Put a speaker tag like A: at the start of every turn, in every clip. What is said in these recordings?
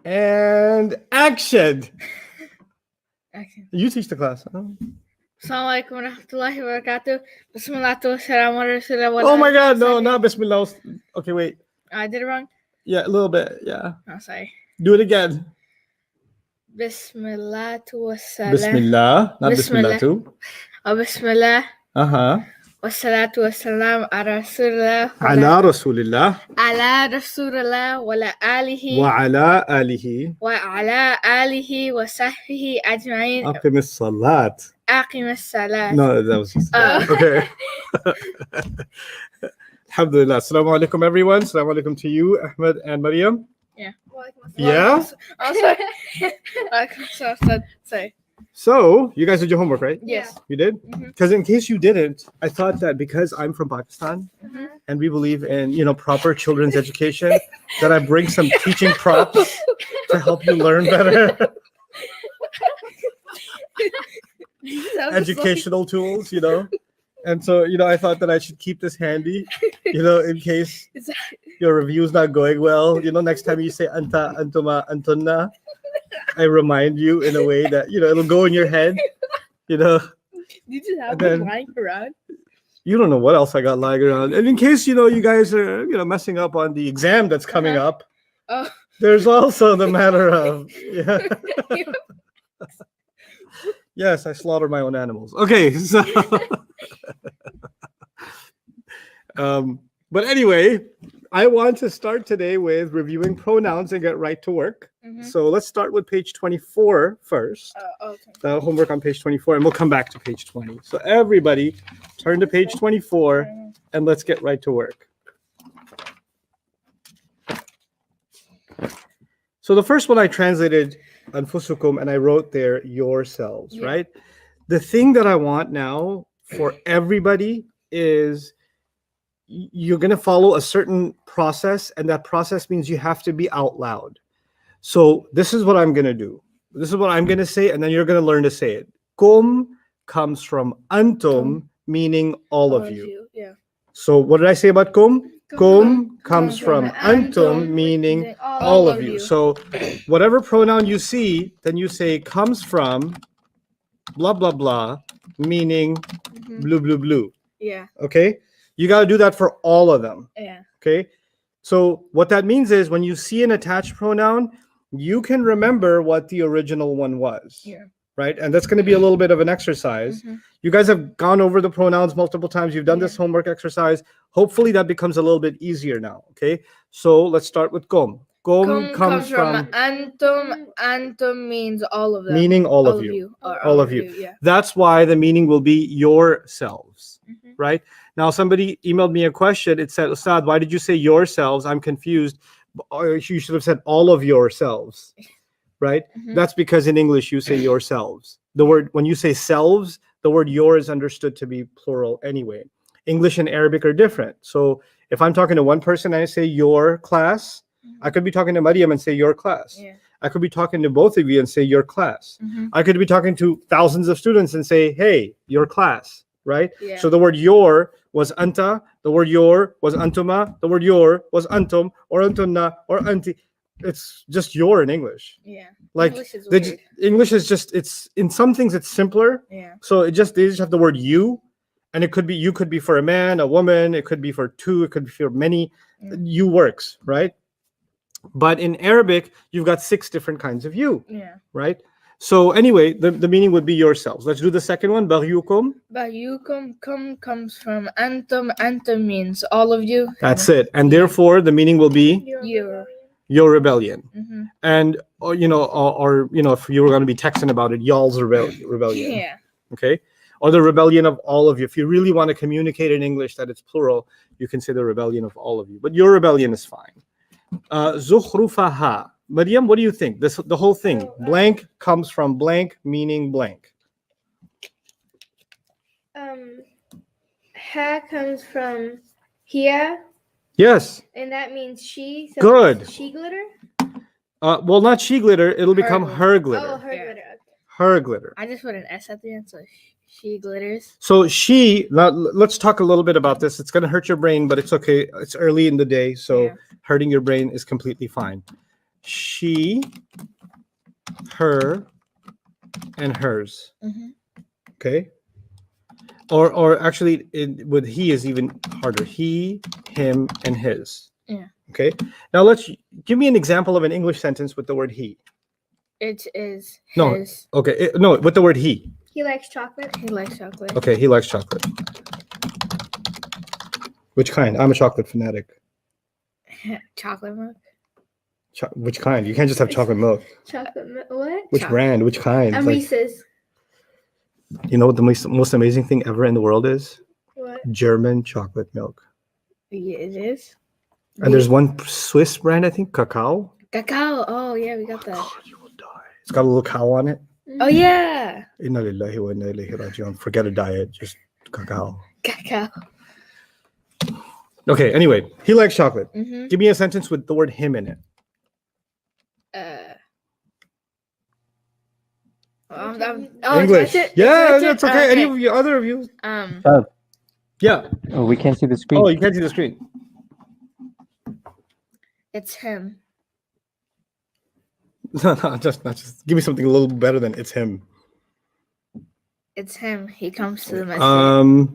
A: And action.
B: Okay.
A: You teach the class. Huh?
B: Assalamualaikum warahmatullahi wabarakatuh. Bismillahirrahmanirrahim.
A: Oh my God, no, not Bismillah. Okay, wait.
B: I did it wrong.
A: Yeah, a little bit. Yeah.
B: Oh, sorry.
A: Do it again.
B: Bismillah wassalam.
A: Bismillah, not Bismillah too.
B: Oh, Bismillah. Wassalatu wassalam ala Rasulillah.
A: Ala Rasulillah.
B: Ala Rasulillah wa ala alihi.
A: Wa ala alihi.
B: Wa ala alihi wa sahbihi ajma'in.
A: Aqim as-salat.
B: Aqim as-salat.
A: No, that was just okay. Alhamdulillah. Assalamu alaikum, everyone. Assalamu alaikum to you, Ahmed and Maryam.
B: Yeah.
A: Yeah?
B: Oh, sorry. Sorry.
A: So, you guys did your homework, right?
B: Yes.
A: You did? Because in case you didn't, I thought that because I'm from Pakistan and we believe in, proper children's education, that I bring some teaching props to help you learn better. Educational tools, And so, I thought that I should keep this handy, in case your review's not going well. Next time you say anta, antuma, antunna, I remind you in a way that, it'll go in your head,
B: You just have them lying around.
A: You don't know what else I got lying around. And in case, you guys are, messing up on the exam that's coming up, there's also the matter of, yes, I slaughter my own animals. Okay, so... but anyway, I want to start today with reviewing pronouns and get right to work. So let's start with page 24 first.
B: Okay.
A: The homework on page 24, and we'll come back to page 20. So everybody, turn to page 24, and let's get right to work. So the first one I translated anfusukum, and I wrote there yourselves, right? The thing that I want now for everybody is you're going to follow a certain process, and that process means you have to be out loud. So this is what I'm going to do. This is what I'm going to say, and then you're going to learn to say it. Kum comes from antum, meaning all of you.
B: Yeah.
A: So what did I say about kum? Kum comes from antum, meaning all of you. So whatever pronoun you see, then you say comes from blah, blah, blah, meaning blue, blue, blue.
B: Yeah.
A: Okay? You got to do that for all of them.
B: Yeah.
A: Okay? So what that means is when you see an attached pronoun, you can remember what the original one was.
B: Yeah.
A: Right? And that's going to be a little bit of an exercise. You guys have gone over the pronouns multiple times. You've done this homework exercise. Hopefully that becomes a little bit easier now. Okay? So let's start with kum. Kum comes from
B: antum. Antum means all of them.
A: Meaning all of you.
B: All of you. Yeah.
A: That's why the meaning will be yourselves. Right? Now, somebody emailed me a question. It said, Ustadh, why did you say yourselves? I'm confused. You should have said all of yourselves. Right? That's because in English, you say yourselves. The word, when you say selves, the word your is understood to be plural anyway. English and Arabic are different. So if I'm talking to one person and I say your class, I could be talking to Maryam and say your class.
B: Yeah.
A: I could be talking to both of you and say your class. I could be talking to thousands of students and say, hey, your class. Right?
B: Yeah.
A: So the word your was anta, the word your was antuma, the word your was antum or antunna or anti. It's just your in English.
B: Yeah.
A: Like
B: English is
A: just it's in some things it's simpler.
B: Yeah.
A: So they just have the word you, and it could be you could be for a man, a woman, it could be for two, it could be for many. You works, right? But in Arabic, you've got 6 different kinds of you.
B: Yeah.
A: Right? So anyway, the meaning would be yourselves. Let's do the second one. Bayyukum.
B: Bayyukum comes from antum. Antum means all of you.
A: That's it. And therefore, the meaning will be your rebellion. And or if you were going to be texting about it, y'all's rebellion.
B: Yeah.
A: Okay. Or the rebellion of all of you. If you really want to communicate in English that it's plural, you can say the rebellion of all of you. But your rebellion is fine. Zukhrufaha. Maryam, what do you think? The whole thing. Blank comes from blank, meaning blank.
C: Ha comes from here.
A: Yes.
C: And that means she. So
A: Good.
C: She glitter?
A: Well, not she glitter. It'll become her glitter.
C: Oh, her glitter.
A: Her glitter.
B: I just put an S at the end, so she glitters.
A: So now let's talk a little bit about this. It's going to hurt your brain, but it's okay. It's early in the day, so hurting your brain is completely fine. she, her, and hers. Okay. Or actually, with he is even harder. He, him, and his.
B: Yeah.
A: Okay. Now let's give me an example of an English sentence with the word he.
B: It is
A: No.
B: his.
A: Okay. No, with the word he.
C: He likes chocolate.
B: He likes chocolate.
A: Okay. He likes chocolate. Which kind? I'm a chocolate fanatic.
B: Chocolate milk.
A: Which kind? You can't just have chocolate milk.
C: What?
A: Which
B: Chocolate.
A: brand? Which kind?
C: I'm
A: Like,
C: Reese's.
A: you know what the most amazing thing ever in the world is?
C: What?
A: German chocolate milk.
B: Yeah, it is.
A: And there's one Swiss brand, I think, cacao.
B: Cacao. Oh yeah, we got that.
A: God, you will die. It's got a little cow on it.
B: Oh yeah.
A: Inna lillahi wa inna ilaihi raji'un. Forget a diet, just cacao.
B: Cacao.
A: Okay, anyway, he likes chocolate.
B: Mm-hmm.
A: Give me a sentence with the word him in it. English.
B: That's it.
A: Yeah,
B: That's
A: that's
B: it?
A: okay. Any of you, other of you? Yeah.
D: Oh, we can't see the screen.
A: Oh, you can't see the screen.
B: It's him.
A: No, just give me something a little better than it's him.
B: It's him. He comes to the masjid.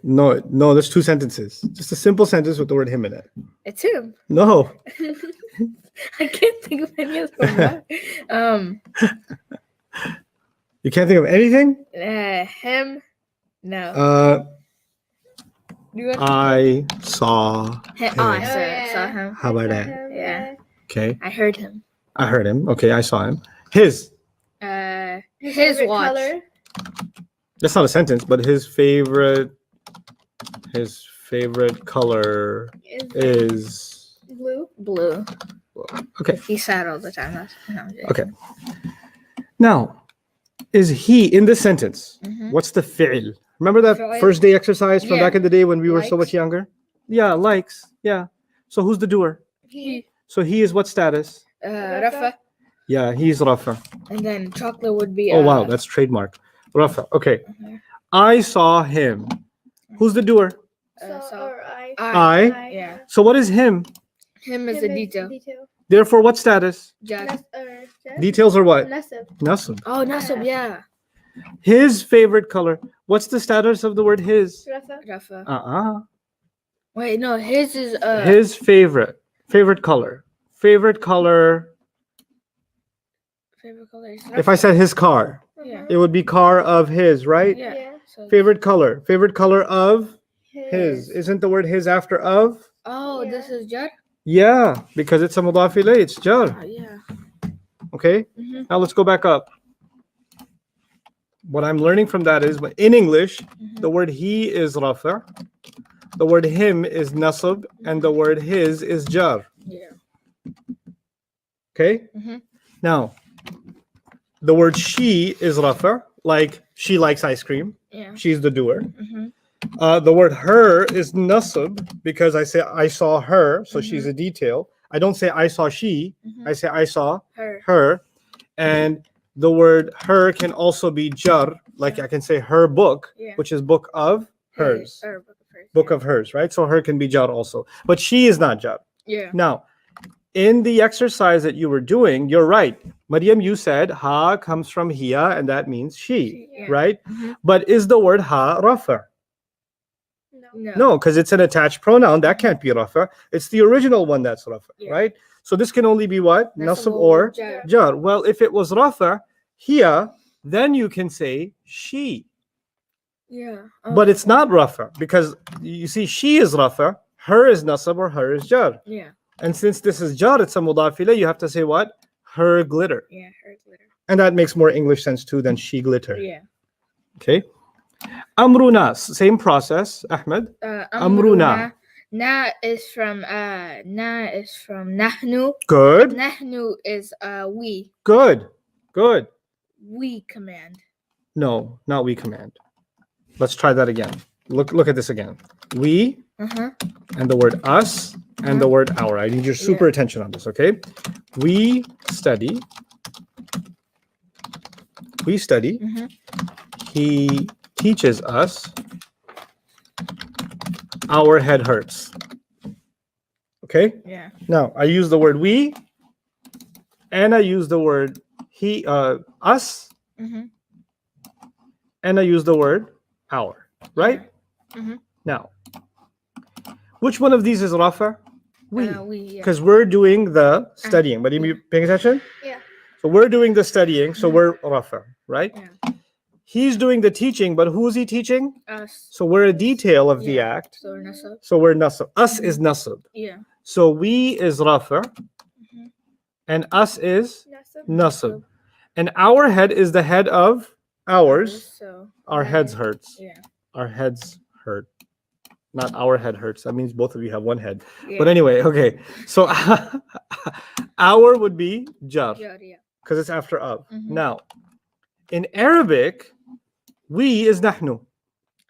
A: No, there's two sentences. Just a simple sentence with the word him in it.
B: It's him.
A: No.
B: I can't think of any of them.
A: You can't think of anything?
B: Him. No. You want
A: I saw
B: him?
A: him.
B: Oh, I saw him.
A: How about that?
B: Yeah.
A: Okay.
B: I heard him.
A: I heard him. Okay, I saw him. His.
B: His
C: favorite
B: watch.
C: color.
A: That's not a sentence, but his favorite color is
C: Blue.
B: Blue.
A: okay.
B: He's sad all the time. No,
A: Okay. Now, is he in this sentence?
B: Mhm.
A: What's the fi'l? Remember that
B: Fi'l.
A: first day exercise from
B: Yeah.
A: back in the day when we were so
B: Likes.
A: much younger? Yeah, likes. Yeah. So who's the doer?
C: He.
A: So he is what status?
B: Rafa.
A: Yeah, he's Rafa.
B: And then chocolate would be.
A: Oh wow, that's trademark. Rafa. Okay.
B: Mhm.
A: I saw him. Who's the doer?
C: Or I.
A: I.
B: Yeah.
A: So what is him?
B: Him is a detail.
A: Therefore, what status?
B: Just.
A: Details are what?
C: Nasib.
A: Nasib.
B: Oh, Nasib, yeah.
A: His favorite color. What's the status of the word his?
C: Rafa.
B: Rafa. Wait, no, his is
A: His favorite color. Favorite color.
B: favorite color is
A: If I said his car,
B: Yeah.
A: it would be car of his, right?
B: Yeah.
C: Yeah.
B: So,
A: Favorite color of his. Isn't the word his after of?
B: oh,
C: Yeah.
B: this is Jar?
A: Yeah, because it's a mudaf ilayh, it's jar.
B: Oh, yeah.
A: Okay.
B: Mhm.
A: Now let's go back up. What I'm learning from that is in English,
B: Mhm.
A: the word he is rafa, the word him is nasab, and the word his is jar.
B: Yeah.
A: Okay.
B: Mhm.
A: Now, the word she is rafa, like she likes ice cream.
B: Yeah.
A: She's the doer.
B: Mhm.
A: The word her is nasab because I say I saw her, so she's a detail. I don't say I saw she.
B: Mhm.
A: I say I saw
B: Her.
A: her. And the word her can also be jar, like I can say her book,
B: Yeah.
A: which is book of hers.
B: Or book of hers.
A: Book of hers, right? So her can be jar also. But she is not jar.
B: Yeah.
A: Now, in the exercise that you were doing, you're right. Maryam, you said ha comes from hiya, and that means she,
B: Yeah.
A: right?
B: Mhm.
A: But is the word ha rafa?
C: No.
A: No, because it's an attached pronoun. That can't be rafa. It's the original one that's rafa,
B: Yeah.
A: right? So this can only be what? Nasab
B: Nasab
A: or
B: jar.
A: jar. Well, if it was rafa here, then you can say she.
B: Yeah.
A: But it's not rafa because you see, she is rafa, her is nasab, or her is jar.
B: Yeah.
A: And since this is jar, it's a mudaf ilayh, you have to say what? Her glitter.
B: Yeah. Her glitter.
A: And that makes more English sense too than she glitter.
B: Yeah.
A: Okay. Amruna, same process, Ahmed. Amruna.
B: Na is from nahnu.
A: Good.
B: Nahnu is we.
A: Good. Good.
B: We command.
A: No, not we command. Let's try that again. Look at this again. We
B: Uh-huh.
A: and the word us and the word our. I need your super attention on this, okay? We study. We study.
B: Mhm.
A: He teaches us. Our head hurts. Okay.
B: Yeah.
A: Now I use the word we, and I use the word he, us,
B: Mm-hmm.
A: and I use the word our. Right.
B: Mm-hmm.
A: Now, which one of these is rafa? We.
B: We. Yeah.
A: Because we're doing the studying. But are you paying attention?
C: Yeah.
A: So we're doing the studying. So we're rafa, right?
B: Yeah.
A: He's doing the teaching, but who is he teaching?
B: Us.
A: So we're a detail of the
B: Yeah.
A: act.
B: So nasab.
A: So we're nasab. Us is nasab.
B: Yeah.
A: So we is rafa, and us is
C: Nasab.
A: nasab. And our head is the head of ours.
B: So
A: Our heads hurts.
B: yeah.
A: Our heads hurt. Not our head hurts. That means both of you have one head.
B: Yeah.
A: But anyway, okay. So our would be jar
B: Yeah.
A: because it's after of.
B: Mhm.
A: Now, in Arabic, we is nahnu,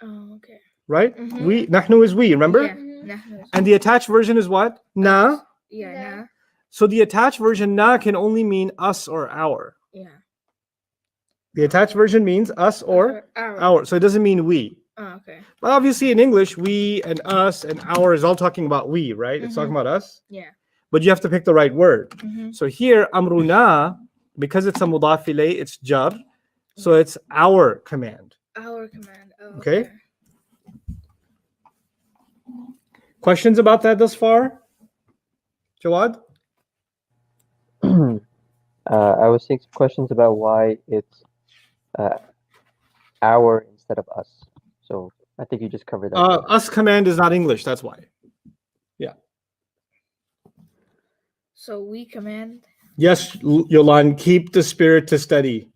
B: Oh, okay.
A: right?
B: Mhm.
A: We nahnu is we, remember?
B: Yeah.
C: Mhm.
B: Nah.
A: And the attached version is what? Na.
B: Yeah.
C: Nah.
B: Nah.
A: So the attached version na can only mean us or our.
B: Yeah.
A: The attached version means us or our. So it doesn't mean we.
B: Oh, okay.
A: But obviously in English, we and us and our is all talking about we, right? It's talking about us.
B: Yeah.
A: But you have to pick the right word.
B: Mhm.
A: So here, amruna, because it's a mudaf ilayh, it's jar. So it's our command.
B: Our command. Oh,
A: Okay. Questions about that thus far? Jawad?
D: I was seeing some questions about why it's our instead of us. So I think you just covered that.
A: Us command is not English, that's why.
B: So we command.
A: Yes, Yolan, keep the spirit to study.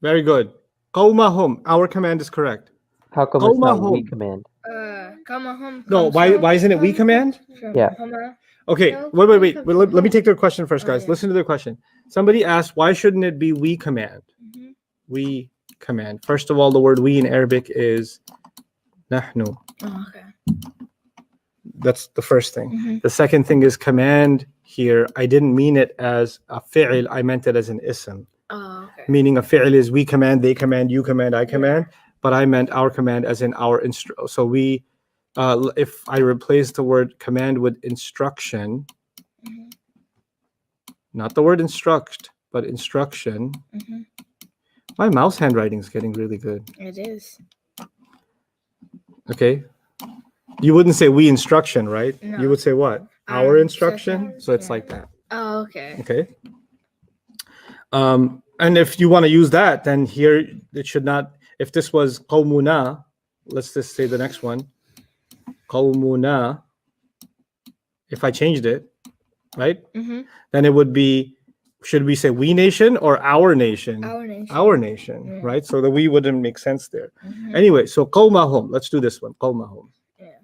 A: Very good. Qawmahum, our command is correct.
D: How come it's not we
A: Qawmahum.
D: command?
B: Kamahum.
A: No, why isn't it we command?
D: Yeah.
A: Okay,
C: No,
A: wait.
C: we
A: Well, let me take their question first,
B: Oh,
A: guys.
B: yeah.
A: Listen to their question. Somebody asked, why shouldn't it be we command?
B: Mhm.
A: We command. First of all, the word we in Arabic is nahnu.
B: Oh, okay.
A: That's the first thing.
B: Mhm.
A: The second thing is command here. I didn't mean it as a fi'l, I meant it as an ism.
B: Oh, okay.
A: Meaning a fi'l is we command, they command, you command, I command. But I meant our command as in our so we, if I replace the word command with instruction,
B: Mhm.
A: not the word instruct, but instruction.
B: Mhm.
A: My mouse handwriting is getting really good.
B: It is.
A: Okay. You wouldn't say we instruction, right?
B: No.
A: You would say what?
B: Our
A: Our instruction.
B: instruction.
A: So it's
B: Yeah.
A: like that.
B: Oh, okay.
A: Okay. And if you want to use that, then here it should not. If this was qawmuna, let's just say the next one. Qawmuna. If I changed it, right?
B: Mhm.
A: Then it would be. Should we say we nation or our nation?
B: Our nation.
A: Our nation,
B: Yeah.
A: right? So the we wouldn't make sense there.
B: Mhm.
A: Anyway, so qawmahum. Let's do this one. Qawmahum.
B: Yeah.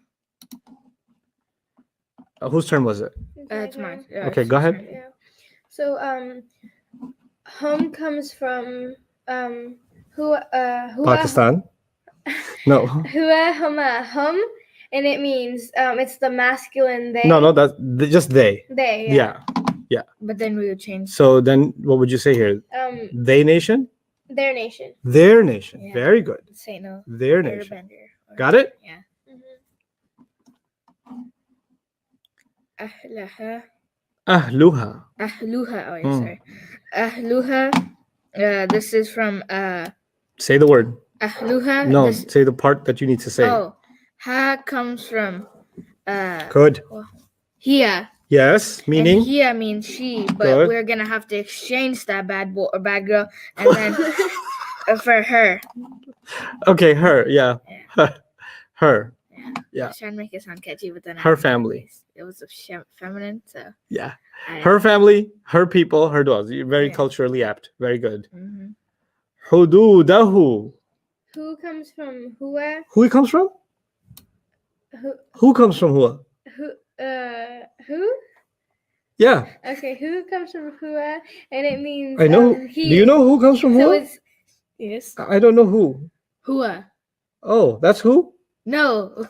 A: Whose turn was it?
B: It's mine. Yeah,
A: Okay,
B: it's
A: go
B: your
A: ahead.
B: turn.
C: Yeah. So hum comes from
A: Pakistan. No.
C: hua huma hum, and it means it's the masculine they.
A: No, that's just they.
C: They.
A: Yeah.
B: But then we would change.
A: So then what would you say here? They nation?
C: Their nation.
A: Their nation.
B: Yeah.
A: Very good.
B: Say no.
A: Their nation.
B: Airbender.
A: Got it?
B: Yeah.
C: Mhm.
B: Ahlaha.
A: Ahluha.
B: Ahluha. Oh, yeah,
A: Mm.
B: sorry. Ahluha. This is from
A: Say the word.
B: Ahluha.
A: No,
B: This,
A: say the part that you need to say.
B: oh, ha comes from
A: Good.
B: Hia.
A: Yes,
B: And
A: meaning
B: Hia means she, but
A: Good.
B: we're gonna have to exchange that bad boy or bad girl, and then for her.
A: okay, her, yeah. Her. Yeah.
B: I was trying to make it sound catchy, but then
A: Her family.
B: It was feminine, so
A: Yeah.
B: I,
A: Her family, her people, her dogs. You're very
B: Yeah.
A: culturally apt. Very good.
B: Mhm.
A: Hududahu.
C: Who comes from hua?
A: Who he comes from? Who comes from Hua?
C: Who?
A: Yeah,
C: Okay, who comes from hua, and it means
A: I know.
C: he.
A: Do you know who comes from
C: So
A: Hua?
C: it's
B: Yes.
A: I don't know who.
B: Hua.
A: Oh, that's who?
B: No.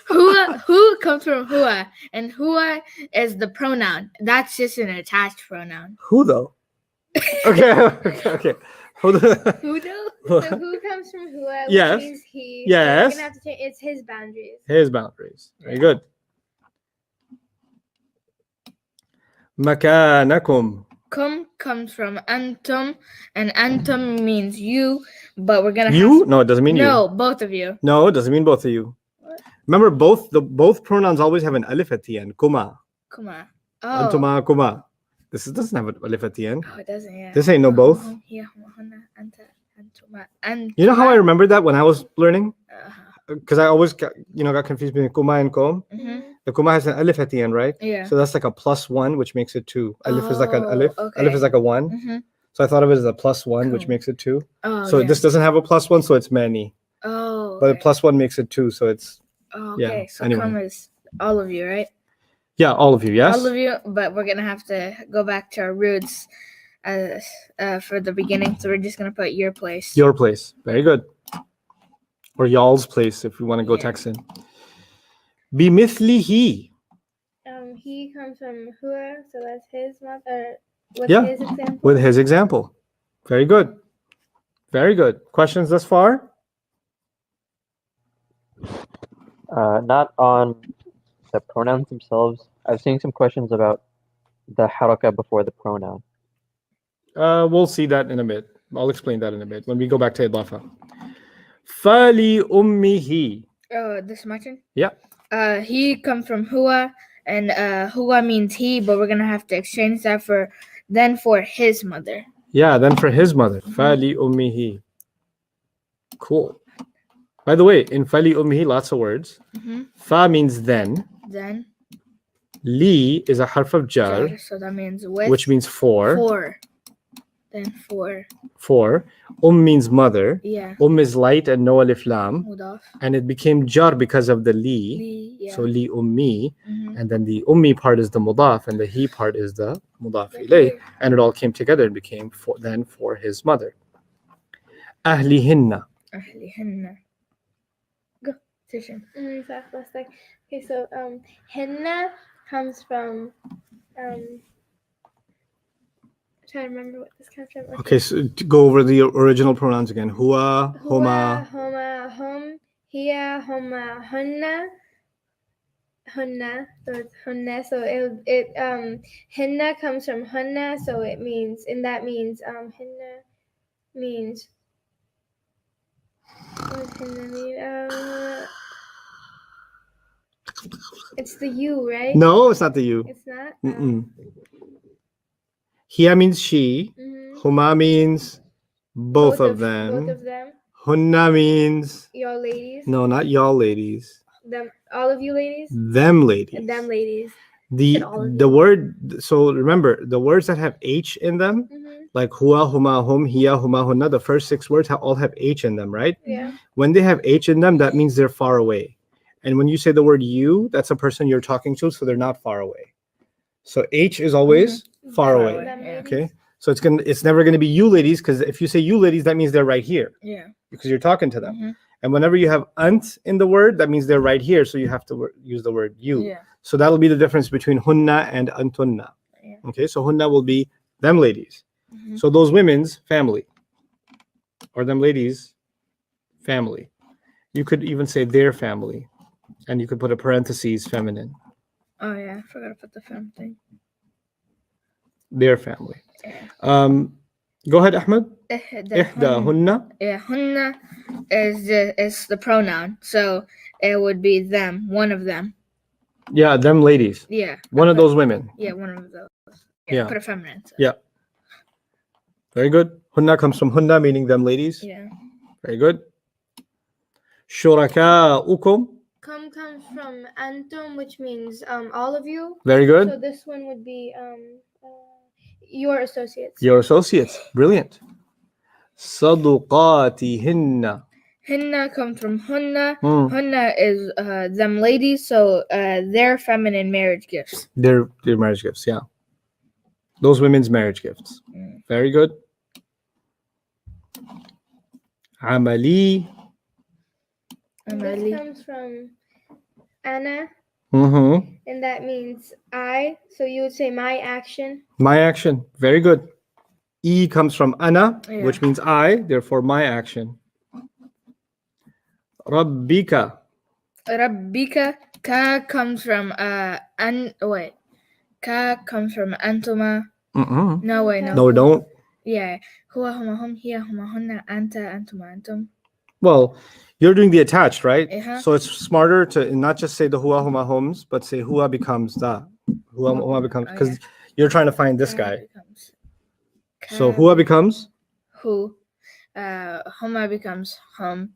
B: Who comes from hua, and hua is the pronoun. That's just an attached pronoun.
A: Who though? Okay. Hold on.
B: Who though?
C: so who comes from hua, which
A: Yes.
C: means he. So
A: Yes.
C: we're gonna have to change. It's his boundaries.
A: His boundaries. Very good. مكانكم.
B: Kum comes from antum, and antum means you, but we're gonna
A: You?
B: have
A: No, it doesn't mean
B: no,
A: you.
B: both of you.
A: No, it doesn't mean both of you.
B: What?
A: Remember, both pronouns always have an alif at the end. Kuma.
B: Kuma. Oh.
A: Antuma, kuma. Doesn't have an alif at the end.
B: Oh, it doesn't. Yeah.
A: This ain't no both.
B: Yeah. Hunna, anta, antuma, antuma.
A: You know how I remembered that when I was learning?
B: Uh-huh.
A: Because I always got confused between kuma and kom.
B: Mhm.
A: The kuma has an alif at the end, right?
B: Yeah.
A: So that's like a +1, which makes it 2. Alif is like an
B: Oh,
A: alif.
B: okay.
A: Alif is like a 1.
B: Mhm.
A: So I thought of it as a +1, which
B: Cool.
A: makes it 2.
B: Oh.
A: So
B: yeah.
A: this doesn't have a +1, so it's many.
B: Oh.
A: But a
B: okay.
A: +1 makes it 2, so it's
B: Oh,
A: yeah,
B: okay. So
A: anyway.
B: kum is all of you, right?
A: yeah, all of you. Yes.
B: All of you, but we're gonna have to go back to our roots for the beginning. So we're just gonna put your place.
A: Your place. Very good. Or y'all's place if you want to go
B: Yeah.
A: Texan. بمثله.
C: He comes from hua, so that's his mother. With
A: Yeah.
C: his example.
A: With his example. Very good. Very good. Questions thus far?
D: Not on the pronouns themselves. I was seeing some questions about the haraka before the pronoun.
A: We'll see that in a bit. I'll explain that in a bit when we go back to idafa. Fali ummihi.
B: Oh, this is my turn.
A: Yeah.
B: He comes from hua, and hua means he, but we're gonna have to exchange that for his mother.
A: Yeah, then for his mother. Fali ummihi. Cool. By the way, in fali ummihi, lots of words.
B: Mm-hmm.
A: Fa means then.
B: Then
A: Li is a harf of jar,
B: jar, so that means with,
A: which means for.
B: for. Then for.
A: For. Means mother.
B: Yeah.
A: Is light and no alif lam.
B: Mudaf.
A: And it became jar because of the li.
B: Li, yeah.
A: So li ummi.
B: Mhm.
A: And then the ummi part is the mudaf and the he part is the mudaf ilayh. And it all came together and became for his mother. Ahlihinna.
B: Ahlihinna. Go, Tishan.
C: Okay, so henna comes from I'm trying to remember what this comes from.
A: Okay, so to go over the original pronouns again. Hua, homa.
C: Homa, hum, hiya, homa, hunna. Hunna, so it's hunna. So henna comes from hunna, so it means, and that means henna means. What does henna mean? It's the you, right?
A: No, it's not the you.
C: It's not.
A: Mm-mm. Hiya means she.
C: Mhm.
A: Huma means both of them.
C: Both of them.
A: Hunna means
C: Y'all ladies.
A: no, not y'all ladies.
C: Them. All of you ladies.
A: Them ladies.
C: And them ladies.
A: The
C: Said all of
A: the
C: you.
A: word. So remember the words that have H in them,
C: Mhm.
A: like hua, huma, hum, hiya, huma, hunna. The first 6 words all have H in them, right?
C: Yeah.
A: When they have H in them, that means they're far away. And when you say the word you, that's a person you're talking to, so they're not far away. So H is always far
B: Far
A: away.
B: away.
C: Them
B: Yeah.
C: ladies.
A: Okay. So it's never going to be you ladies, because if you say you ladies, that means they're right here
B: Yeah.
A: because you're talking to them.
B: Mhm.
A: And whenever you have ant in the word, that means they're right here. So you have to use the word you.
B: Yeah.
A: So that'll be the difference between hunna and antunna.
B: Yeah.
A: Okay. So hunna will be them ladies.
B: Mhm.
A: So those women's family, or them ladies' family. You could even say their family, and you could put a parentheses feminine.
B: Oh yeah, I forgot to put the film thing.
A: Their family.
B: Yeah.
A: Go ahead, Ahmed.
B: Ihda
A: Ihdahunna.
B: Yeah, hunna is the pronoun, so it would be them, one of them.
A: Yeah, them ladies.
B: Yeah.
A: One of those women.
B: Yeah, one of those.
A: Yeah.
B: Put a feminine. So.
A: Yeah. Very good. Hunna comes from hunna, meaning them ladies.
B: Yeah.
A: Very good. Shuraka'ukum.
C: Comes from antum, which means all of you.
A: Very
C: So
A: good.
C: this one would be your associates.
A: Your associates. Brilliant. Saduqatihinna.
B: Hinna comes from hunna.
A: Hmm.
B: Hunna is them ladies, so their feminine marriage gifts.
A: Their marriage gifts, yeah. Those women's marriage gifts.
B: Mm.
A: Very good. Amali.
C: And
B: Amali.
C: this comes from Anna,
A: Mm-hmm.
C: and that means I. So you would say my action.
A: My action. Very good. E comes from ana,
B: Yeah.
A: which means I, therefore my action. Rabbika.
B: Rabbika ka comes from Ka comes from antuma.
A: Mm-mm.
B: No way, no.
A: No, don't.
B: Yeah. Huwa huma hum, hiya huma hunna, anta antuma antum.
A: Well, you're doing the attached, right?
B: Uh-huh.
A: So it's smarter to not just say the huwa huma hums, but say huwa becomes da. Huwa becomes,
B: Oh,
A: because
B: yeah.
A: you're trying to find this
B: Ka
A: guy.
B: becomes
A: So
B: ka
A: huwa becomes,
B: hu. Huma becomes hum.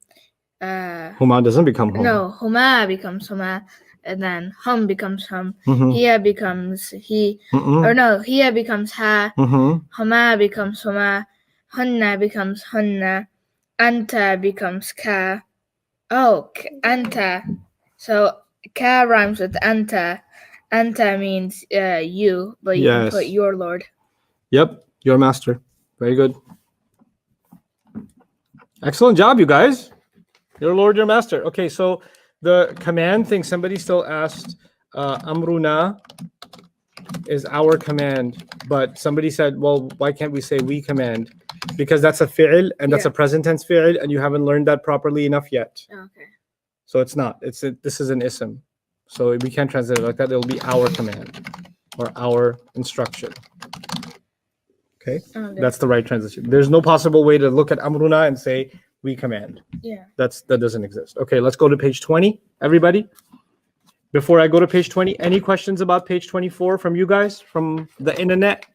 A: huma doesn't become hum.
B: No, huma becomes huma, and then hum becomes hum.
A: Mhm.
B: Hiya becomes he,
A: Mm-mm.
B: or no, hiya becomes ha.
A: Mhm.
B: Huma becomes huma. Hunna becomes hunna. Anta becomes ka. Oh, anta. So ka rhymes with anta. Anta means you, but you can put
A: Yes.
B: your Lord.
A: Yep, your master. Very good. Excellent job, you guys. Your Lord, your master. Okay, so the command thing, somebody still asked, Amruna is our command, but somebody said, well, why can't we say we command? Because that's a fi'il, and that's
B: Yeah.
A: a present tense fi'il, and you haven't learned that properly enough yet.
B: Okay.
A: So it's not. This is an ism. So we can't translate it like that. It'll be our command or our instruction. Okay?
B: Okay.
A: That's the right translation. There's no possible way to look at Amruna and say we command.
B: Yeah.
A: That doesn't exist. Okay, let's go to page 20, everybody. Before I go to page 20, any questions about page 24 from you guys, from the internet?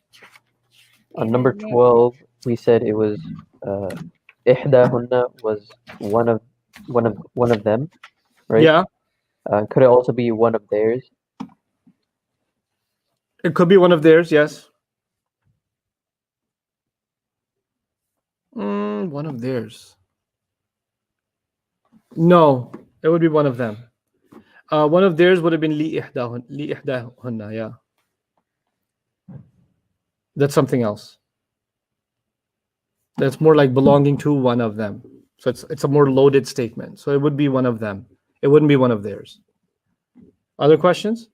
D: On number 12, we said it was ihdahunna was one of them, right?
A: Yeah,
D: Could it also be one of theirs?
A: it could be one of theirs, yes. One of theirs. No, it would be one of them. One of theirs would have been li ihdahunna, yeah. That's something else. That's more like belonging to one of them. So it's a more loaded statement. So it would be one of them. It wouldn't be one of theirs. Other questions?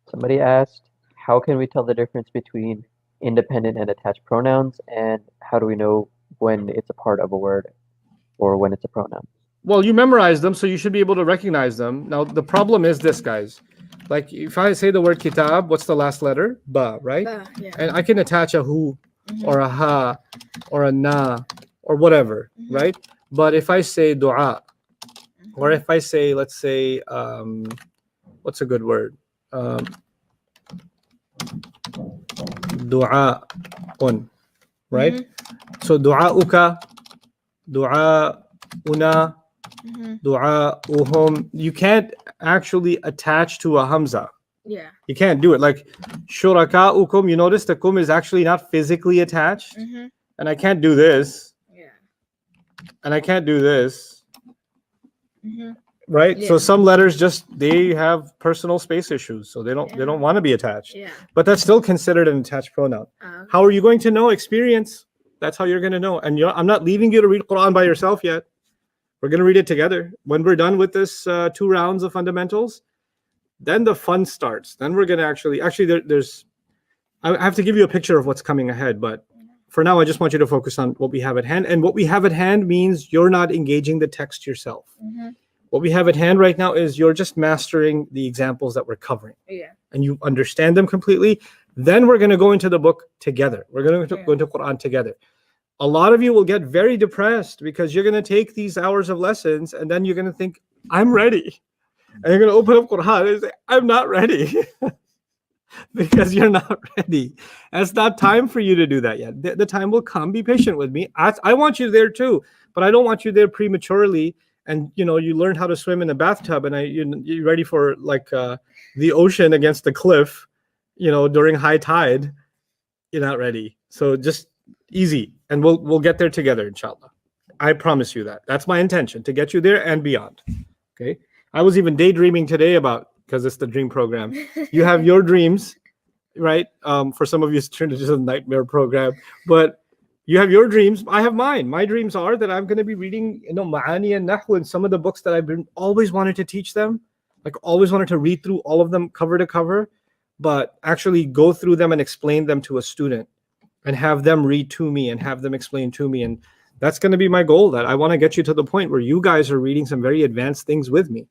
D: Somebody asked, how can we tell the difference between independent and attached pronouns, and how do we know when it's a part of a word or when it's a pronoun?
A: Well, you memorized them, so you should be able to recognize them. Now, the problem is this, guys. Like, if I say the word kitab, what's the last letter? Ba, right?
B: Yeah.
A: And I can attach a hu
B: Mhm.
A: or a ha or a na or whatever,
B: Mhm.
A: right? But if I say dua, or
B: Mhm.
A: if I say, let's say, what's a good word? Dua un, right?
B: Mhm.
A: So dua uka, dua una,
B: Mhm.
A: dua uhum. You can't actually attach to a hamza.
B: Yeah.
A: You can't do it. Like shuraka ukum, you notice the kum is actually not physically attached.
B: Mhm.
A: And I can't do this.
B: Yeah.
A: And I can't do this.
B: Mhm.
A: Right? So
B: Yeah.
A: some letters just they have personal space issues. So they don't want to be attached.
B: Yeah.
A: But that's still considered an attached pronoun.
B: Okay.
A: How are you going to know? Experience. That's how you're going to know. And I'm not leaving you to read Quran by yourself yet. We're going to read it together. When we're done with this 2 rounds of fundamentals, then the fun starts. Then we're going to actually there's I have to give you a picture of what's coming ahead, but for now I just want you to focus on what we have at hand. And what we have at hand means you're not engaging the text yourself.
B: Mhm.
A: What we have at hand right now is you're just mastering the examples that we're covering.
B: Yeah.
A: And you understand them completely. Then we're going to go into the book together. We're going to
B: Yeah.
A: go into Quran together. A lot of you will get very depressed because you're going to take these hours of lessons and then you're going to think, I'm ready. And you're going to open up Quran and say, I'm not ready. Because you're not ready. And it's not time for you to do that yet. The time will come. Be patient with me. I want you there too, but I don't want you there prematurely. And you learn how to swim in a bathtub, and you're ready for like the ocean against the cliff, during high tide. You're not ready. So just easy, and we'll get there together, inshallah. I promise you that. That's my intention, to get you there and beyond. Okay. I was even daydreaming today because it's the dream program. You have your dreams, right? For some of you, it's turned into a nightmare program, but you have your dreams. I have mine. My dreams are that I'm going to be reading, Ma'ani and Nahwu and some of the books that I've always wanted to teach them, like always wanted to read through all of them cover to cover, but actually go through them and explain them to a student and have them read to me and have them explain to me. And that's going to be my goal, that I want to get you to the point where you guys are reading some very advanced things with me.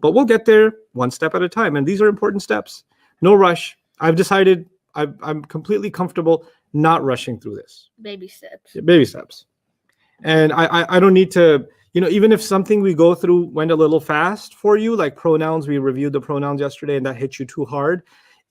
A: But we'll get there one step at a time. And these are important steps. No rush. I've decided I'm completely comfortable not rushing through this.
B: Baby steps.
A: Baby steps. And I don't need to, even if something we go through went a little fast for you, like pronouns, we reviewed the pronouns yesterday and that hit you too hard.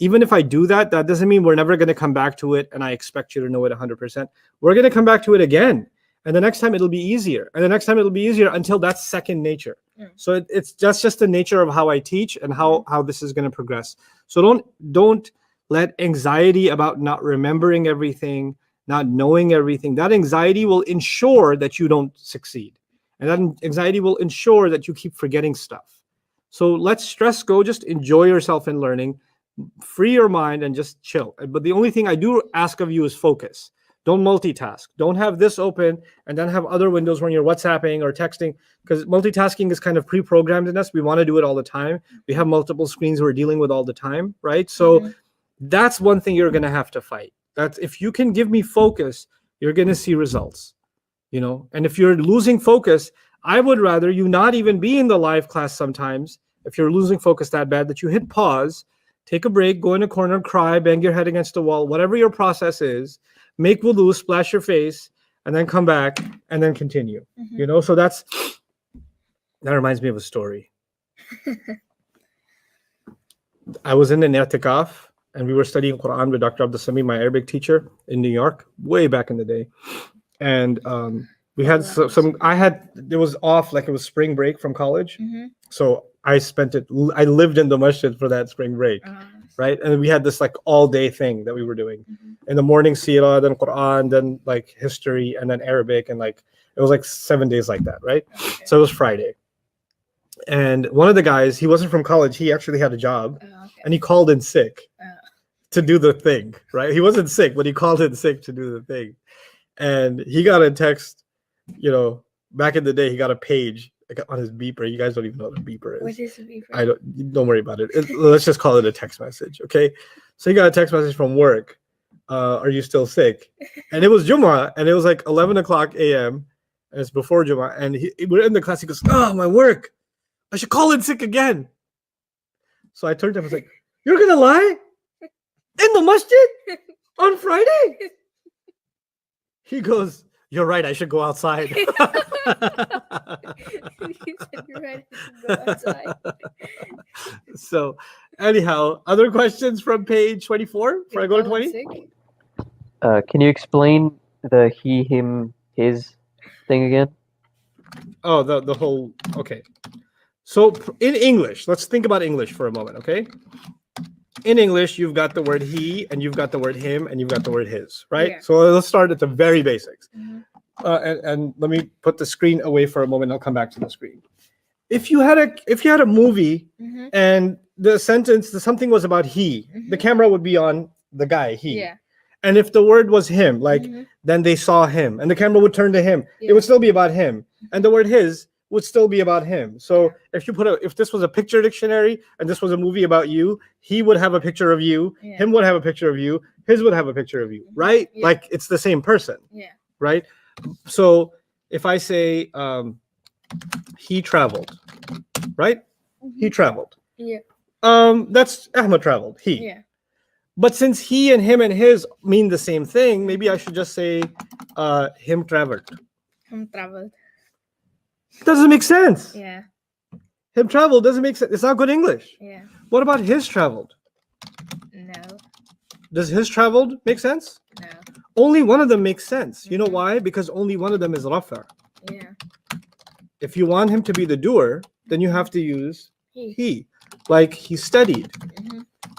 A: Even if I do that, that doesn't mean we're never going to come back to it and I expect you to know it 100%. We're going to come back to it again. And the next time it'll be easier. And the next time it'll be easier until that's second nature. So that's just the nature of how I teach and how this is going to progress. So don't let anxiety about not remembering everything, not knowing everything, that anxiety will ensure that you don't succeed. And that anxiety will ensure that you keep forgetting stuff. So let stress go, just enjoy yourself in learning, free your mind and just chill. But the only thing I do ask of you is focus. Don't multitask. Don't have this open and then have other windows when you're WhatsApping or texting, because multitasking is kind of pre-programmed in us. We want to do it all the time. We have multiple screens we're dealing with all the time, right? So that's one thing you're going to have to fight. That's if you can give me focus, you're going to see results, And if you're losing focus, I would rather you not even be in the live class sometimes. If you're losing focus that bad, that you hit pause, take a break, go in a corner, cry, bang your head against the wall, whatever your process is, make wudu, splash your face, and then come back and then continue. So that reminds me of a story. I was in an i'tikaf and we were studying Quran with Dr. Abdul Sami, my Arabic teacher in New York, way back in the day. And we had it was off, like it was spring break from college. So I lived in the masjid for that spring break, right? And we had this like all day thing that we were doing. In the morning, Seerah, then Quran, then like history, and then Arabic. And like, it was like 7 days like that, right?
B: Okay.
A: So it was Friday. And one of the guys, he wasn't from college. He actually had a job and he called in sick to do the thing, right? He wasn't sick, but he called in sick to do the thing. And he got a text, back in the day, he got a page on his beeper. You guys don't even know what a beeper is.
B: What is a beeper?
A: Don't worry about it. Let's just call it a text message, okay? So he got a text message from work. Are you still sick? And it was Jummah, and it was like 11 o'clock a.m. and it's before Jummah. And we're in the class. He goes, "Oh, my work! I should call in sick again." So I turned to him. I was like, "You're gonna lie in the masjid on Friday?" He goes, "You're right. I should go outside."
B: You said you're right. I should go outside.
A: So, anyhow, other questions from page 24 before I go to 20?
D: Can you explain the he, him, his thing again?
A: Oh, the whole, okay. So in English, let's think about English for a moment, okay? In English, you've got the word he, and you've got the word him, and you've got the word his, right?
B: Yeah.
A: So let's start at the very basics. And let me put the screen away for a moment. I'll come back to the screen. If you had a movie and something was about he, the camera would be on the guy, he.
B: Yeah.
A: And if the word was him, like then they saw him and the camera would turn to him, it would still be about him. And the word his would still be about him. So if this was a picture dictionary and this was a movie about you, he would have a picture of you, him would have a picture of you, his would have a picture of you, right?
B: Yeah.
A: Like it's the same person.
B: Yeah.
A: Right? So if I say he traveled, right? He traveled.
B: Yeah.
A: That's Ahmed traveled. He.
B: Yeah.
A: But since he and him and his mean the same thing, maybe I should just say him traveled.
B: Him traveled.
A: Doesn't make sense.
B: Yeah.
A: Him traveled doesn't make sense. It's not good English.
B: Yeah.
A: What about his traveled?
B: No.
A: Does his traveled make sense?
B: No.
A: Only one of them makes sense. You know why? Because only one of them is rafa.
B: Yeah.
A: If you want him to be the doer, then you have to use
B: He.
A: he. Like he studied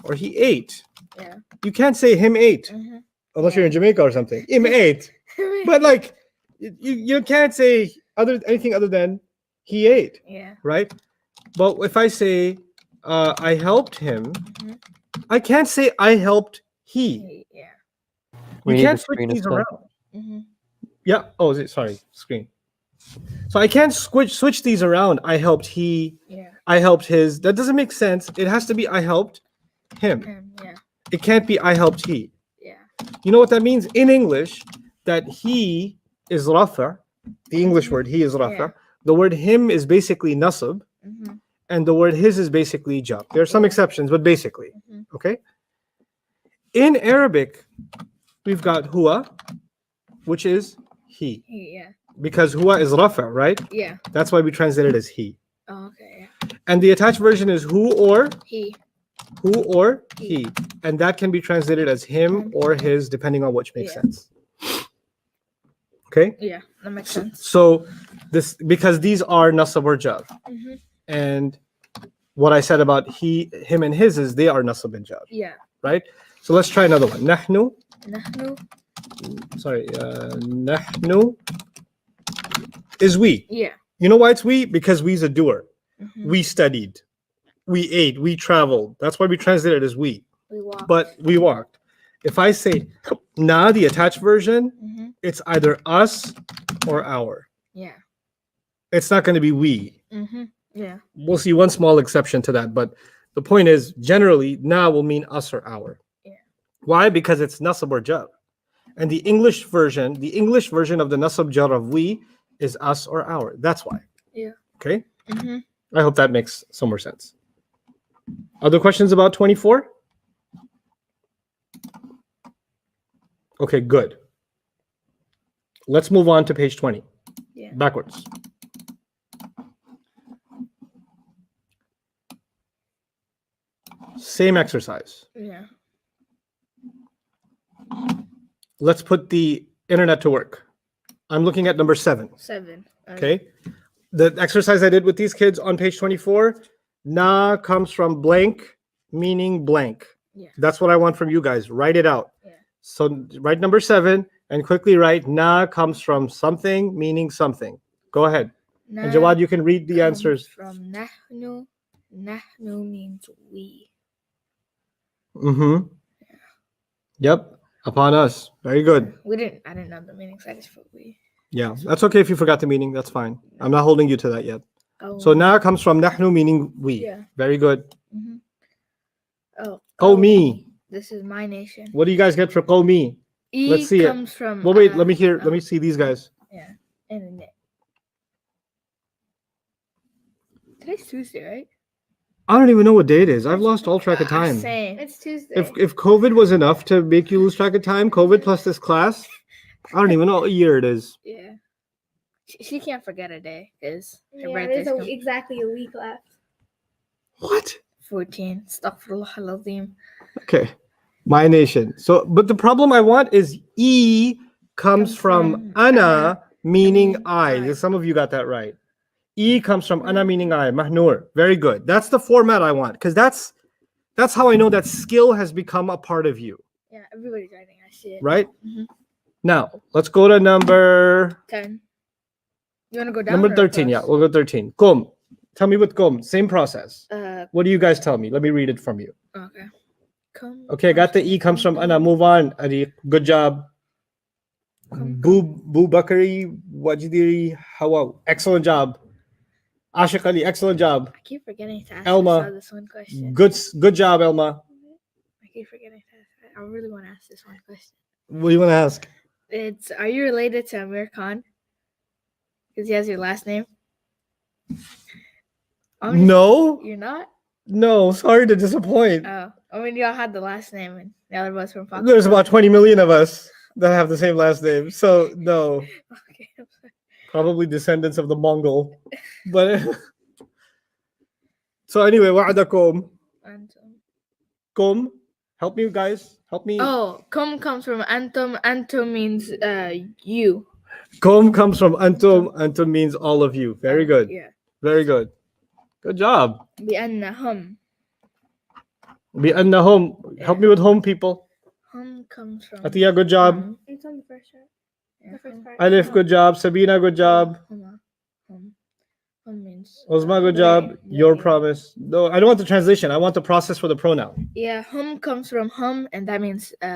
A: or he ate.
B: Yeah.
A: You can't say him ate unless you're in Jamaica or something. Him ate. But like you can't say anything other than he ate.
B: Yeah.
A: Right? But if I say I helped him, I can't say I helped he.
B: Yeah.
A: You can't switch these around. Yeah. Oh, sorry, screen. So I can't switch these around. I helped he.
B: Yeah.
A: I helped his. That doesn't make sense. It has to be I helped him.
B: Yeah.
A: It can't be I helped he.
B: Yeah.
A: You know what that means in English? That he is rafa. The English word he is rafa.
B: Yeah.
A: The word him is basically nasab. And the word his is basically jar. There are some exceptions, but basically, okay? In Arabic, we've got huwa, which is he.
B: Yeah.
A: Because huwa is rafa, right?
B: Yeah.
A: That's why we translate it as he.
B: Oh, okay. Yeah.
A: And the attached version is who or
B: He.
A: he. And that can be translated as him or his, depending on which makes
B: Yeah.
A: sense. Okay?
B: Yeah, that makes sense.
A: So this, because these are nasab or jar.
B: Mm-hmm.
A: And what I said about he, him, and his is they are nasab and jar,
B: Yeah.
A: right? So let's try another one. Nahnu,
B: Nahnu.
A: nahnu is we.
B: Yeah.
A: You know why it's we? Because we's a doer.
B: Mm-hmm.
A: We studied, we ate, we traveled. That's why we translate it as we.
B: We walk.
A: But we walked. If I say na, the attached version,
B: Mm-hmm.
A: it's either us or our.
B: Yeah.
A: It's not going to be we.
B: Mm-hmm. Yeah.
A: We'll see one small exception to that, but the point is generally na will mean us or our.
B: Yeah.
A: Why? Because it's nasab or jar. And the English version of the nasab jar of we is us or our. That's why.
B: Yeah.
A: Okay?
B: Mm-hmm.
A: I hope that makes some more sense. Other questions about 24? Okay, good. Let's move on to page 20.
B: Yeah.
A: Backwards. Same exercise.
B: Yeah.
A: Let's put the internet to work. I'm looking at number 7.
B: 7.
A: Okay. The exercise I did with these kids on page 24, na comes from blank, meaning blank.
B: Yeah.
A: That's what I want from you guys. Write it out.
B: Yeah.
A: So write number 7 and quickly write na comes from something, meaning something. Go ahead. And Jawad, you can read the answers.
B: From nahnu. Nahnu means we.
A: Mm-hmm. Yep. Upon us. Very good.
B: I didn't know the meaning, so I just put we.
A: Yeah. That's okay if you forgot the meaning. That's fine. I'm not holding you to that yet.
B: Oh.
A: So na comes from nahnu, meaning we.
B: Yeah.
A: Very good.
B: Mm-hmm. Oh.
A: Qawmi.
B: This is my nation.
A: What do you guys get for qawmi?
B: E
A: Let's see it.
B: comes from.
A: Well, wait. Let me hear. Let me see these guys.
B: Yeah. Internet. Today's Tuesday, right?
A: I don't even know what day it is. I've lost all track of
B: I'm
A: time.
B: saying.
C: It's Tuesday.
A: If COVID was enough to make you lose track of time, COVID plus this class, I don't even know what year it is.
B: Yeah. She can't forget a day because her
C: yeah,
B: birthday's
C: there's
B: coming.
C: exactly a week left.
A: What?
B: 14. Astaghfirullah al-azim.
A: Okay. My nation. So, but the problem I want is E comes from ana, meaning I. Some of you got that right. E comes from ana, meaning I. Mahnur. Very good. That's the format I want, because that's how I know that skill has become a part of you.
B: Yeah, everybody's writing. I see it.
A: Right?
B: Mhm.
A: Now, let's go to number
B: 10. You want to go down?
A: number
B: or
A: 13. Yeah,
B: across?
A: we'll go 13. Qum. Tell me with qum. Same process.
B: Uh,
A: What do you guys tell me? Let me read it from you.
B: okay. Come.
A: Okay, got the E comes from ana. Move on, Ariq. Good job. Boo Bakari Wajidiri Hawa. Excellent job. Ashik Ali, excellent job.
B: I keep forgetting to ask
A: Elma.
B: this one question.
A: Good job, Elma.
B: I keep forgetting to ask. I really want to ask this one question.
A: What do you want to ask?
B: It's, are you related to Amir Khan? Because he has your last name.
A: No,
B: You're not?
A: no. Sorry to disappoint.
B: Oh. I mean, y'all had the last name, and the other was from Pakistan.
A: There's about 20 million of us that have the same last name. So no,
B: Okay. I'm sorry.
A: probably descendants of the Mongol. But so anyway, wa'adakum.
B: And,
A: Kum. Help me, guys. Help me.
B: oh, kum comes from antum. Antum means you.
A: Kum comes from antum. Antum means all of you. Very good.
B: Yeah.
A: Very good. Good job.
B: بأنهم.
A: Be anna home. Help me with home, people.
B: Hum comes from.
A: Atiya, good job.
C: It's on the first part.
B: Yeah,
C: The first
B: hum.
C: part.
A: Alif, good job. Sabina, good job.
B: Hum. Hum means.
A: Osma, good job. Your promise. No, I don't want the translation. I want the process for the pronoun.
B: Yeah, hum comes from hum, and that means you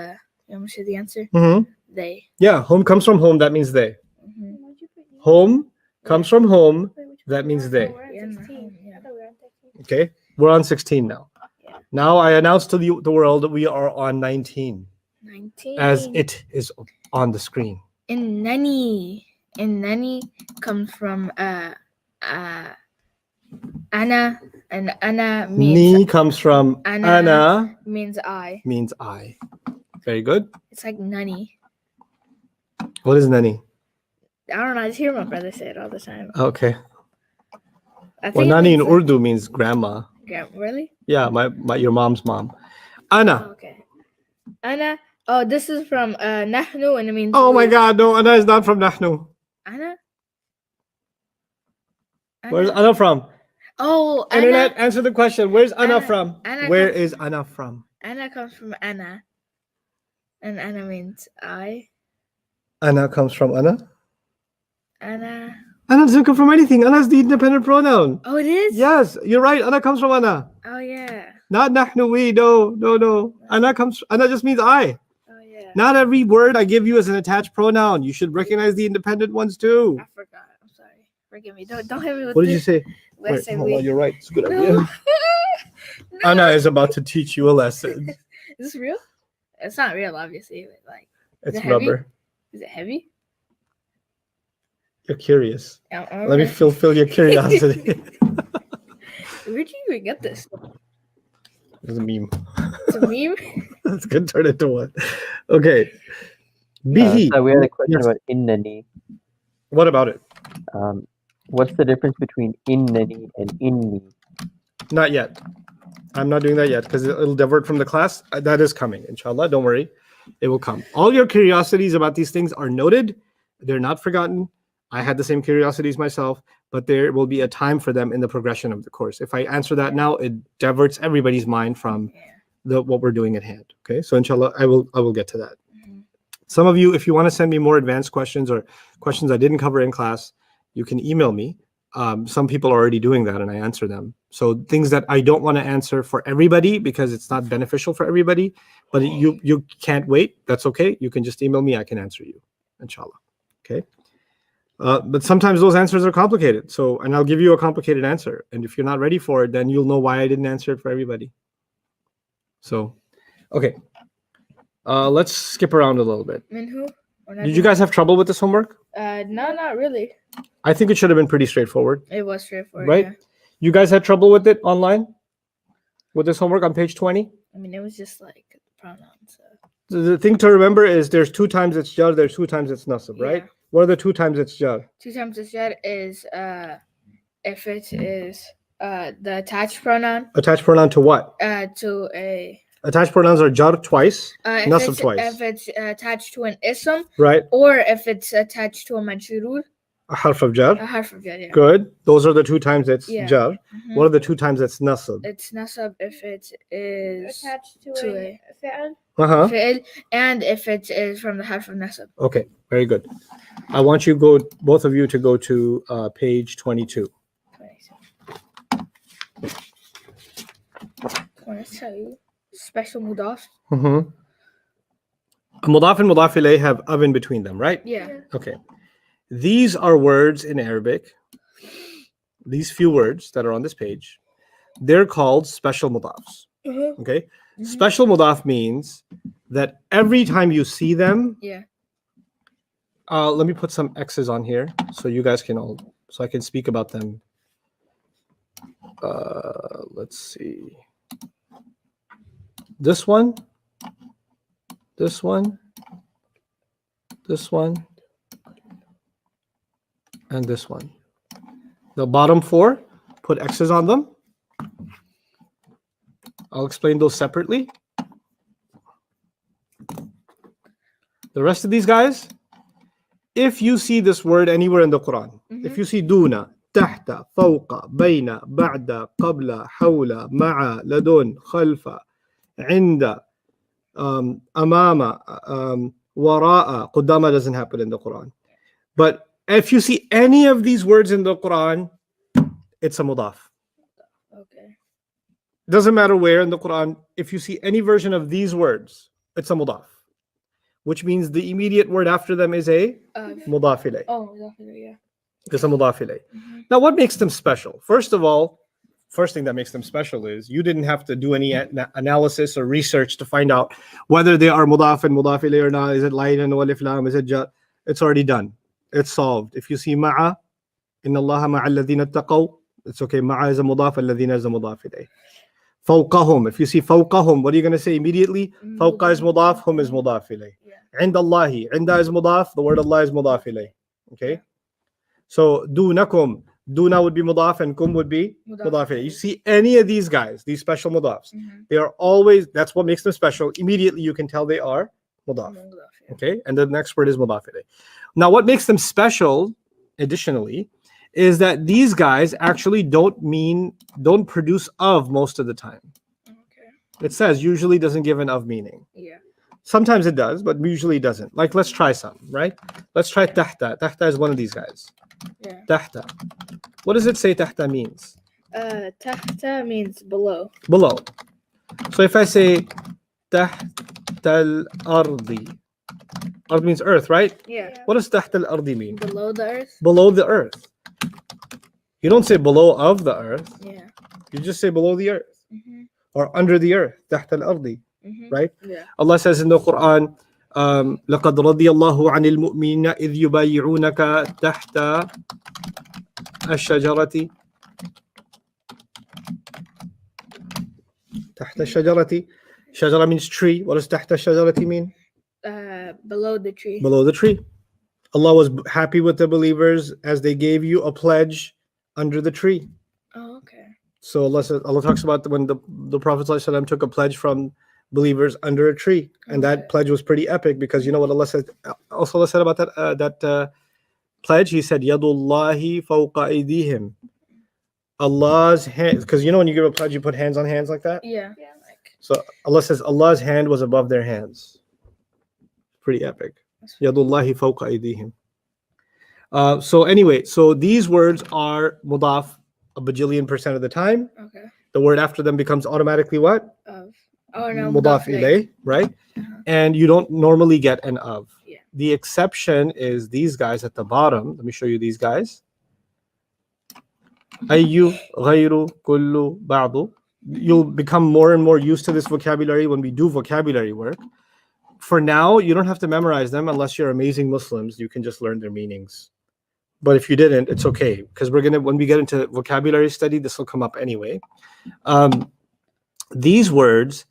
B: want to see the answer?
A: Mm-hmm.
B: They.
A: Yeah, home comes from home. That means they.
B: Mm-hmm.
C: Why'd you put E?
A: Home comes from home.
C: Wait, which
A: That
C: one?
A: means
C: Oh,
A: they.
C: we're
B: Yeah,
C: on
B: no,
C: 16.
B: yeah.
C: I thought we were on 13.
A: Okay, we're on 16 now.
B: Yeah.
A: Now I announce to the world that we are on 19,
B: 19.
A: as it is on the screen.
B: In nani comes from ana, and ana means
A: Ni comes from
B: Ana.
A: ana,
B: means I.
A: means I. Very good.
B: It's like nani.
A: What is nani?
B: I don't know. I just hear my brother say it all the time.
A: Okay.
B: I think
A: Well,
B: it
A: nani in
B: means, like,
A: Urdu means grandma.
B: Really?
A: Yeah, your mom's mom. Ana.
B: Oh, okay. Ana. Oh, this is from nahnu, and it means.
A: Oh my
B: we.
A: God, no, Ana is not from Nahnu.
B: Ana.
A: Where's Ana from?
B: Oh,
A: Internet,
B: Ana.
A: answer the question. Where's Ana
B: Ana-
A: from?
B: Ana
A: Where
B: comes-
A: is Ana from?
B: Ana comes from Ana, and Ana means I.
A: Ana comes from Ana.
B: Ana.
A: Ana doesn't come from anything. Ana is the independent pronoun.
B: Oh, it is.
A: Yes, you're right. Ana comes from Ana.
B: Oh yeah.
A: Not Nahnu, we. No. Ana just means I.
B: Oh yeah.
A: Not every word I give you is an attached pronoun. You should recognize the independent ones too.
B: I forgot. I'm sorry. Forgive me. Don't hit me with.
A: What did you say?
B: Let's
A: Wait,
B: say
A: hold
B: we.
A: on, you're right. It's a good
B: No.
A: idea.
B: No.
A: Ana is about to teach you a lesson.
B: Is this real? It's not real, obviously. But like,
A: It's
B: it heavy?
A: rubber.
B: is it heavy?
A: You're curious.
B: I'm
A: Let me
B: ready.
A: fulfill your curiosity.
B: Where'd you even get this?
A: It's a meme.
B: It's a meme.
A: That's good. Turn it to one. Okay. Bihi.
D: So we had a question
A: Yes.
D: about innani.
A: What about it?
D: What's the difference between innani and inni?
A: Not yet. I'm not doing that yet because it'll divert from the class. That is coming, inshallah. Don't worry. It will come. All your curiosities about these things are noted. They're not forgotten. I had the same curiosities myself, but there will be a time for them in the progression of the course. If I answer that now, it diverts everybody's mind from what we're doing at hand. Okay, so inshallah, I will get to that. Some of you, if you want to send me more advanced questions or questions I didn't cover in class, you can email me. Some people are already doing that and I answer them. So things that I don't want to answer for everybody because it's not beneficial for everybody, but you can't wait, that's okay. You can just email me, I can answer you, inshallah. Okay. But sometimes those answers are complicated. And I'll give you a complicated answer. And if you're not ready for it, then you'll know why I didn't answer it for everybody. So, okay. Let's skip around a little bit.
B: Minhu?
A: Did you guys have trouble with this homework?
B: No, not really.
A: I think it should have been pretty straightforward,
B: It was straightforward.
A: right?
B: Yeah.
A: You guys had trouble with it online? With this homework on page 20?
B: I mean, it was just like pronouns.
A: The thing to remember is there's 2 times it's jar, there's 2 times it's nasab, right?
B: Yeah.
A: What are the 2 times it's jar?
B: 2 times the jar is if it is the attached pronoun
A: Attached pronoun to what?
B: to a
A: Attached pronouns are jar twice,
B: if
A: nasab
B: it's,
A: twice,
B: if it's attached to an ism,
A: right?
B: or if it's attached to a majrur,
A: A harf of jar.
B: a harf of jar. Yeah.
A: Good. Those are the 2 times it's
B: Yeah.
A: jar.
B: Mhm.
A: What are the 2 times it's nasab?
B: It's nasab if it is
C: Attached to
B: to
C: a fi'l.
A: Uh-huh.
B: fi'l, and if it is from the harf of nasab.
A: Okay, very good. I want both of you to go to page 22.
B: I want to tell you special mudaf.
A: Mm-hmm. Mudaf and mudaf ilayh have of in between them, right?
B: Yeah.
A: Okay. These are words in Arabic. These few words that are on this page, they're called special mudafs. Okay?
B: Mhm.
A: Special mudaf means that every time you see them,
B: Yeah.
A: let me put some X's on here so you guys can so I can speak about them. Let's see. This one, this one, this one, and this one. The bottom 4, put X's on them. I'll explain those separately. The rest of these guys, if you see this word anywhere in the Quran, if you see duna, tahta, fawqa, bayna, ba'da, qabla, hawla, ma'a, ladun, khalfa, inda, amama, wara'a, qudama doesn't happen in the Quran. But if you see any of these words in the Quran, it's a mudaf.
B: Okay.
A: Doesn't matter where in the Quran, if you see any version of these words, it's a mudaf, which means the immediate word after them is a mudaf ilayh.
B: Oh, definitely, yeah.
A: It's a mudaf ilayh. Now, what makes them special? First of all, first thing that makes them special is you didn't have to do any analysis or research to find out whether they are mudaf and mudaf ilayh or not. Is it layn and alif lam? Is it jar? It's already done. It's solved. If you see ma'a, inna Allaha ma'a alladhina taqaw, it's okay. Ma'a is a mudaf, alladhina is a mudaf ilayh. فوقهم. If you see فوقهم, what are you going to say immediately?
B: Mudaf.
A: فوق is mudaf, hum is mudaf ilayh.
B: Yeah.
A: عند الله, عند is mudaf, the word Allah is mudaf ilayh. Okay?
B: Yeah.
A: So dunakum, duna would be mudaf and kum would be
B: Mudaf
A: mudaf ilayh.
B: ilayh.
A: You see any of these guys, these special mudafs, they are always, that's what makes them special. Immediately you can tell they are mudaf. Okay? And the next word is mudaf ilayh. Now what makes them special, additionally, is that these guys actually don't produce of most of the time.
B: Okay.
A: It says usually doesn't give an of meaning.
B: Yeah.
A: Sometimes it does, but usually doesn't. Like, let's try some, right? Let's try tahta. Tahta is one of these guys.
B: Yeah.
A: Tahta. What does it say tahta means?
B: Tahta means below.
A: Below. So if I say tahta al-ardi, ard means earth, right?
B: Yeah.
A: What does tahta al-ardi mean?
B: Below the earth.
A: Below the earth. You don't say below of the earth.
B: Yeah.
A: You just say below the earth
B: Mhm.
A: or under the earth. tahta al-ardi.
B: Mhm.
A: Right?
B: Yeah.
A: Allah says in the Quran, لقد رضي الله عن المؤمنين إذ يبايعونك تحت الشجرة تحت الشجرة. Shajara means tree. What does تحت الشجرة mean?
B: Below the tree.
A: Below the tree. Allah was happy with the believers as they gave you a pledge under the tree.
B: Oh, okay.
A: So Allah talks about when the Prophet ﷺ took a pledge from believers under a tree, and that pledge was pretty epic because you know what Allah said. Also, Allah said about that pledge. He said, "Yadullahi fawqa aydihim." Allah's hand, because you know when you give a pledge, you put hands on hands like that.
B: Yeah.
A: So Allah says Allah's hand was above their hands. Pretty epic. Yadullahi fawqa aydihim. So anyway, so these words are mudaf a bajillion % of the time.
B: Okay.
A: The word after them becomes automatically what?
B: Of. Oh no.
A: Mudaf ilayh, right? And you don't normally get an of.
B: Yeah.
A: The exception is these guys at the bottom. Let me show you these guys. Ayyu, ghayru, kullu, ba'du. You'll become more and more used to this vocabulary when we do vocabulary work. For now, you don't have to memorize them unless you're amazing Muslims. You can just learn their meanings. But if you didn't, it's okay because when we get into vocabulary study, this will come up anyway. These words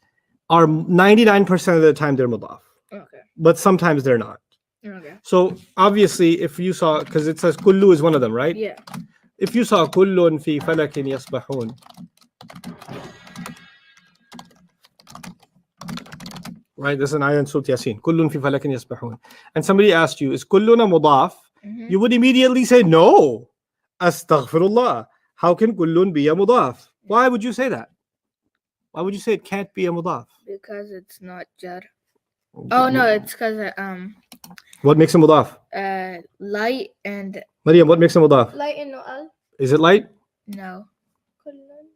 A: are 99% of the time they're mudaf,
B: Okay.
A: but sometimes they're not.
B: Okay.
A: So obviously, if you saw, because it says kullu is one of them, right?
B: Yeah.
A: If you saw kullun fi falakin yasbahun, right? This is an ayah in Surah Yasin. Kullun fi falakin yasbahun. And somebody asked you, is kulluna mudaf? You would immediately say, no. Astaghfirullah. How can kullun be a mudaf? Why would you say that? Why would you say it can't be a mudaf?
B: Because it's not jar. Oh no, it's because
A: What makes a mudaf?
B: light and
A: Maryam, what makes a mudaf?
C: Light and no al.
A: Is it light?
B: no,
C: Kullun.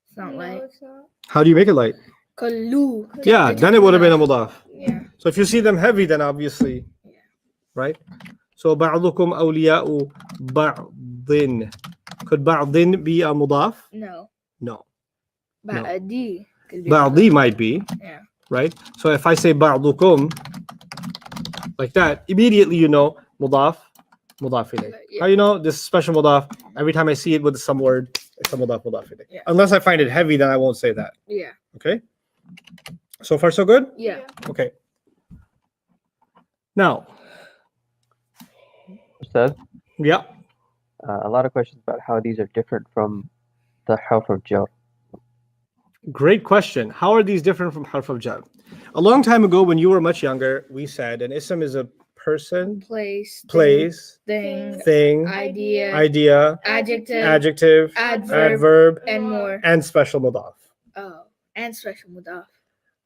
B: it's not
C: No,
B: light.
C: it's not.
A: How do you make it light?
B: Kullu.
A: Yeah, then it would have been a mudaf.
B: Yeah.
A: So if you see them heavy, then obviously, right? So ba'dukum awliya'u ba'din. Could ba'din be a mudaf?
B: No.
A: No.
B: Ba'di. could be
A: Ba'di might be,
B: Yeah.
A: right? So if I say ba'dukum, like that, immediately you know mudaf ilayh.
B: Yeah.
A: How you know this special mudaf? Every time I see it with some word, it's a mudaf ilayh.
B: Yeah.
A: Unless I find it heavy, then I won't say that.
B: Yeah.
A: Okay? So far so good?
B: Yeah.
A: Okay. Now,
D: Ustadh,
A: yeah.
D: a lot of questions about how these are different from the harf of jar.
A: Great question. How are these different from harf of jar? A long time ago, when you were much younger, we said an ism is a person,
B: Place.
A: place,
B: Thing.
A: thing,
B: Idea.
A: idea,
B: Adjective.
A: adjective,
B: Adverb.
A: adverb,
B: And more.
A: and special mudaf.
B: Oh. And special mudaf.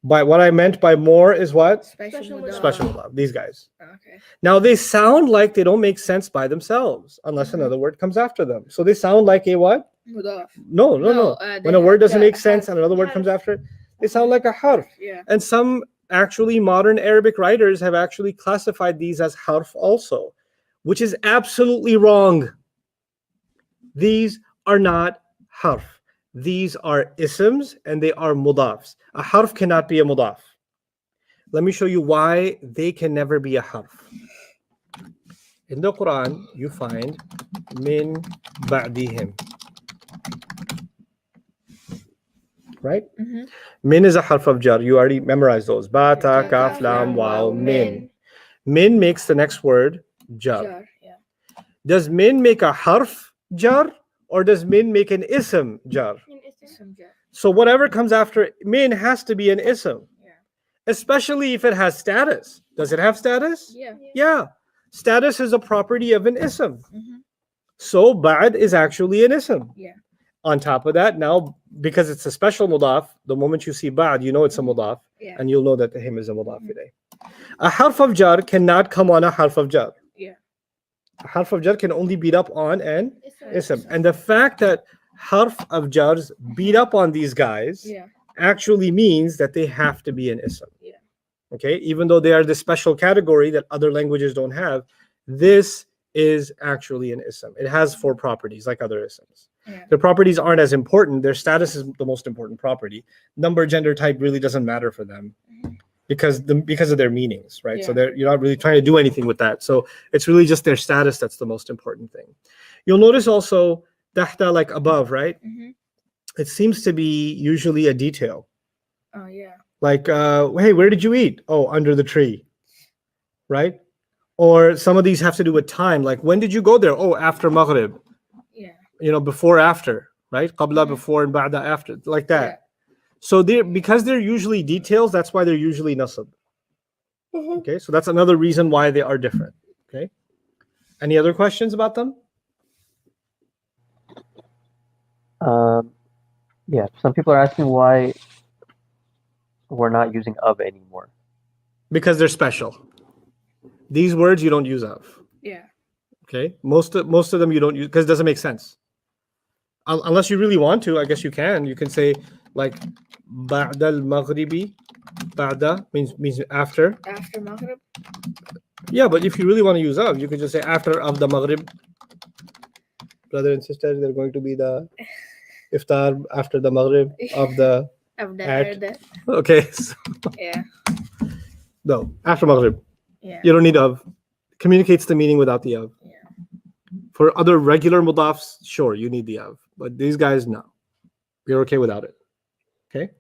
A: By what I meant by more is what?
B: Special
C: Special
B: mudaf.
A: Special mudaf. These guys.
B: Okay.
A: Now they sound like they don't make sense by themselves unless another word comes after them. So they sound like a what?
B: Mudaf.
A: No.
B: they
A: When a word doesn't
B: have
A: make sense and another word comes after it, they sound like a harf.
B: Yeah.
A: And some actually modern Arabic writers have actually classified these as harf also, which is absolutely wrong. These are not harf. These are isms and they are mudafs. A harf cannot be a mudaf. Let me show you why they can never be a harf. In the Quran, you find min ba'dihim. right?
B: Mhm.
A: Min is a harf of jar. You already memorized those. Ba, ta,
B: Ta,
A: kaf,
B: kaf,
A: lam,
B: lam,
A: wow,
B: wow,
A: min. Min makes the next word jar.
B: Jar. Yeah.
A: Does min make a harf jar or does min make an ism jar?
B: Some jar.
A: So whatever comes after min has to be an ism,
B: Yeah.
A: especially if it has status. Does it have status?
B: Yeah.
A: Yeah. Status is a property of an ism.
B: Mhm.
A: So ba'd is actually an ism.
B: Yeah.
A: On top of that, now because it's a special mudaf, the moment you see ba'd, you know it's a mudaf,
B: Yeah.
A: and you'll know that the him is a mudaf ilayh. A harf of jar cannot come on a harf of jar.
B: Yeah.
A: A harf of jar can only beat up on an ism.
B: Ism.
A: And the fact that harf of jars beat up on these guys
B: Yeah.
A: actually means that they have to be an ism.
B: Yeah.
A: Okay, even though they are the special category that other languages don't have, this is actually an ism. It has 4 properties like other isms.
B: Yeah.
A: Their properties aren't as important. Their status is the most important property. Number, gender, type really doesn't matter for them because of their meanings, right? So
B: Yeah.
A: you're not really trying to do anything with that. So it's really just their status that's the most important thing. You'll notice also tahta, like above, right?
B: Mhm.
A: It seems to be usually a detail.
B: Oh yeah.
A: Like, hey, where did you eat? Oh, under the tree, right? Or some of these have to do with time. Like, when did you go there? Oh, after Maghrib.
B: Yeah.
A: You know, before, after, right? Qabla,
B: Mhm.
A: before, and ba'da, after, like that.
B: Yeah.
A: So because they're usually details, that's why they're usually nasab. Okay, so that's another reason why they are different. Okay. Any other questions about them?
D: Yeah, some people are asking why we're not using of anymore.
A: Because they're special. These words you don't use of.
B: Yeah.
A: Okay, most of them you don't use because it doesn't make sense. Unless you really want to, I guess you can. You can say like ba'da al-maghribi. Ba'da means after.
B: After Maghrib.
A: Yeah, but if you really want to use of, you could just say after of the maghrib. Brother and sister, they're going to be the iftar after the maghrib of the.
B: I've
A: At-
B: heard that.
A: Okay, so,
B: Yeah.
A: no, after maghrib.
B: Yeah.
A: You don't need of. Communicates the meaning without the of.
B: Yeah.
A: For other regular mudafs, sure, you need the of. But these guys, no. You're okay without it. Okay?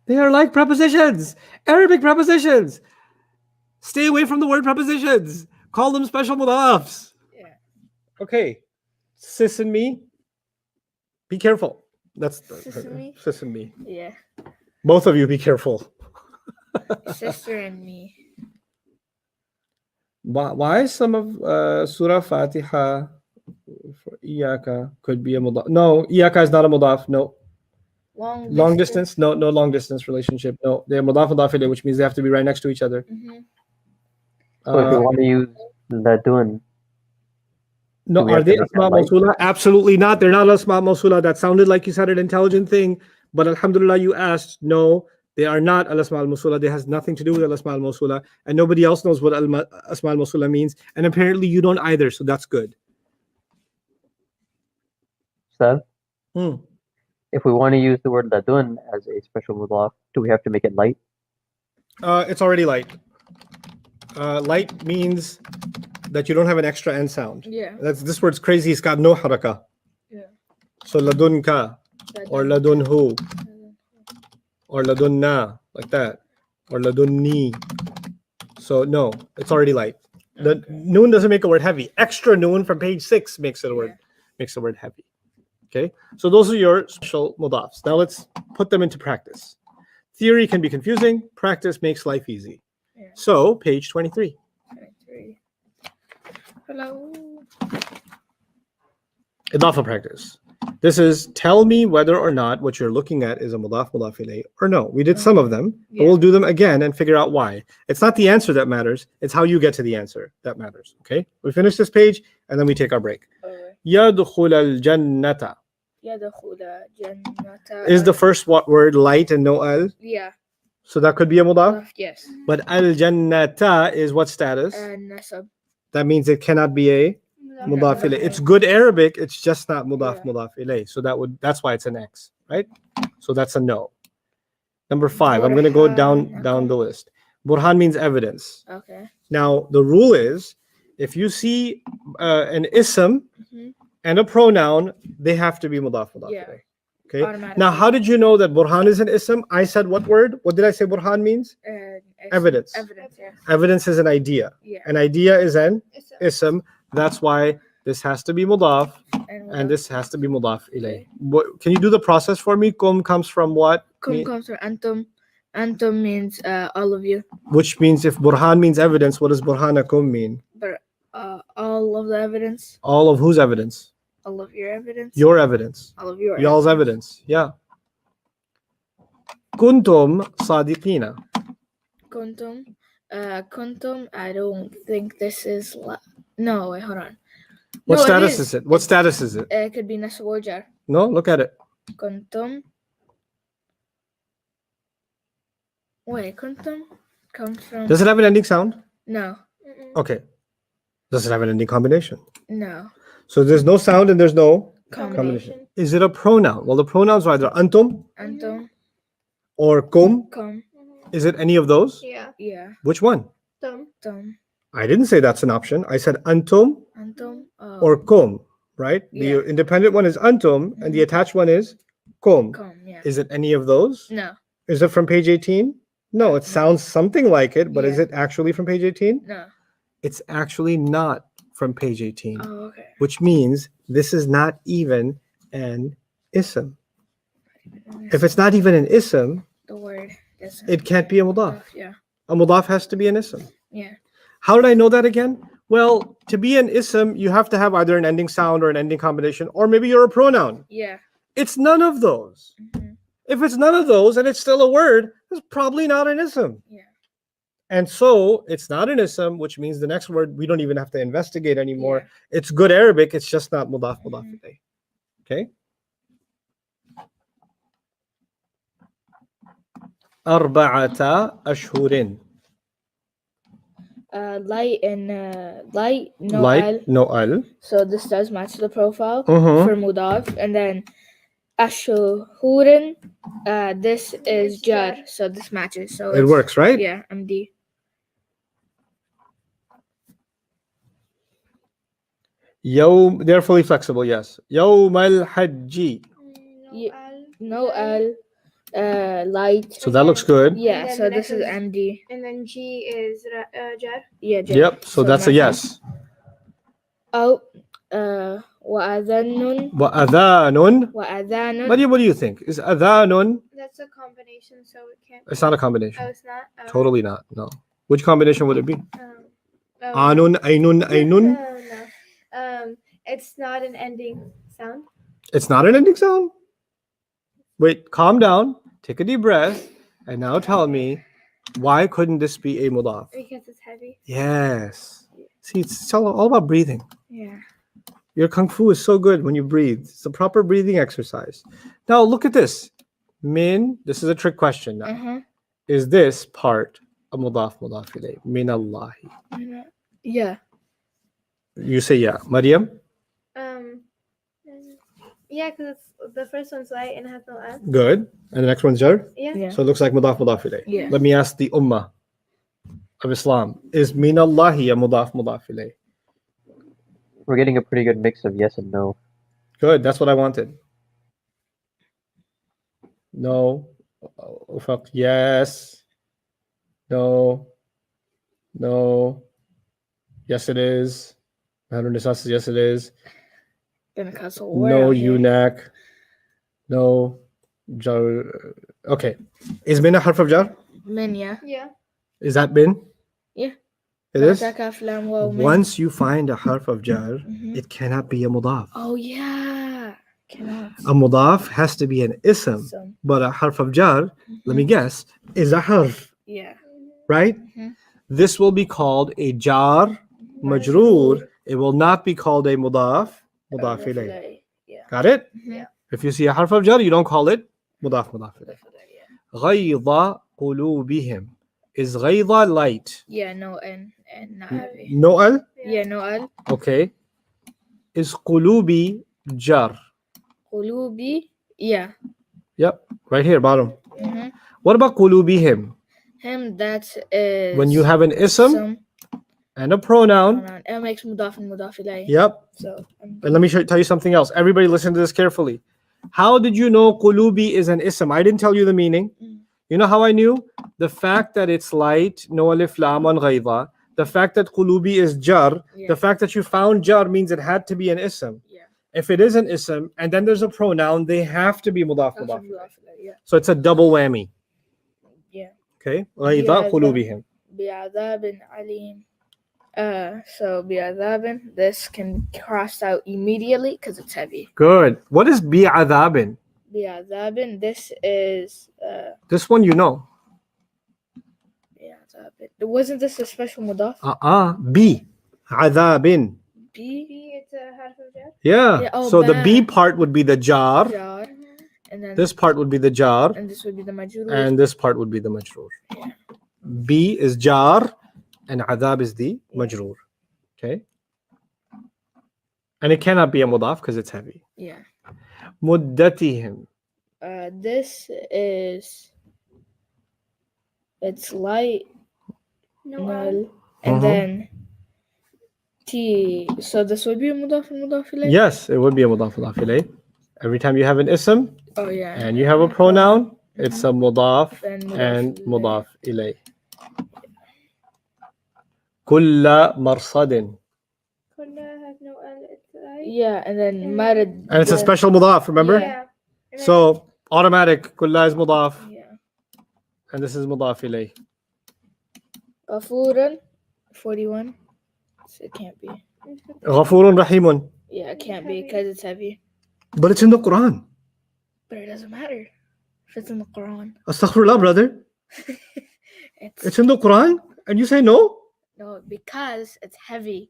A: They are like prepositions. Arabic prepositions. Stay away from the word prepositions. Call them special mudafs.
B: Yeah.
A: Okay. Sis and me. Be careful. That's
B: Sis and me?
A: Sis and me.
B: Yeah.
A: Both of you be careful.
B: Sister and me.
A: Why some of Surah Fatiha for Iyaka could be a mudaf? No, Iyaka is not a mudaf. No. Long distance? No, no long distance relationship. No, they're mudaf ilayh, which means they have to be right next to each other.
B: Mhm.
D: So if you want to use ladun,
A: No,
D: do we
A: are
D: have to
A: they
D: make that
A: asma
D: light?
A: mawsula? Absolutely not. They're not asma mawsula. That sounded like you said an intelligent thing, but alhamdulillah, you asked. No, they are not al asma al mawsula. They has nothing to do with al asma al mawsula, and nobody else knows what asma al mawsula means, and apparently you don't either. So that's good.
D: Seth,
A: Hmm.
D: if we want to use the word ladun as a special mudaf, do we have to make it light?
A: It's already light. Light means that you don't have an extra end sound.
B: Yeah.
A: This word's crazy. It's got no haraka.
B: Yeah.
A: So ladunka or ladunhu or ladunna, like that, or ladunni. So no, it's already light. The noon doesn't make a word heavy. Extra noon from page 6 makes it a word makes the word heavy. Okay, so those are your special mudafs. Now let's put them into practice. Theory can be confusing. Practice makes life easy.
B: Yeah.
A: So page 23.
B: 23. Hello.
A: Idafa practice. This is tell me whether or not what you're looking at is a mudaf ilayh or no. We did some of them, but we'll do them again and figure out why. It's not the answer that matters. It's how you get to the answer that matters. Okay, we finish this page and then we take our break. Yadkhul al-jannata.
B: Yadkhula jannata.
A: Is the first word light and no al?
B: Yeah.
A: So that could be a mudaf.
B: Yes.
A: But al-jannata is what status?
B: Nasab.
A: That means it cannot be a mudaf ilayh. It's good Arabic. It's just not mudaf mudaf ilayh. So that's why it's an X, right? So that's a no. Number 5. I'm going to go down the list. Burhan means evidence.
B: Okay.
A: Now the rule is, if you see an ism
B: Mhm.
A: and a pronoun, they have to be mudaf
B: Yeah.
A: ilayh. Okay.
B: Automatically.
A: Now, how did you know that burhan is an ism? I said what word? What did I say burhan means? Evidence.
B: Evidence, yes.
A: Evidence is an idea.
B: Yeah.
A: An idea is an
C: It's
A: ism. That's why this has to be mudaf
B: And
A: and this has to be mudaf ilay. Can you do the process for me? Kum comes from what?
B: Kum comes from antum. Antum means all of you.
A: Which means if burhan means evidence, what does burhanakum mean?
B: But all of the evidence,
A: All of whose evidence?
B: all of your evidence,
A: Your evidence.
B: all of your
A: Y'all's evidence. Yeah. Kuntum sadiqina.
B: Kuntum. Kuntum, I don't think this is. No, wait, hold on.
A: What
B: No, it
A: status is it? What status is it?
B: It could be nasab or jar.
A: No, look at it.
B: Kuntum. Wait, kuntum comes from.
A: Does it have an ending sound?
B: No,
A: Okay. Does it have an ending combination?
B: no.
A: So there's no sound and there's no
B: Combination.
A: combination. Is it a pronoun? Well, the pronouns are either antum
B: Antum.
A: or kum.
B: Kum.
A: Is it any of those?
C: Yeah.
B: Yeah.
A: Which one?
B: Tum.
A: I didn't say that's an option. I said antum
B: Antum.
A: or kum, right?
B: Yeah.
A: The independent one is antum and the attached one is kum.
B: Kum. Yeah.
A: Is it any of those?
B: No.
A: Is it from page 18? No, it sounds something like it, but is
B: Yeah.
A: it actually from page 18?
B: No.
A: It's actually not from page 18,
B: Oh, okay.
A: which means this is not even an ism. If it's not even an ism,
B: The word is.
A: it can't be a mudaf.
B: Yeah.
A: A mudaf has to be an ism.
B: Yeah.
A: How did I know that again? Well, to be an ism, you have to have either an ending sound or an ending combination, or maybe you're a pronoun.
B: Yeah.
A: It's none of those.
B: Mhm.
A: If it's none of those and it's still a word, it's probably not an ism.
B: Yeah.
A: And so it's not an ism, which means the next word we don't even have to investigate anymore.
B: Yeah.
A: It's good Arabic, it's just not mudaf mudaf
B: Mhm.
A: ilayh. Okay? Arba'ata ashhurin.
B: Light and light, no
A: Light,
B: al.
A: no al.
B: So this does match the profile
A: Mhm.
B: for mudaf. And then ashuhurin, this is jar. So this matches. So
A: It
B: it's-
A: works, right?
B: Yeah, MD.
A: They're fully flexible, yes. Yawm al-hajji.
B: No al, light.
A: So that looks good.
B: Yeah,
C: And then
B: so
C: the
B: this
C: next
B: is
C: one
B: MD.
C: And then G is jar.
B: Yeah, jar.
A: Yep, so that's a
B: matches.
A: yes.
B: Oh, وأذان
A: وَأَذَانٌ.
B: وأذان.
A: Maryam, what do you think? Is adhanun?
C: That's a combination, so it can't.
A: It's not a
C: Oh,
A: combination.
C: it's not. Oh.
A: Totally not. No. Which combination would it be?
C: Oh,
A: Anun, ainun, ainun.
C: No. It's not an ending sound.
A: It's not an ending sound. Wait, calm down. Take a deep breath. And now tell me, why couldn't this be a mudaf?
C: Because it's heavy.
A: Yes. See, it's all about breathing.
B: Yeah.
A: Your kung fu is so good when you breathe. It's a proper breathing exercise. Now look at this. Min, this is a trick question now.
B: Uh-huh.
A: Is this part a mudaf ilayh? Min Allahi.
B: Yeah.
A: You say yeah. Maryam?
C: Yeah, because the first one's light and it has no S.
A: Good. And the next one's jar?
C: Yeah.
B: Yeah.
A: So it looks like mudaf ilayh.
B: Yeah.
A: Let me ask the ummah of Islam. Is min Allahi a mudaf ilayh?
D: We're getting a pretty good mix of yes and no.
A: Good. That's what I wanted. No. Ufaq, yes. No. No. Yes, it is. Harun Nisa says yes, it is.
B: Gonna cuss a word
A: No,
B: out here.
A: Yunak. No. Jar. Okay. Is min a harf of jar?
B: Min, yeah.
C: Yeah.
A: Is that bin?
B: Yeah.
A: It is?
B: Fatha, kaf, lam, waw, min.
A: Once you find a harf of jar,
B: Mhm.
A: it cannot be a mudaf.
B: Oh, yeah. Cannot.
A: A mudaf has to be an ism,
B: So,
A: but a harf of jar, let me guess, is a harf,
B: yeah.
A: right?
B: Mhm.
A: This will be called a jar majroor. It will not be called a mudaf ilayh.
B: Yeah.
A: Got it?
B: Mhm.
A: If you see a harf of jar, you don't call it mudaf ilayh.
B: Yeah.
A: غَيْضَ قُلُوبِهِم. Is غَيْضَ light?
B: Yeah, no, and not heavy.
A: No al?
B: Yeah, no al.
A: Okay. Is qulubi jar?
B: Qulubi. Yeah.
A: Yep. Right here, bottom.
B: Mhm.
A: What about qulubihim?
B: Him, that is.
A: When you have an ism
B: some
A: and a pronoun.
B: pronoun. It makes mudaf and mudaf ilayh.
A: Yep.
B: So,
A: And let me tell you something else. Everybody listen to this carefully. How did you know qulubi is an ism? I didn't tell you the meaning. You know how I knew? The fact that it's light, no alif lam and ghaida. The fact that qulubi is jar.
B: Yeah.
A: The fact that you found jar means it had to be an ism.
B: Yeah.
A: If it is an ism and then there's a pronoun, they have to be mudaf
B: Also
A: mudaf.
B: mudaf ilayh, yeah.
A: So it's a double whammy.
B: Yeah.
A: Okay?
B: Yeah,
A: Ghaida qulubihim.
B: Bi'adhabin alim. So bi'adhabin, this can be crossed out immediately because it's heavy.
A: Good. What is bi'adhabin?
B: Bi'adhabin, this is
A: This one you know.
B: bi'adhabin. Wasn't this a special mudaf?
A: Bi. Adhabin.
B: B.
C: B, it's a harf of jar.
A: Yeah.
B: Yeah, oh,
A: So the B
B: ba.
A: part would be the jar.
B: Jar. And then
A: This part would be the jar.
B: and this would be the majrur.
A: And this part would be the majroor.
B: Yeah.
A: B is jar and adhab is the majroor. Okay. And it cannot be a mudaf because it's heavy.
B: Yeah.
A: Muddatihim.
B: This is it's light
C: No.
B: null and
A: Mhm.
B: then T. So this would be a mudaf and mudaf ilayh?
A: Yes, it would be a mudaf mudaf ilayh. Every time you have an ism
B: Oh yeah.
A: and you have a pronoun, it's a mudaf
B: Then mudaf
A: and
B: ilayh.
A: mudaf ilayh. Kulla marsadin.
C: Kunna has no L, it's light.
B: Yeah, and then marad.
A: And it's a special mudaf, remember?
C: Yeah. And then
A: So automatic, kulla is mudaf.
B: Yeah.
A: And this is mudaf ilayh.
B: Ghafuran, 41. So it can't be.
A: Ghafurun rahimun.
B: Yeah, it can't be because it's heavy.
A: But it's in the Quran.
B: But it doesn't matter if it's in the Quran.
A: Astaghfirullah, brother.
B: It's
A: It's in the Quran and you say no?
B: no, because it's heavy.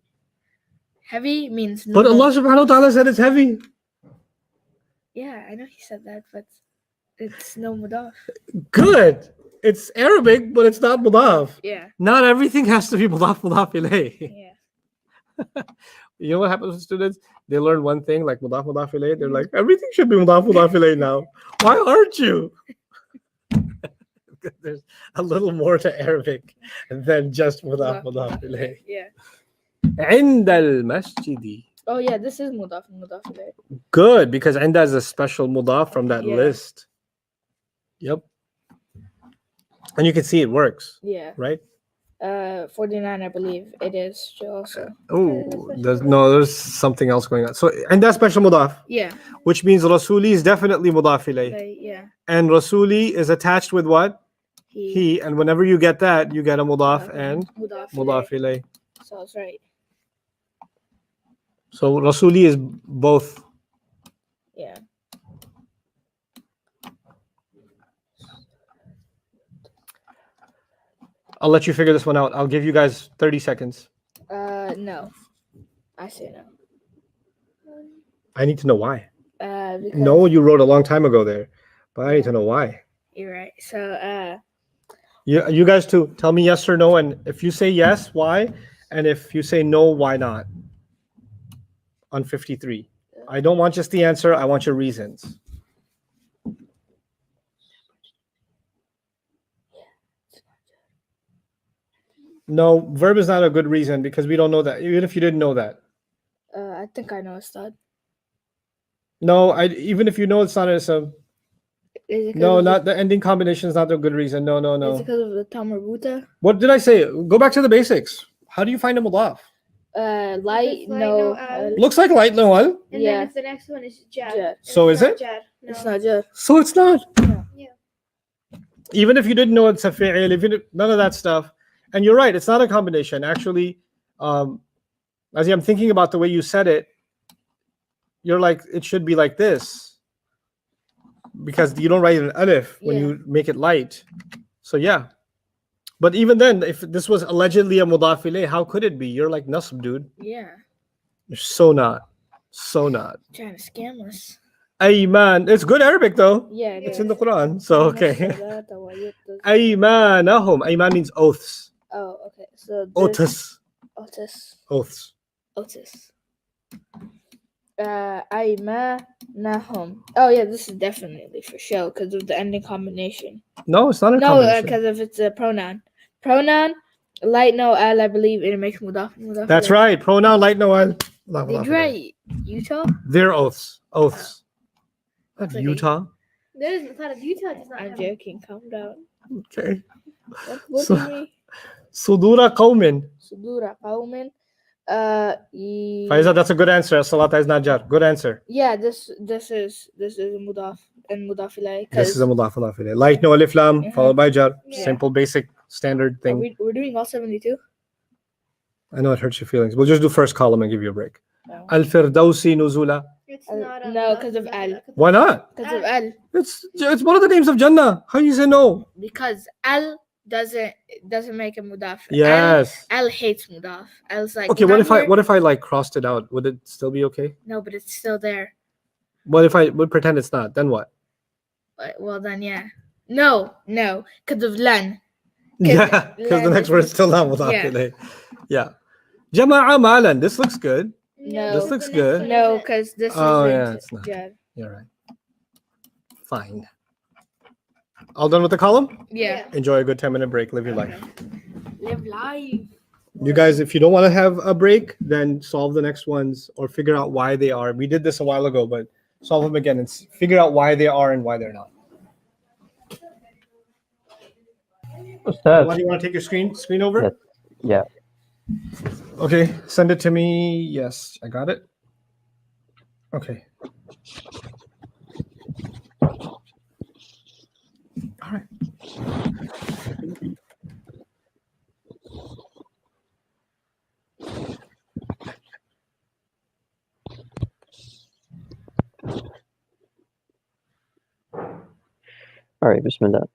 B: Heavy means no.
A: But Allah subhanahu wa ta'ala said it's heavy.
B: Yeah, I know he said that, but it's no mudaf.
A: Good. It's Arabic, but it's not mudaf.
B: Yeah.
A: Not everything has to be mudaf ilayh.
B: Yeah.
A: You know what happens with students? They learn one thing like mudaf ilayh. They're like, everything should be mudaf ilayh now. Why aren't you? There's a little more to Arabic than just mudaf ilayh.
B: Yeah.
A: عند المسجد.
B: Oh yeah, this is mudaf and mudaf ilayh.
A: Good, because Inda is a special mudaf from that
B: Yeah.
A: list. Yep. And you can see it works,
B: Yeah.
A: right?
B: 49, I believe it is also.
A: Oh, there's something else going on. So, and that's special mudaf,
B: Yeah.
A: which means Rasuli is definitely mudaf ilayh.
B: Yeah.
A: And Rasuli is attached with what? He. And whenever you get that, you get a mudaf and
B: mudaf.
A: mudaf ilayh.
B: So it's right.
A: So Rasuli is both.
B: Yeah.
A: I'll let you figure this one out. I'll give you guys 30 seconds.
B: No. I say no.
A: I need to know why.
B: Because
A: No, you wrote a long time ago there, but I need to know why.
B: you're right. So
A: You guys too. Tell me yes or no, and if you say yes, why? And if you say no, why not? On 53. I don't want just the answer. I want your reasons. No, verb is not a good reason because we don't know that. Even if you didn't know that.
B: I think I know Ustadh.
A: No, even if you know it's not a
B: Is it 'cause
A: no,
B: of
A: not the ending combination is not a good reason. No, no,
B: Is it
A: no.
B: because of the Tamarbuta?
A: What did I say? Go back to the basics. How do you find a mudaf?
B: Light,
C: light,
B: no.
C: no, al.
A: Looks like light noel.
C: And
B: Yeah.
C: then if the next one is jar.
B: Jar.
C: and
A: So
C: it's
A: is
C: not
A: it?
C: Jar. No.
B: It's not just.
A: So it's not.
C: Yeah.
A: Even if you didn't know it's a fi'il, none of that stuff. And you're right, it's not a combination. Actually, as I'm thinking about the way you said it, you're like, it should be like this. Because you don't write an alif when
B: Yeah.
A: you make it light. So yeah. But even then, if this was allegedly a mudaf ilayh, how could it be? You're like nasb, dude.
B: Yeah.
A: You're so not. So not.
B: Trying to scam us.
A: Ayman. It's good Arabic though.
B: Yeah. It
A: It's
B: is.
A: in the Quran. So okay.
B: Oh,
A: Aymanahum. Ayman means oaths.
B: okay. So this,
A: Otis.
B: Otis.
A: Oaths.
B: Otis. Aymanahum. Oh yeah, this is definitely for sure because of the ending combination.
A: No, it's not a
B: No,
A: combination.
B: because if it's a pronoun. Pronoun, light no al, I believe it makes mudaf.
A: That's right. Pronoun light noel.
B: Did right. Utah?
A: They're oaths. Oaths. Not
B: like
A: Utah.
C: There is not a Utah does not
B: I'm
C: have.
B: joking. Calm down.
A: Okay.
B: What
A: So-
B: do you mean?
A: Sudura qawmin.
B: Sudura qawmin.
A: Faiza, that's a good answer. Salata is not jar. Good answer.
B: Yeah, this is mudaf and mudaf ilayh.
A: This is a mudaf ilayh. Like no alif lam
B: Mhm.
A: followed by jar.
C: Yeah.
A: Simple, basic, standard thing.
B: we're doing all 72.
A: I know it hurts your feelings. We'll just do first column and give you a break.
B: No.
A: Al firdausi nuzula.
C: It's not a
B: No,
C: Mudaf
B: 'cause of
C: Ilayh,
B: al.
C: 'cause of
A: Why not?
B: Because of al.
A: It's one of the names of Jannah. How you say no?
B: Because al doesn't make a mudaf.
A: Yes.
B: Al hates mudaf. Al's like,
A: Okay.
B: when
A: What
B: I'm here-
A: if I like crossed it out? Would it still be okay?
B: No, but it's still there.
A: What if I would pretend it's not? Then what?
B: Well then, yeah. No, because of lan.
A: Yeah, because the
B: lan
A: next
B: is-
A: word is still not mudaf
B: yeah.
A: ilayh. Yeah. Jama'a malan. This looks good.
B: No.
A: This
C: because
A: looks
C: the next
A: good.
C: one
B: No,
C: is it.
B: because this
A: Oh,
B: is
A: yeah, it's not.
B: jar.
A: You're right. Fine. All done with the column?
B: Yeah.
A: Enjoy a good 10-minute break. Live your life.
B: Live life.
A: You guys, if you don't want to have a break, then solve the next ones or figure out why they are. We did this a while ago, but solve them again and figure out why they are and why they're not.
D: Ustadh.
A: Why do you want to take your screen over?
D: Yes. Yeah.
A: Okay, send it to me. Yes, I got it. Okay. All right.
D: All right. Bismillah.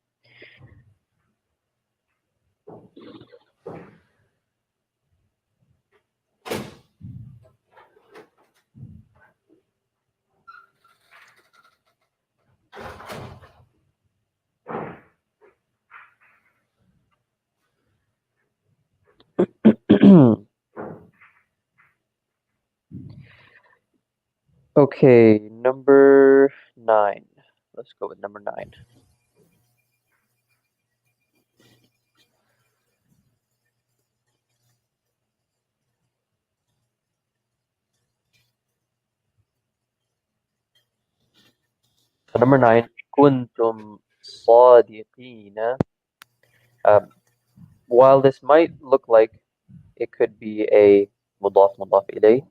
D: Okay, number 9. Let's go with number 9. So number 9, kuntum sadiqina. While this might look like it could be a mudaf ilayh,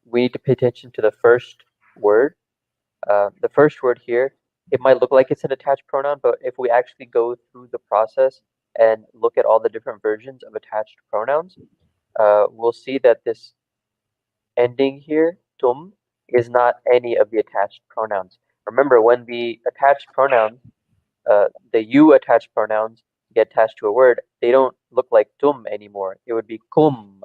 D: we need to pay attention to the first word. The first word here, it might look like it's an attached pronoun, but if we actually go through the process and look at all the different versions of attached pronouns, we'll see that this ending here, tum, is not any of the attached pronouns. Remember, when the attached pronouns, the you attached pronouns get attached to a word, they don't look like tum anymore. It would be kum,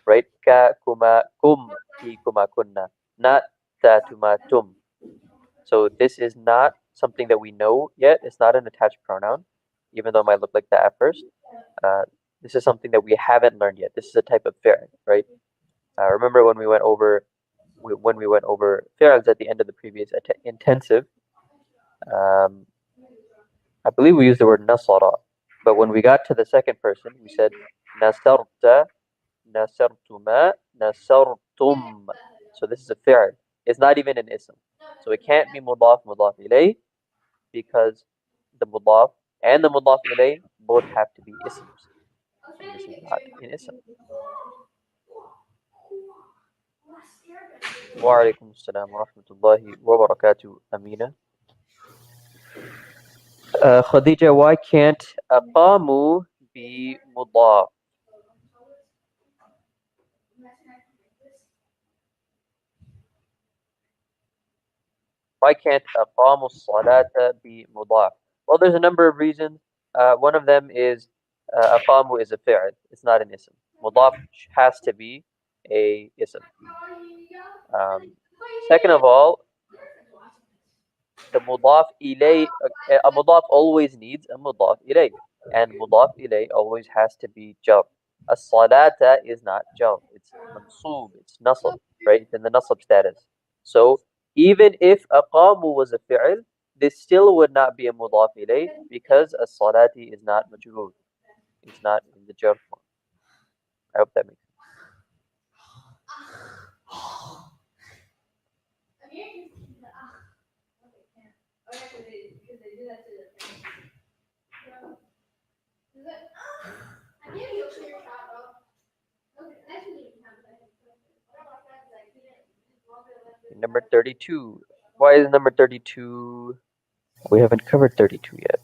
D: right? Ka, kuma, kum, ki, kuma, kunna. Not ta, tuma, tum. So this is not something that we know yet. It's not an attached pronoun, even though it might look like that at first. This is something that we haven't learned yet. This is a type of fi'l, right? Remember when we went over fi'ls at the end of the previous intensive, I believe we used the word nasara, but when we got to the second person, we said nasarta, nasartuma, nasartum. So this is a fi'l. It's not even an ism. So it can't be mudaf ilayh because the mudaf and the mudaf ilayh both have to be isms. And this is not an ism. Wa alaikum assalam wa rahmatullahi wa barakatuh, Amina. Khadija, why can't aqamu be mudaf? Why can't aqamu salata be mudaf? Well, there's a number of reasons. One of them is aqamu is a fi'l. It's not an ism. Mudaf has to be a ism. Second of all, the mudaf ilay, a mudaf always needs a mudaf ilay, and mudaf ilay always has to be jar. As-salata is not jar, it's mansoob, it's nasab, right? It's in the nasab status. So even if aqamu was a fi'l, this still would not be a mudaf ilay because as-salati is not majroor. It's not in the jar form. I hope that makes sense. Number 32. Why is number 32? We haven't covered 32 yet.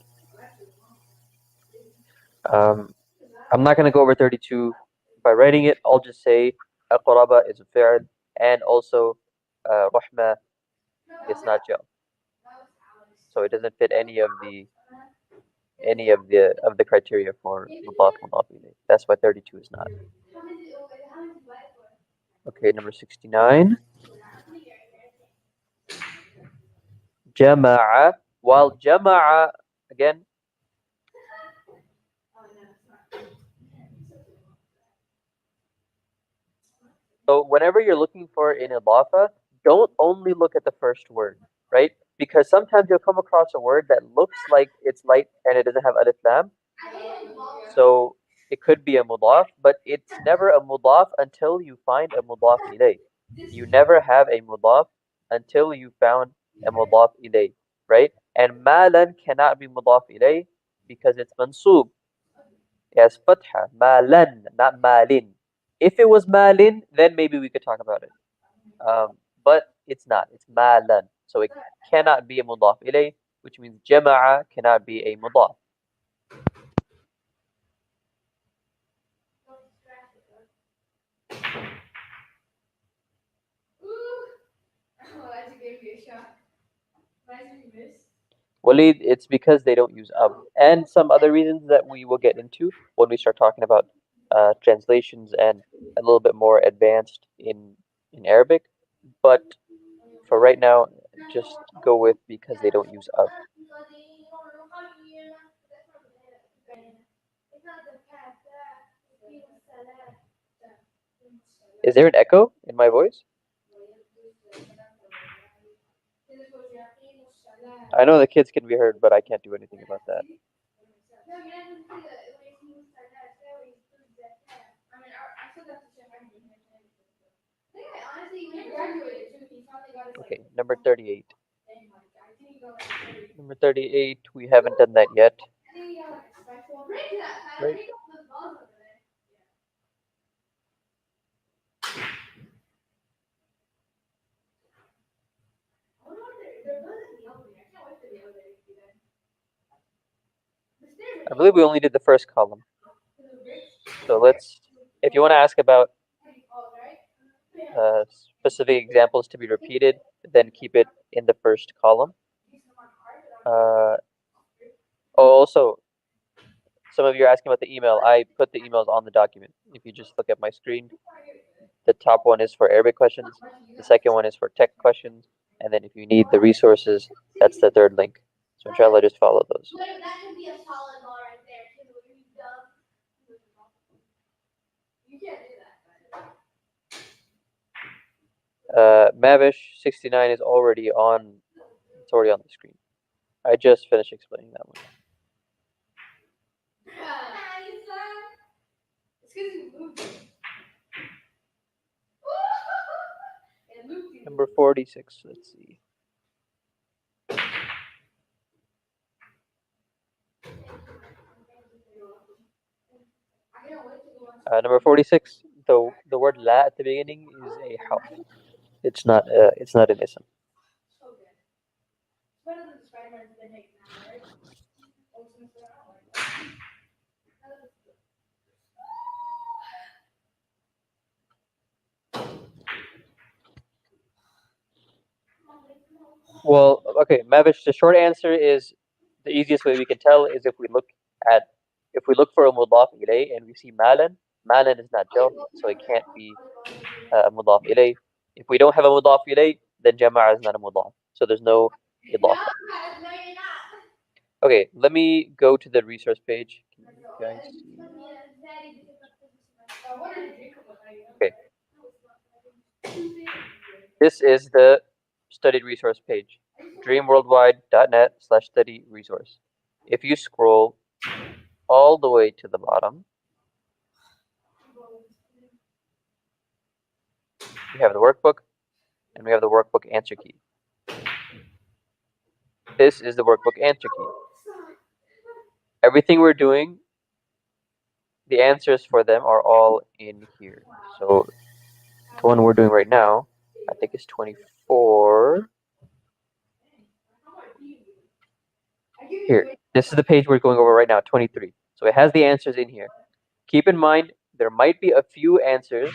D: I'm not going to go over 32 by writing it. I'll just say aqraba is a fi'l, and also rahma is not jar. So it doesn't fit any of the criteria for mudaf ilayh. That's why 32 is not. Okay, number 69. Jama'a. While jama'a, again, so whenever you're looking for an idafa, don't only look at the first word, right? Because sometimes you'll come across a word that looks like it's light and it doesn't have alif lam. So it could be a mudaf, but it's never a mudaf until you find a mudaf ilayh. You never have a mudaf until you found a mudaf ilayh, right? And malan cannot be mudaf ilayh because it's mansoob. It has fatha, malan, not malin. If it was malin, then maybe we could talk about it. But it's not. It's malan. So it cannot be a mudaf ilayh, which means jama'a cannot be a mudaf. Walid, it's because they don't use ab, and some other reasons that we will get into when we start talking about translations and a little bit more advanced in Arabic. But for right now, just go with because they don't use ab. Is there an echo in my voice? I know the kids can be heard, but I can't do anything about that. Okay, number 38. Number 38, we haven't done that yet. Right? I believe we only did the first column. So if you want to ask about specific examples to be repeated, then keep it in the first column. Also, some of you are asking about the email. I put the emails on the document. If you just look at my screen, the top one is for Arabic questions, the second one is for tech questions, and then if you need the resources, that's the third link. So inshallah, just follow those. Mavish 69 is already on. It's already on the screen. I just finished explaining that one. Number 46. Let's see. Number 46. The word la at the beginning is a harf. It's not an ism. Well, okay, Mavish, the short answer is the easiest way we can tell is if we look for a mudaf ilayh and we see malan is not jar, so it can't be a mudaf ilayh. If we don't have a mudaf ilayh, then jama'a is not a mudaf, so there's no idafa. Okay, let me go to the resource page. Can you guys see? Okay. This is the studied resource page, dreamworldwide.net/study resource. If you scroll all the way to the bottom, we have the workbook, and we have the workbook answer key. This is the workbook answer key. Everything we're doing, the answers for them are all in here. So the one we're doing right now, I think is 24. Here, this is the page we're going over right now, 23. So it has the answers in here. Keep in mind, there might be a few answers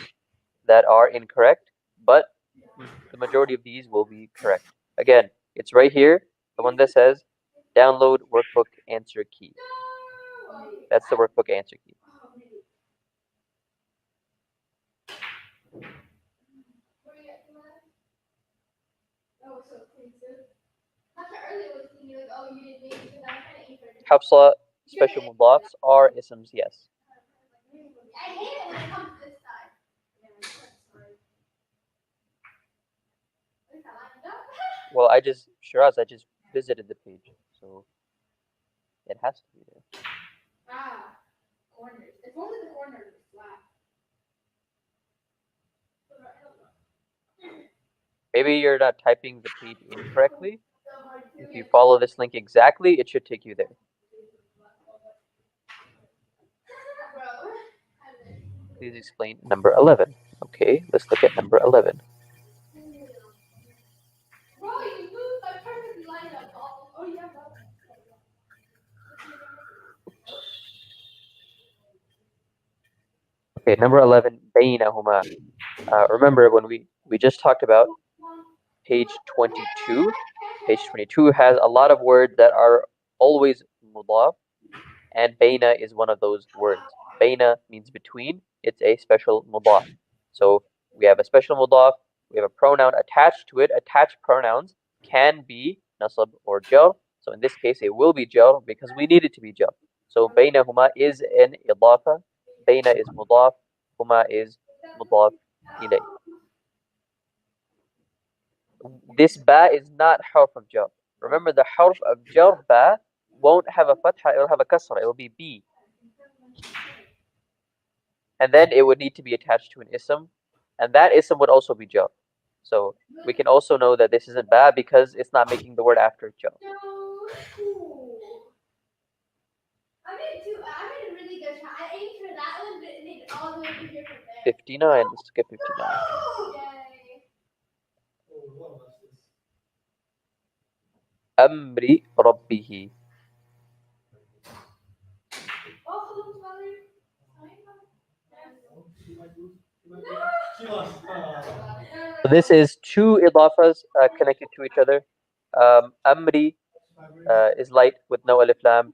D: that are incorrect, but the majority of these will be correct. Again, it's right here, the one that says download workbook answer key. That's the workbook answer key. Hafsa, special mudafs are isms, yes. Well, Shiraz, I just visited the page, so it has to be there.
C: Corners. It's only the corners.
D: Maybe you're not typing the page incorrectly. If you follow this link exactly, it should take you there. Please explain number 11. Okay, let's look at number 11. Okay, number 11, bayyinahuma. Remember when we just talked about page 22. Page 22 has a lot of words that are always mudaf, and bayna is one of those words. Bayna means between. It's a special mudaf. So we have a special mudaf, we have a pronoun attached to it. Attached pronouns can be nasab or jar. So in this case, it will be jar because we need it to be jar. So baynahuma is an idafa. Bayna is mudaf. Huma is mudaf ilay. This ba is not harf of jar. Remember, the harf of jar, ba, won't have a fatha, it will have a kasra, it will be b. And then it would need to be attached to an ism, and that ism would also be jar. So we can also know that this isn't ba because it's not making the word after jar.
C: I made a really good try. I aimed for that one, but it made it all the way over here from there.
D: 59, let's get 59. Amri Rabbihi. So this is two idafas connected to each other. Amri is light with no alif lam,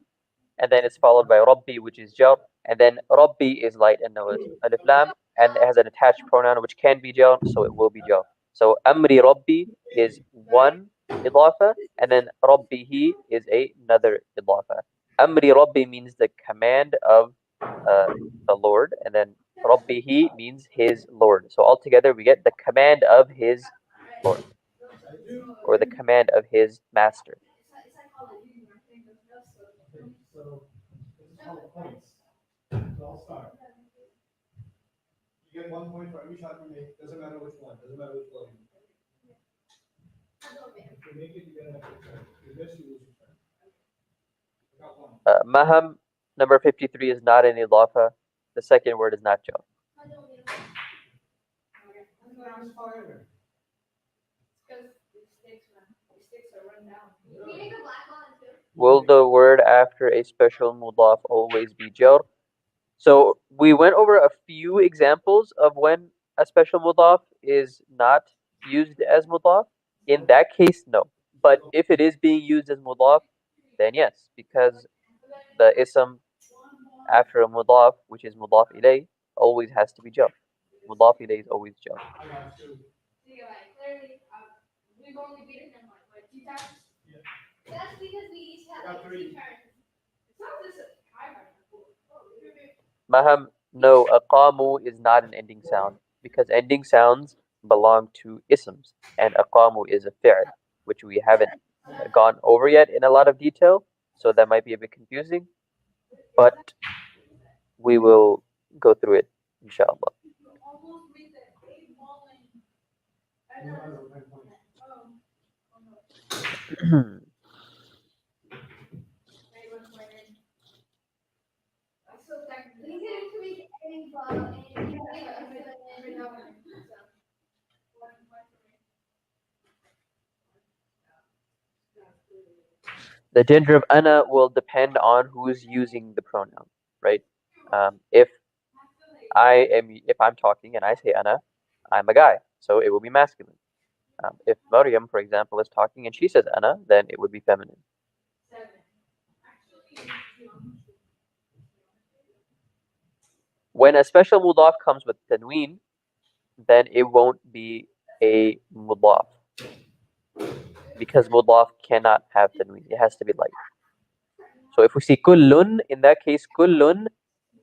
D: and then it's followed by Rabbi, which is jar, and then Rabbi is light and no alif lam, and it has an attached pronoun which can be jar, so it will be jar. So Amri Rabbi is one idafa, and then Rabbihi is another idafa. Amri Rabbi means the command of the Lord, and then Rabbihi means his Lord. So altogether we get the command of his Lord, or the command of his master.
A: I'll start. You get 1 point for every shot you make. Doesn't matter which one. Doesn't matter which one. If you make it, you get an extra turn. If you miss, you lose your turn. I got one.
D: Maham, number 53 is not an idafa. The second word is not jar. Will the word after a special mudaf always be jar? So we went over a few examples of when a special mudaf is not used as mudaf. In that case, no. But if it is being used as mudaf, then yes, because the ism after a mudaf, which is mudaf ilay, always has to be jar. Mudaf ilay is always jar.
C: We've only beaten him like 2 times. Yeah. That's because we each had like 2 turns. It's not this high.
D: Maham, no, aqamu is not an ending sound because ending sounds belong to isms, and aqamu is a fi'l, which we haven't gone over yet in a lot of detail, so that might be a bit confusing, but we will go through it, inshallah. The gender of ana will depend on who's using the pronoun, right? If I'm talking and I say ana, I'm a guy, so it will be masculine. If Maryam, for example, is talking and she says ana, then it would be feminine. When a special mudaf comes with tanween, then it won't be a mudaf, because mudaf cannot have tanween. It has to be light. So if we see kullun, in that case, kullun,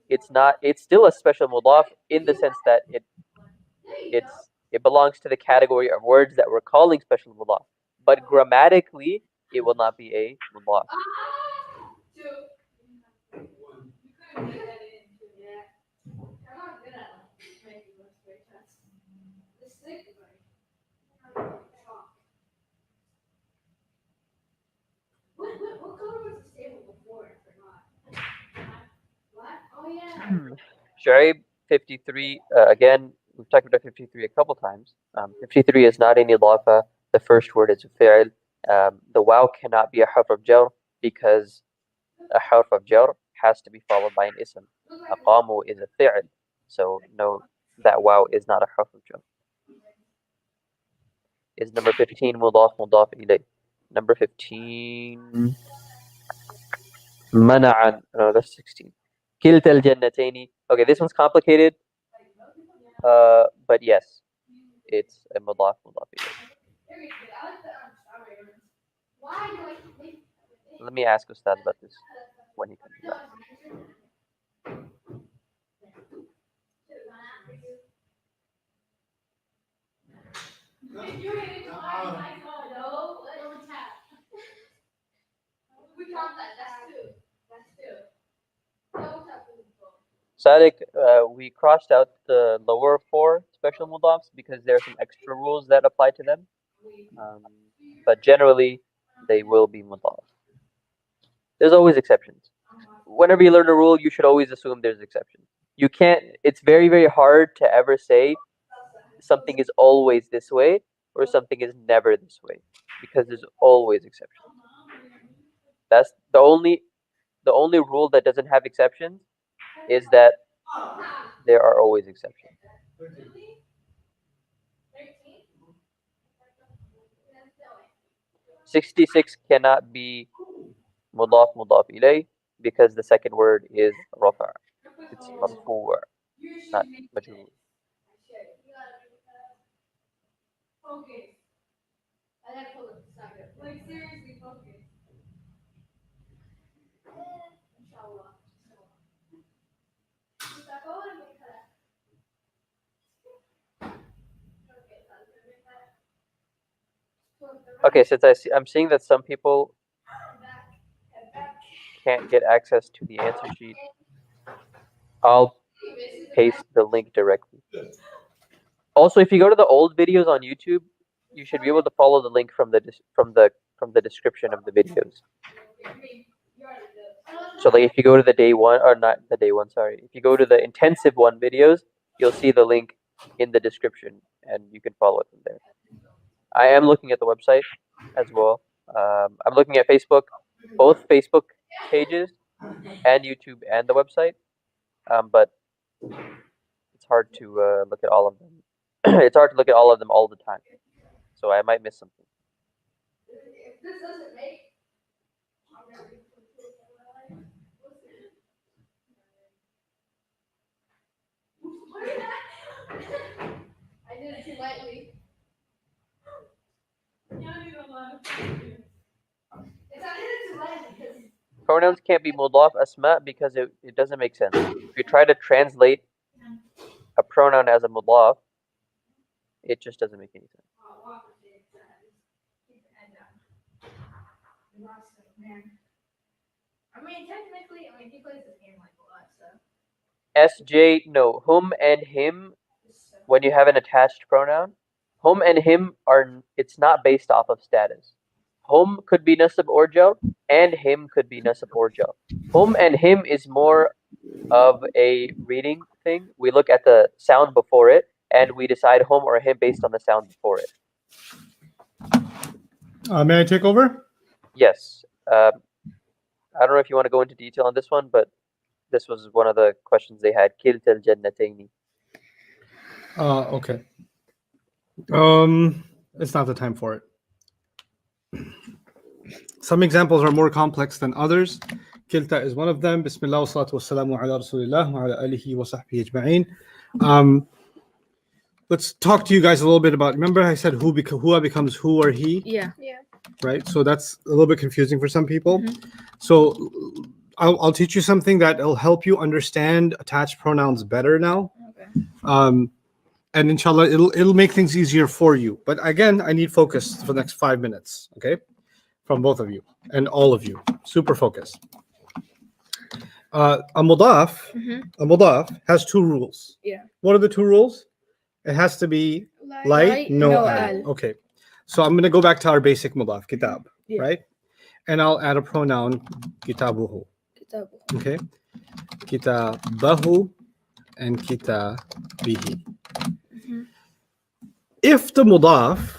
D: it's still a special mudaf in the sense that it belongs to the category of words that we're calling special mudaf. But grammatically, it will not be a mudaf. Shu'aib 53, again, we've talked about 53 a couple times. 53 is not an idafa. The first word is a fi'l. The waw cannot be a harf of jar because a harf of jar has to be followed by an ism. Aqamu is a fi'l. So no, that waw is not a harf of jar. Is number 15 mudaf ilay. Number 15 mana'an. No, that's 16. Kilta al-jannataini. Okay, this one's complicated. But yes, it's a mudaf ilay. Let me ask Ustadh about this when he comes back. Sadiq, we crossed out the lower 4 special mudafs because there are some extra rules that apply to them. But generally, they will be mudaf. There's always exceptions. Whenever you learn a rule, you should always assume there's exceptions. You can't, it's very, very hard to ever say something is always this way or something is never this way, because there's always exceptions. That's the only rule that doesn't have exceptions is that there are always exceptions. 66 cannot be mudaf ilay because the second word is rafa'. It's marfu', not majrur. Okay, since I'm seeing that some people can't get access to the answer sheet, I'll paste the link directly. Also, if you go to the old videos on YouTube, you should be able to follow the link from the description of the videos. So like if you go to the day one, or not the day one, sorry. If you go to the intensive one videos, you'll see the link in the description and you can follow it from there. I am looking at the website as well. I'm looking at Facebook, both Facebook pages and YouTube and the website. But it's hard to look at all of them. It's hard to look at all of them all the time. So I might miss something.
C: I did it too lightly.
D: Pronouns can't be mudaf asma because it doesn't make sense. If you try to translate a pronoun as a mudaf, it just doesn't make any sense.
C: I mean, technically, he plays this game like a lot, so.
D: SJ, no. Hum and him, when you have an attached pronoun, hum and him it's not based off of status. Hum could be nasab or jar, and him could be nasab or jar. Hum and him is more of a reading thing, we look at the sound before it, and we decide hum or him based on the sound before it.
A: May I take over?
D: Yes. I don't know if you want to go into detail on this one, but this was one of the questions they had. Kilta al-jannataini.
A: Okay. It's not the time for it. Some examples are more complex than others. Kilta is one of them. Bismillah wa salatu wa salamu ala rasulillah wa ala alihi wa sahbihi ajma'in. Let's talk to you guys a little bit about, remember I said who becomes who or he,
B: Yeah.
A: right? So that's a little bit confusing for some people.
B: Mhm.
A: So I'll teach you something that will help you understand attached pronouns better now.
B: Okay.
A: And inshallah, it'll make things easier for you. But again, I need focus for the next 5 minutes, okay? From both of you and all of you. Super focus. A mudaf has two rules.
B: Yeah.
A: What are the two rules? It has to be light, no
B: no
A: al.
B: al.
A: Okay. So I'm going to go back to our basic mudaf, kitab,
B: Yeah.
A: right? And I'll add a pronoun, kitabuhu.
B: Kitabu.
A: Okay. Kitabahu and kitabihi. If the mudaf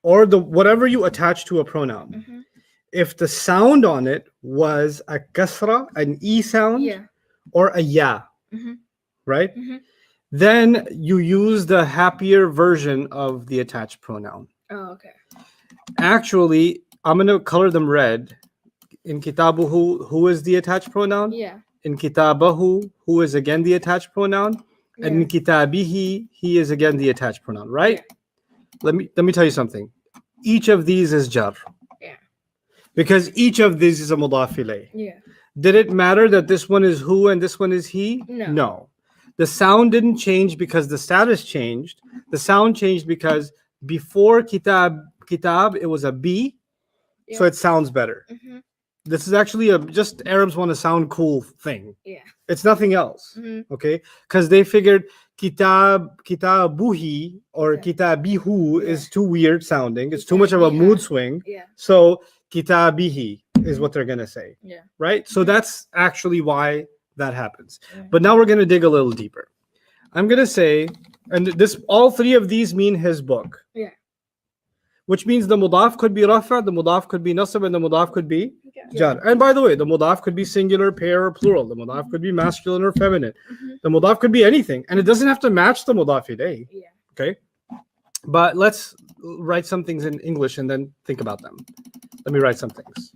A: or the whatever you attach to a pronoun, if the sound on it was a kasra, an e sound,
B: Yeah.
A: or a ya,
B: Mhm.
A: right?
B: Mhm.
A: Then you use the happier version of the attached pronoun.
B: Oh, okay.
A: Actually, I'm going to color them red. In kitabuhu, who is the attached pronoun?
B: Yeah.
A: In kitabahu, who is again the attached pronoun? And in
B: Yeah.
A: kitabihi, he is again the attached pronoun, right?
B: Yeah.
A: Let me tell you something. Each of these is jar.
B: Yeah.
A: Because each of these is a mudaf ilayh.
B: Yeah.
A: Did it matter that this one is who and this one is he?
B: No.
A: The sound didn't change because the status changed. The sound changed because before kitab it was a b, so
B: Yeah.
A: it sounds better.
B: Mhm.
A: This is actually just Arabs want to sound cool thing.
B: Yeah.
A: It's nothing else.
B: Mhm.
A: Okay? Because they figured kitabuhi or
B: Yeah.
A: kitabihu is too weird sounding. It's too much of a
B: Kitabiha.
A: mood swing.
B: Yeah.
A: So kitabihi is what they're gonna say.
B: Yeah.
A: Right? So that's actually why that happens.
B: Yeah.
A: But now we're gonna dig a little deeper. I'm gonna say, and this all three of these mean his book.
B: Yeah.
A: Which means the mudaf could be rafa, the mudaf could be nasab, and the mudaf could be
B: Yeah.
A: jar. And by the way, the mudaf could be singular, pair, or plural. The mudaf could be masculine or feminine.
B: Mhm.
A: The mudaf could be anything, and it doesn't have to match the mudaf ilayh.
B: Yeah.
A: Okay, but let's write some things in English and then think about them. Let me write some things.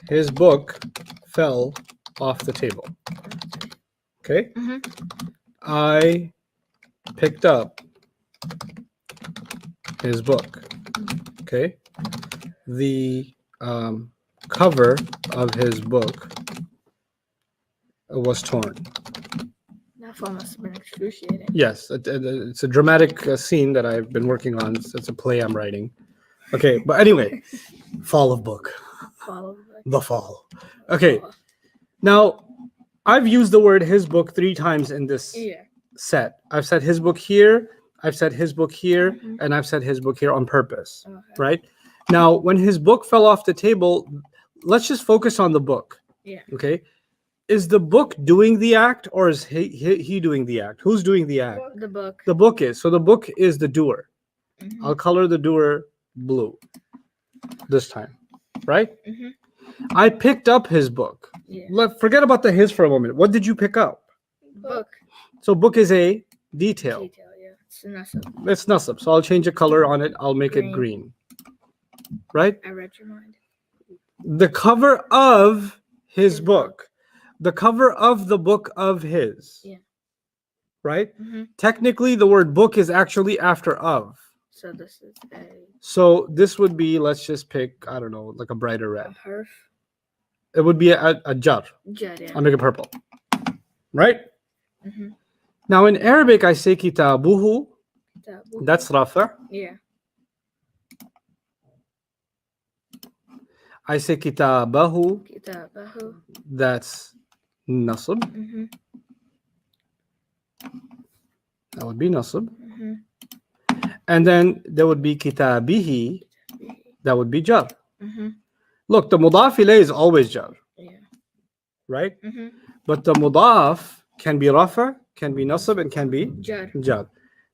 A: His book fell off the table. Okay,
B: Mhm.
A: I picked up his book. Okay, the cover of his book was torn.
B: That fall must have been excruciating.
A: Yes, it's a dramatic scene that I've been working on. It's a play I'm writing. Okay, but anyway, fall of book,
B: Follow
A: the fall. Okay, now I've used the word his book 3 times in this
B: Yeah.
A: set. I've said his book here, I've said his book here,
B: Mhm.
A: and I've said his book here on purpose,
B: Okay.
A: right? Now, when his book fell off the table, let's just focus on the book.
B: Yeah.
A: Okay, is the book doing the act or is he doing the act? Who's doing the act?
B: The book.
A: The book is. So the book is the doer.
B: Mhm.
A: I'll color the doer blue this time, right?
B: Mhm.
A: I picked up his book.
B: Yeah.
A: Forget about the his for a moment. What did you pick up?
B: Book.
A: So book is a detail.
B: Detail. Yeah. It's nasab.
A: It's nasab. So I'll change a color on it. I'll make it
B: Green.
A: green. Right?
B: I read your mind.
A: The cover of his book. The cover of the book of his.
B: Yeah.
A: Right?
B: Mhm.
A: Technically, the word book is actually after of.
B: So this is a
A: So this would be, let's just pick, I don't know, like a brighter red.
B: perf.
A: It would be a jar.
B: Jad. Yeah.
A: I'll make it purple. Right?
B: Mhm.
A: Now in Arabic, I say kitabuhu.
B: Kitabu.
A: That's rafa.
B: Yeah.
A: I say kitabahu.
B: Kitabahu.
A: That's nasab.
B: Mhm.
A: That would be nasab.
B: Mhm.
A: And then there would be kitabihi. That would be jar.
B: Mhm.
A: Look, the mudaf ilayh is always jar,
B: Yeah.
A: right?
B: Mm-hmm.
A: But the mudaf can be rafa, can be nasab, and can be
B: Jar.
A: jar.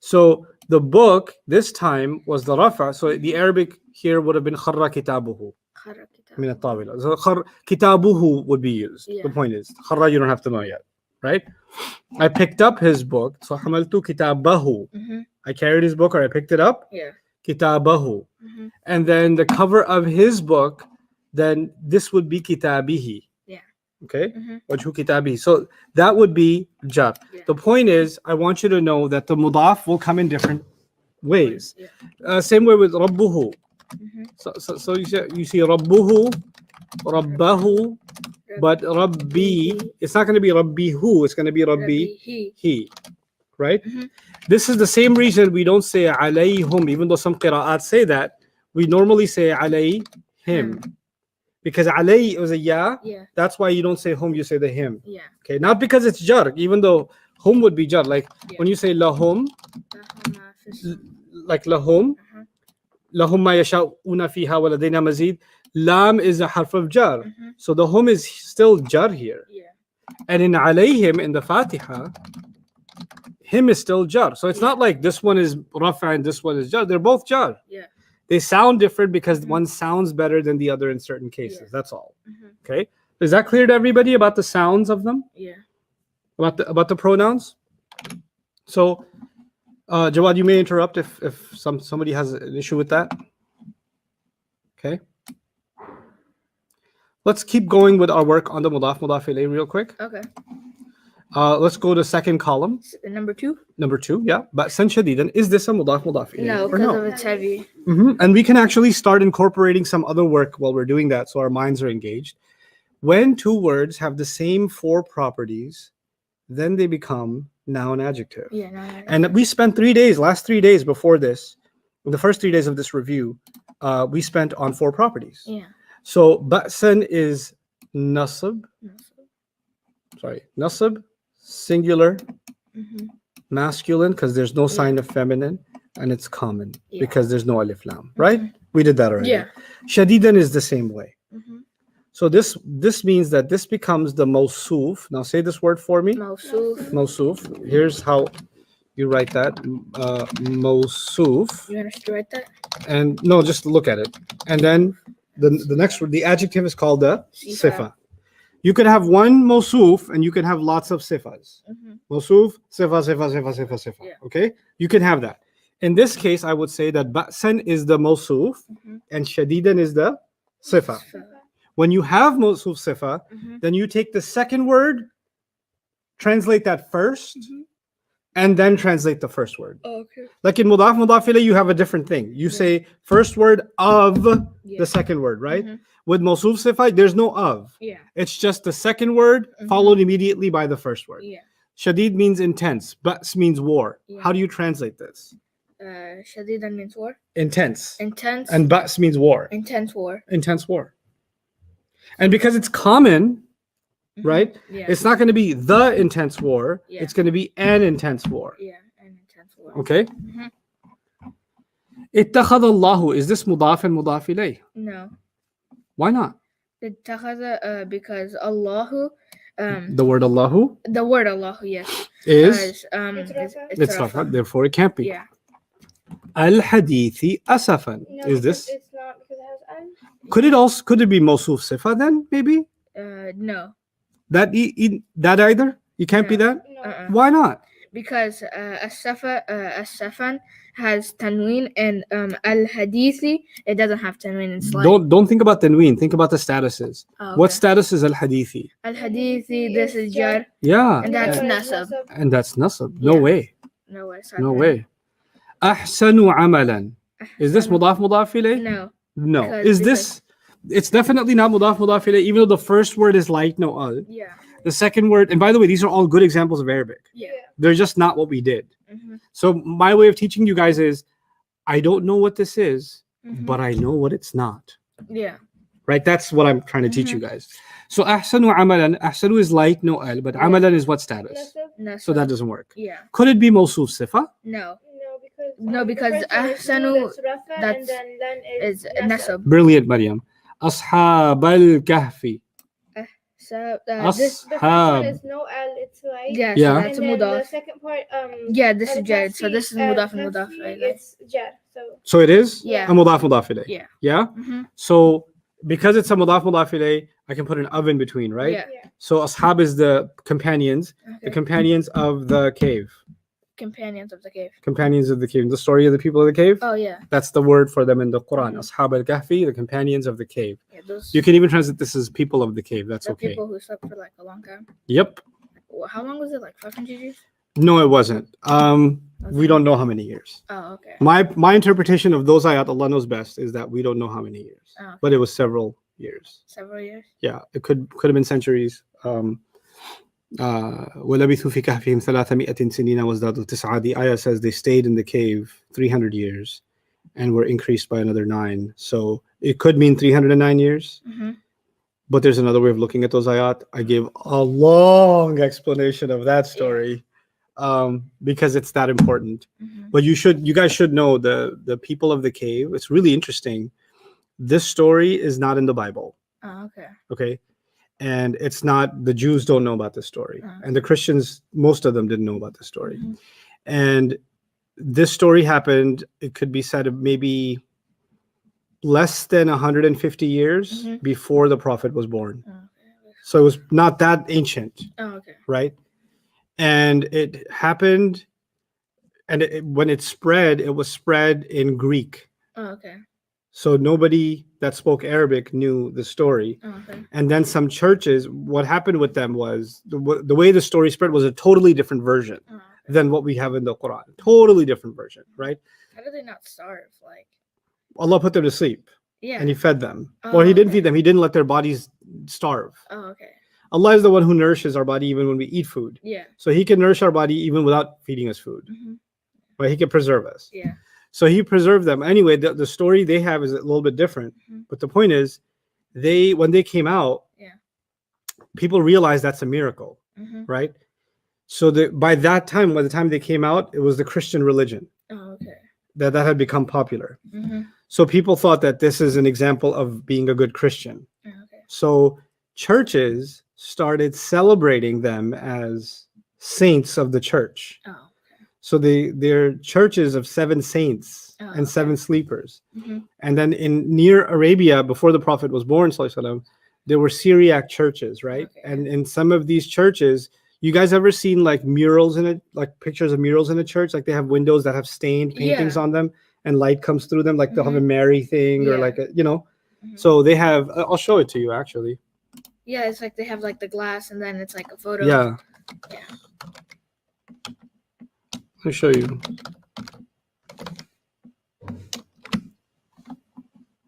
A: So the book this time was the rafa. So the Arabic here would have been kharra kitabuhu
B: Khara kitab.
A: min at-tawila. So kitabuhu would be used.
B: Yeah.
A: The point is, kharra you don't have to know yet, right? I picked up his book. So hamaltu kitabahu.
B: Mm-hmm.
A: I carried his book or I picked it up.
B: Yeah.
A: Kitabahu.
B: Mm-hmm.
A: And then the cover of his book, then this would be kitabihi.
B: Yeah.
A: Okay?
B: Mhm.
A: Wajhu kitabihi. So that would be jar.
B: Yeah.
A: The point is, I want you to know that the mudaf will come in different ways.
B: Yeah.
A: Same way with rabbuhu.
B: Mhm.
A: So you see rabbuhu, rabbahu, but rabbi, it's not going to be rabbihu, it's going to be rabbi he, right?
B: Mhm.
A: This is the same reason we don't say alayhum, even though some qira'at say that. We normally say alayhim. Because alay was a ya,
B: Yeah.
A: that's why you don't say hum, you say the him.
B: Yeah.
A: Okay, not because it's jar, even though hum would be jar. Like
B: Yeah.
A: when you say lahum,
B: Lahuma fis-
A: like lahum,
B: Uh-huh.
A: lahum ma yasha'una fiha wa ladaina mazid. Lam is a harf of jar.
B: Mhm.
A: So the hum is still jar here.
B: Yeah.
A: And in alayhim, in the Fatiha, him is still jar. So it's not like this one is rafa and this one is jar. They're both jar.
B: Yeah.
A: They sound different because
B: Mhm.
A: one sounds better than the other in certain cases.
B: Yeah.
A: That's all.
B: Mhm.
A: Okay. Is that clear to everybody about the sounds of them?
B: Yeah.
A: About the pronouns? So Jawad, you may interrupt if somebody has an issue with that. Okay. Let's keep going with our work on the mudaf ilayh real quick.
B: Okay.
A: Let's go to second column,
B: Number 2?
A: number 2. Yeah. Ba'san shadidan. Is this a mudaf ilayh?
B: No,
A: or
B: because of it's heavy.
A: And we can actually start incorporating some other work while we're doing that, so our minds are engaged. When two words have the same 4 properties, then they become noun adjective.
B: Yeah. No.
A: And we spent last 3 days before this, the first 3 days of this review, we spent on 4 properties.
B: Yeah.
A: So ba'san is nasab, singular,
B: Mm-hmm.
A: masculine, because there's no sign of feminine, and it's common
B: Yeah.
A: because there's no alif lam, right? We did that already.
B: Yeah.
A: Shadidan is the same way.
B: Mm-hmm.
A: So this means that this becomes the mawsuf. Now say this word for me.
B: Mawsuf.
A: Mawsuf. Here's how you write that. Mawsuf.
B: You want us to write that?
A: And no, just look at it. And then the next word, the adjective is called the sifa. You could have one mawsuf and you can have lots of sifas.
B: Mm-hmm.
A: Mawsuf, sifa.
B: Yeah.
A: Okay? You can have that. In this case, I would say that ba'san is the mawsuf and shadidan is the sifa. When you have mawsuf sifa, then you take the second word, translate that first, and then translate the first word.
B: Oh, okay.
A: Like in mudaf ilayh, you have a different thing. You say first word of
B: Yeah.
A: the second word, right? With mawsuf sifa, there's no of.
B: Yeah.
A: It's just the second word followed immediately by the first word.
B: Yeah.
A: Shadid means intense. Ba's means war.
B: Yeah.
A: How do you translate this?
B: Shadidan means war.
A: Intense.
B: Intense.
A: And Ba's means war.
B: Intense war.
A: Intense war. And because it's common, right?
B: Yeah.
A: It's not going to be the intense war.
B: Yeah.
A: It's going to be an intense war.
B: Yeah. An intense war.
A: Okay? Ittakhadha Allahu. Is this mudaf and mudaf ilayh?
B: No.
A: Why not?
B: Because Allahu,
A: The word Allahu
B: the word Allahu, yes,
A: is
B: it's
A: rafa,
B: rafa.
A: therefore it can't be.
B: Yeah.
A: Al-hadithi asafan.
C: No,
A: Is this?
C: It's not because it has an.
A: Could it be mawsuf sifa then? Maybe
B: No.
A: that that either. You can't be
B: No.
A: that.
C: No.
A: Why not?
B: Because as-safan has tanween and al-hadithi it doesn't have tanween. It's like
A: Don't think about tanween. Think about the statuses.
B: Oh,
A: What
B: okay.
A: status is al-hadithi?
B: Al-hadithi, this is jar,
A: Yeah,
B: and that's
C: Yeah.
B: nasab.
A: and that's nasab. No
B: Yeah.
A: way.
B: No way.
A: No way. Ahsanu amalan. Is this mudaf ilayh?
B: No.
A: No.
B: because-
A: Is this? It's definitely not mudaf ilayh. Even though the first word is like no al.
B: Yeah.
A: The second word, and by the way, these are all good examples of Arabic.
B: Yeah.
A: They're just not what we did.
B: Mhm.
A: So my way of teaching you guys is, I don't know what this is,
B: Mhm.
A: but I know what it's not.
B: Yeah.
A: Right? That's what I'm trying to teach you guys. So ahsanu amalan, ahsanu is like no al, but amalan is what status?
B: Nasab.
A: So that doesn't work.
B: Yeah.
A: Could it be mawsuf sifa?
B: No.
C: No,
B: No, because
C: the first one is
B: ahsanu,
C: that's rafa,
B: that's-
C: and then
B: It's nasab.
A: Brilliant, Maryam. أصحاب الكهف.
B: So
C: The first one
A: أصحاب.
C: is no al. It's like
B: yeah,
A: Yeah.
B: so that's a
C: and then the
B: mudaf.
C: second part
B: Yeah, this is
C: al
B: jar. So this is mudaf and mudaf.
C: Kahfi, it's jar. So
A: So it is
B: Yeah.
A: a mudaf mudaf ilayh.
B: Yeah.
A: Yeah.
B: Mm-hmm.
A: So because it's a mudaf mudaf ilayh, I can put an of in between, right?
B: Yeah.
C: yeah.
A: So ashab is the companions, the
B: Okay.
A: companions of the cave,
B: Companions of the cave.
A: companions of the cave. The story of the people of the cave.
B: Oh yeah.
A: That's the word for them in the Quran.
B: Mhm.
A: Ashab al-Kahfi, the companions of the cave.
B: Yeah, those
A: You can even translate this as people of the cave. That's
B: the
A: okay.
B: people who slept for like a long time.
A: Yep.
B: How long was it? Like 500 years?
A: No, it wasn't. We don't know how many years.
B: Oh, okay.
A: My interpretation of those ayat, Allah knows best, is that we don't know how many years,
B: Oh, okay.
A: but it was several years.
B: Several years.
A: Yeah, it could have been centuries. وَلَبِثُوا فِي كَهْفِهِمْ 300 سِنِينَ وَازْدَادُوا تِسْعًا. The ayah says they stayed in the cave 300 years and were increased by another 9. So it could mean 309 years.
B: Mm-hmm.
A: But there's another way of looking at those ayat. I gave a long explanation of that story because it's that important.
B: Mm-hmm.
A: But you guys should know the people of the cave. It's really interesting. This story is not in the Bible.
B: Oh, okay.
A: Okay. And it's not, the Jews don't know about this story.
B: Oh.
A: And the Christians, most of them didn't know about this story.
B: Mhm.
A: And this story happened, it could be said, maybe less than 150 years
B: Mhm.
A: before the Prophet was born.
B: Oh, okay.
A: So it was not that ancient,
B: Oh, okay.
A: right? And it happened, and when it spread, it was spread in Greek.
B: Oh, okay.
A: So nobody that spoke Arabic knew the story.
B: Oh, okay.
A: And then some churches, what happened with them was the way the story spread was a totally different version
B: Oh, okay.
A: than what we have in the Quran. Totally different version, right?
B: How did they not starve? Like,
A: Allah put them to sleep
B: yeah.
A: and He fed them.
B: Oh,
A: Or He didn't
B: okay.
A: feed them, He didn't let their bodies starve.
B: Oh, okay.
A: Allah is the one who nourishes our body even when we eat food.
B: Yeah.
A: So He can nourish our body even without feeding us food,
B: Mm-hmm.
A: right? He can preserve us.
B: Yeah.
A: So He preserved them. Anyway, the story they have is a little bit different.
B: Mhm.
A: But the point is, when they came out,
B: Yeah.
A: people realized that's a miracle,
B: Mm-hmm.
A: right? So by the time they came out, it was the Christian religion
B: Oh, okay.
A: that had become popular.
B: Mm-hmm.
A: So people thought that this is an example of being a good Christian.
B: Oh, okay.
A: So churches started celebrating them as saints of the church.
B: Oh.
A: So they're churches of 7 saints
B: Oh,
A: and
B: okay.
A: 7 sleepers.
B: Mm-hmm.
A: And then in near Arabia, before the Prophet was born, sallallahu alaihi wasallam, there were Syriac churches, right?
B: Okay.
A: And in some of these churches, you guys ever seen like murals in it, like pictures of murals in a church? Like they have windows that have stained paintings
B: Yeah.
A: on them and light comes through them, like they'll have a Mary thing or
B: Yeah.
A: like
B: Mhm.
A: So they have, I'll show it to you actually.
B: Yeah, it's like they have like the glass and then it's like a photo.
A: Yeah.
B: Yeah.
A: I'll show you.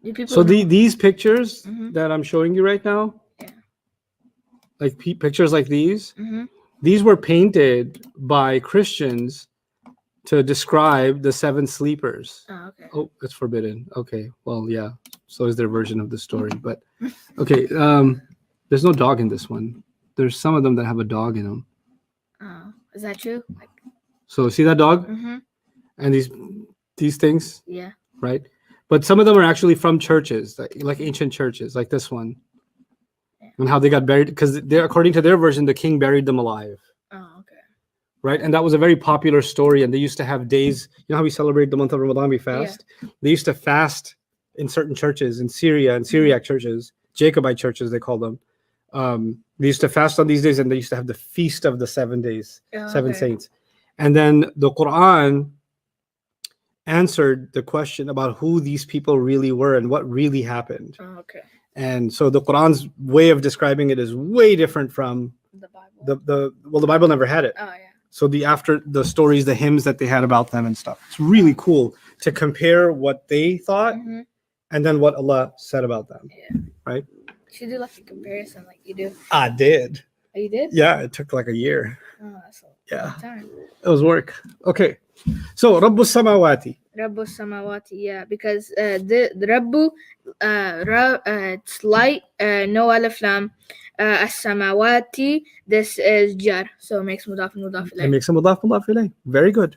B: Do people
A: So
B: know-
A: these pictures
B: Mhm.
A: that I'm showing you right now,
B: Yeah.
A: like pictures like
B: Mhm.
A: these were painted by Christians to describe the 7 sleepers.
B: Oh, okay.
A: Oh, it's forbidden. Okay, well, yeah. So is their version of the story, but okay. There's no dog in this one. There's some of them that have a dog in them.
B: Oh, is that true? Like,
A: So see that dog
B: mm-hmm.
A: and these things,
B: Yeah.
A: right? But some of them are actually from churches, like ancient churches, like this one, and how they got buried because according to their version, the king buried them alive.
B: Oh, okay.
A: Right, and that was a very popular story. And they used to have days. You know how we celebrate the month of Ramadan? We fast. They used to fast in certain churches in Syria and Syriac churches, Jacobite churches they call them. They used to fast on these days, and they used to have the feast of the 7 days,
B: Oh,
A: 7
B: okay.
A: saints. And then the Quran answered the question about who these people really were and what really happened.
B: Oh, okay.
A: And so the Quran's way of describing it is way different from
B: The Bible.
A: the Bible never had it.
B: Oh, yeah.
A: So after the stories, the hymns that they had about them and stuff. It's really cool to compare what they thought
B: Mm-hmm.
A: and then what Allah said about them.
B: Yeah.
A: Right?
B: You should do like a comparison, like you do.
A: I did.
B: Oh, you did?
A: Yeah, it took like a year.
B: Oh, that's a
A: Yeah.
B: long time.
A: It was work. Okay. So Rabbu Samawati.
B: Rabbu Samawati, yeah, because the Rabbu, it's light, no alif lam. As-Samawati, this is jar, so it makes mudaf and mudaf
A: It
B: ilayh.
A: makes a mudaf ilayh. Very good.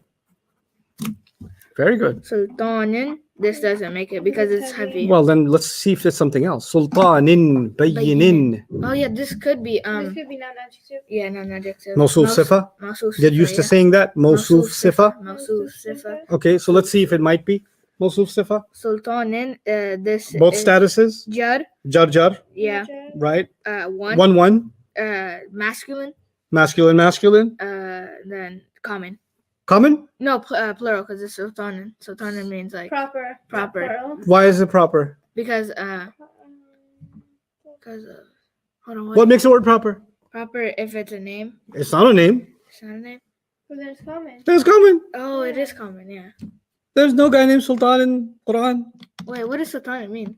A: Very good.
B: Sultanin. This doesn't make it because it's heavy.
A: Well, then let's see if there's something else. Sultanin, bayyinin.
B: Oh yeah, this could be
C: This could be non-adjective.
B: yeah, non-adjective.
A: Mawsuf sifa.
B: Mawsuf
A: Get
B: sifa,
A: used to
B: yeah.
A: saying that. Mawsuf sifa.
B: Mawsuf sifa.
A: Okay, so let's see if it might be Mawsuf sifa.
B: Sultanin. This
A: Both
B: is
A: statuses.
B: jar.
A: Jar jar.
B: Yeah.
A: Right.
B: One.
A: One.
B: Masculine.
A: Masculine. Masculine.
B: Then common.
A: Common.
B: No, plural because it's sultanin. Sultanin means like
C: Proper.
B: proper.
A: Why is it proper?
B: Because hold on.
A: What makes a word proper?
B: Proper if it's a name.
A: It's not a name.
B: It's not a name.
C: Well, there's common.
A: There's common.
B: Oh, it is common. Yeah.
A: There's no guy named Sultan in Quran.
B: Wait, what does sultanin mean?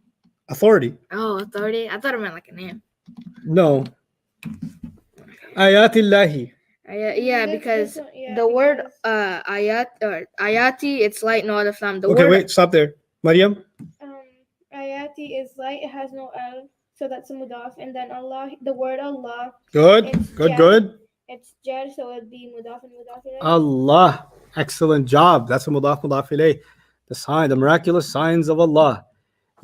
A: Authority.
B: Oh, authority. I thought it meant like a name.
A: No. Ayatillahi.
B: Yeah, because
C: Yeah,
B: the word
C: because,
B: ayat or ayati, it's light, no other flam. The
A: Okay,
B: word
A: wait, stop there. Mariam.
C: ayati is light. It has no al, so that's a mudaf. And then Allah, the word Allah,
A: Good.
C: It's
A: Good,
C: jar.
A: good.
C: it's jar, so it'd be mudaf and mudaf ilayh.
A: Allah. Excellent job. That's a mudaf mudaf ilayh. The sign, the miraculous signs of Allah.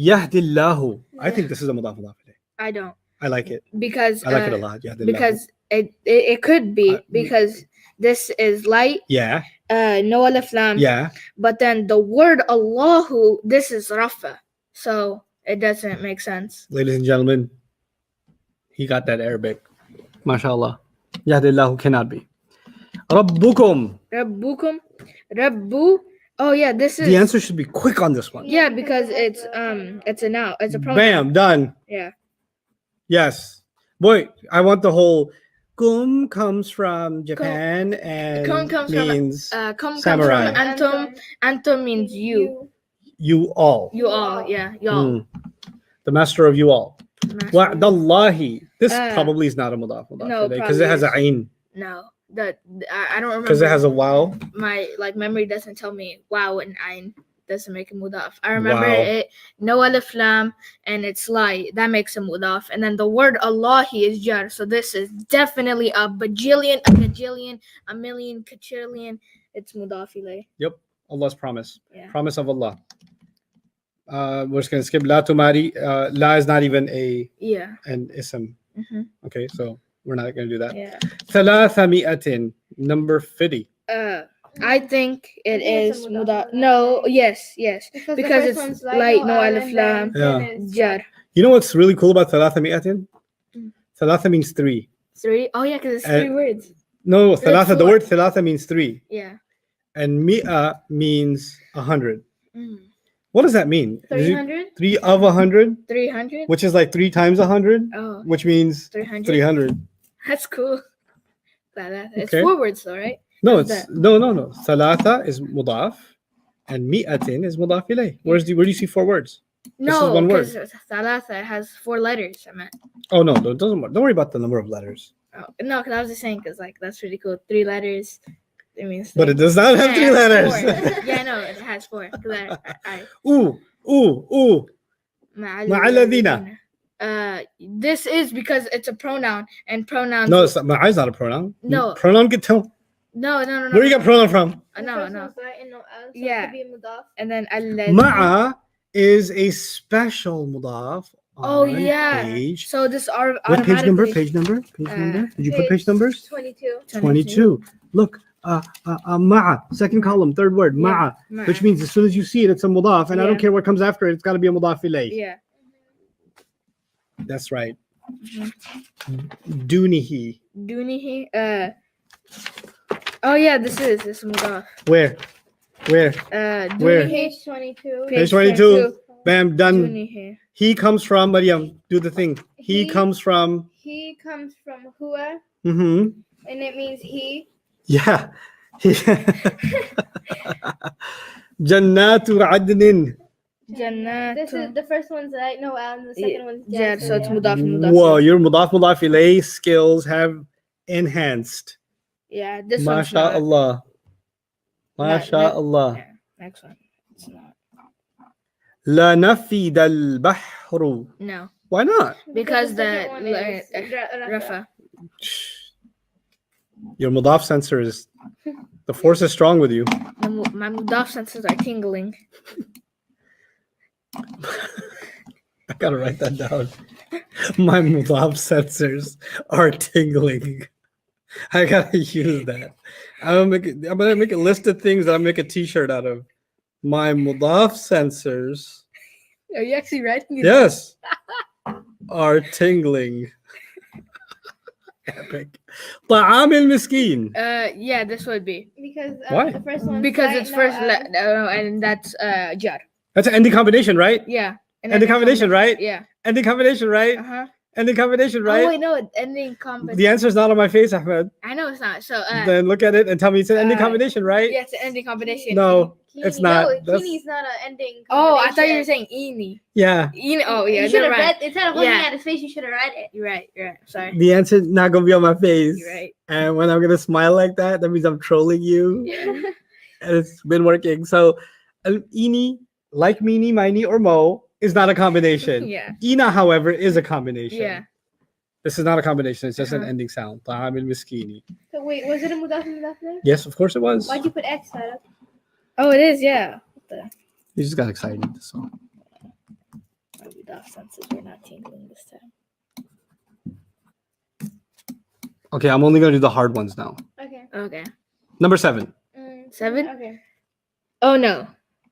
A: Yahdillahu. I think this is a mudaf mudaf ilayh.
B: I don't
A: I like it.
B: because
A: I like it a lot. Yahdillahu.
B: because it could be because this is light,
A: Yeah.
B: no alif lam.
A: Yeah.
B: But then the word Allahu, this is rafa, so it doesn't make sense.
A: Ladies and gentlemen, he got that Arabic. MashaAllah. Yahdillahu cannot be. Rabbukum.
B: Rabbukum, Rabbu. Oh yeah, this is
A: The answer should be quick on this one.
B: Yeah, because it's a noun, it's a pronoun.
A: Bam, done.
B: Yeah.
A: Yes. Boy, I want the whole kum comes from Japan and
B: Kum comes
A: means
B: from comes
A: samurai.
B: from antum. Antum means you.
A: You all.
B: You all, yeah, y'all.
A: Mm. The master of you all.
B: Master.
A: Wa'dallahi. This
B: Uh,
A: probably is not a mudaf
B: no,
A: because it has a
B: probably
A: ain.
B: No, I don't remember.
A: Because it has a wow.
B: My memory doesn't tell me wow and ayn doesn't make a mudaf. I remember
A: Wow.
B: it no alif lam and it's light that makes a mudaf, and then the word Allahi is jar. So this is definitely a bajillion, a gajillion, a million, quadrillion. It's mudaf ilayh.
A: Yep. Allah's promise.
B: Yeah.
A: Promise of Allah. We're just gonna skip la tumari. La is not even an ism.
B: Mhm.
A: Okay, so we're not gonna do that.
B: Yeah.
A: Thalatha mi'atin, number 50.
B: I think it
C: I think it's
B: is
C: a
B: mudaf.
C: mudaf.
B: No, yes.
C: Because
B: Because
C: the
B: it's
C: first one's
B: light, no
C: al,
B: alif
C: and
B: lam.
C: then
A: Yeah.
C: it's
B: Jar.
A: You know what's really cool about thalatha mi'atin?
B: Mm.
A: Thalatha means three.
B: 3. Oh yeah, because it's 3 words.
A: No, thalatha, the
B: four.
A: word thalatha means three.
B: Yeah.
A: And mi'a means 100.
B: Mm.
A: What does that mean? Is it
C: 300.
A: 3 of 100,
B: 300.
A: which is like 3 times 100,
B: Oh,
A: which means
B: 300.
A: 300.
B: That's cool. It's
A: Okay.
B: 4 words though, right?
A: No,
B: What's
A: it's
B: that?
A: no. Thalatha is mudaf, and mi'atin is mudaf ilayh. Where do you see 4 words?
B: No,
A: is one word.
B: because thalatha has 4 letters. I meant.
A: Oh no, it doesn't. Don't worry about the number of letters.
B: Oh, no, because I was just saying because like that's pretty cool. 3 letters. It means.
A: But it does not have
B: Yeah,
A: 3
B: it has
A: letters.
B: 4. Yeah, no, it has 4. 'Cause
A: Ooh. Ma'alladhina.
B: This is because it's a pronoun and pronouns.
A: No, ma'a is not a pronoun.
B: No.
A: Pronoun get tell.
B: No.
A: Where you get pronoun from?
C: The
B: No.
C: first one's light and no al, so
B: Yeah.
C: it could be a mudaf.
B: And then
A: Ma'a is a special mudaf.
B: Oh
A: on
B: yeah.
A: Page.
B: So this are
A: What page number?
B: automatically-
A: Page number? Page
B: Uh,
A: number? Did you put page numbers?
C: 22.
A: 22. Look, ma'a, second column, third word, ma'a,
B: Ma'a.
A: which means as soon as you see it, it's a mudaf, and I don't
B: Yeah.
A: care what comes after it, it's got to be a mudaf ilayh.
B: Yeah.
A: That's right.
B: Mhm.
A: Dunihi.
B: Dunihi. Oh yeah, this is mudaf.
A: Where? Where?
B: Dunihi.
C: Page 22.
A: Page 22. Bam, done.
B: Dunihi.
A: He comes from, Mariam, do the thing. He
C: He-
A: comes from,
C: He comes from huwa,
A: mm-hmm.
C: and it means he.
A: Yeah. Jannatu adnin.
B: Jannatu.
C: This is the first one's light, no al, and the second one's
B: Yeah, so it's
C: yeah.
B: mudaf.
A: Whoa, your mudaf ilayh skills have enhanced.
B: Yeah, this one's not.
A: MashaAllah.
B: Not-
A: MashaAllah.
B: Yeah, next one. It's not.
A: La nafid al-bahru.
B: No,
A: Why not?
B: because the
C: second one is
B: Rafa.
A: Your mudaf sensor is The force is strong with you.
B: My mudaf senses are tingling.
A: I gotta write that down. My mudaf sensors are tingling. I gotta use that. I'm gonna make a list of things that I'll make a t-shirt out of. My mudaf sensors,
B: Are you actually writing it?
A: yes, are tingling. Epic. طعام المسكين.
B: Yeah, this would be.
C: Because
A: Why?
C: the first one.
B: Because it's first, and that's jar.
A: That's an ending combination, right?
B: Yeah.
A: Ending combination, right?
B: Yeah.
A: Ending combination, right?
B: Uh-huh.
A: Ending combination,
B: Oh,
A: right?
B: wait, no, ending combination.
A: The answer's not on my face, Ahmed.
B: I know it's not. So,
A: Then look at it and tell me it's an ending
B: uh,
A: combination, right?
B: yeah, it's an ending combination.
A: No, it's not.
C: No,
A: That's-
C: Keeney's not an ending.
B: Oh, I thought you were
C: combination.
B: saying Eeny.
A: Yeah.
B: Eeny. Oh, yeah.
C: You should
B: Never
C: have
B: mind.
C: read. Instead of looking
B: Yeah.
C: at his face, you should have read it.
B: You're right. You're right. Sorry.
A: The answer's not gonna be on my face.
B: You're right.
A: And when I'm gonna smile like that, that means I'm trolling you. And it's been working. So Eeny, like meeny, miny, or mo, is not a combination.
B: Yeah.
A: Ina, however, is a combination.
B: Yeah.
A: This is not a combination, it's just an
B: Uh-huh.
A: ending sound. طعام المسكين.
C: So wait, was it a mudaf and mudaf there?
A: Yes, of course it was.
C: Why'd you put X that up?
B: Oh, it is. Yeah.
A: You just got excited. So
B: My mudaf senses were not tingling this time.
A: okay, I'm only gonna do the hard ones now.
C: Okay.
B: Okay.
A: Number 7.
B: 7?
C: Okay.
B: Oh, no.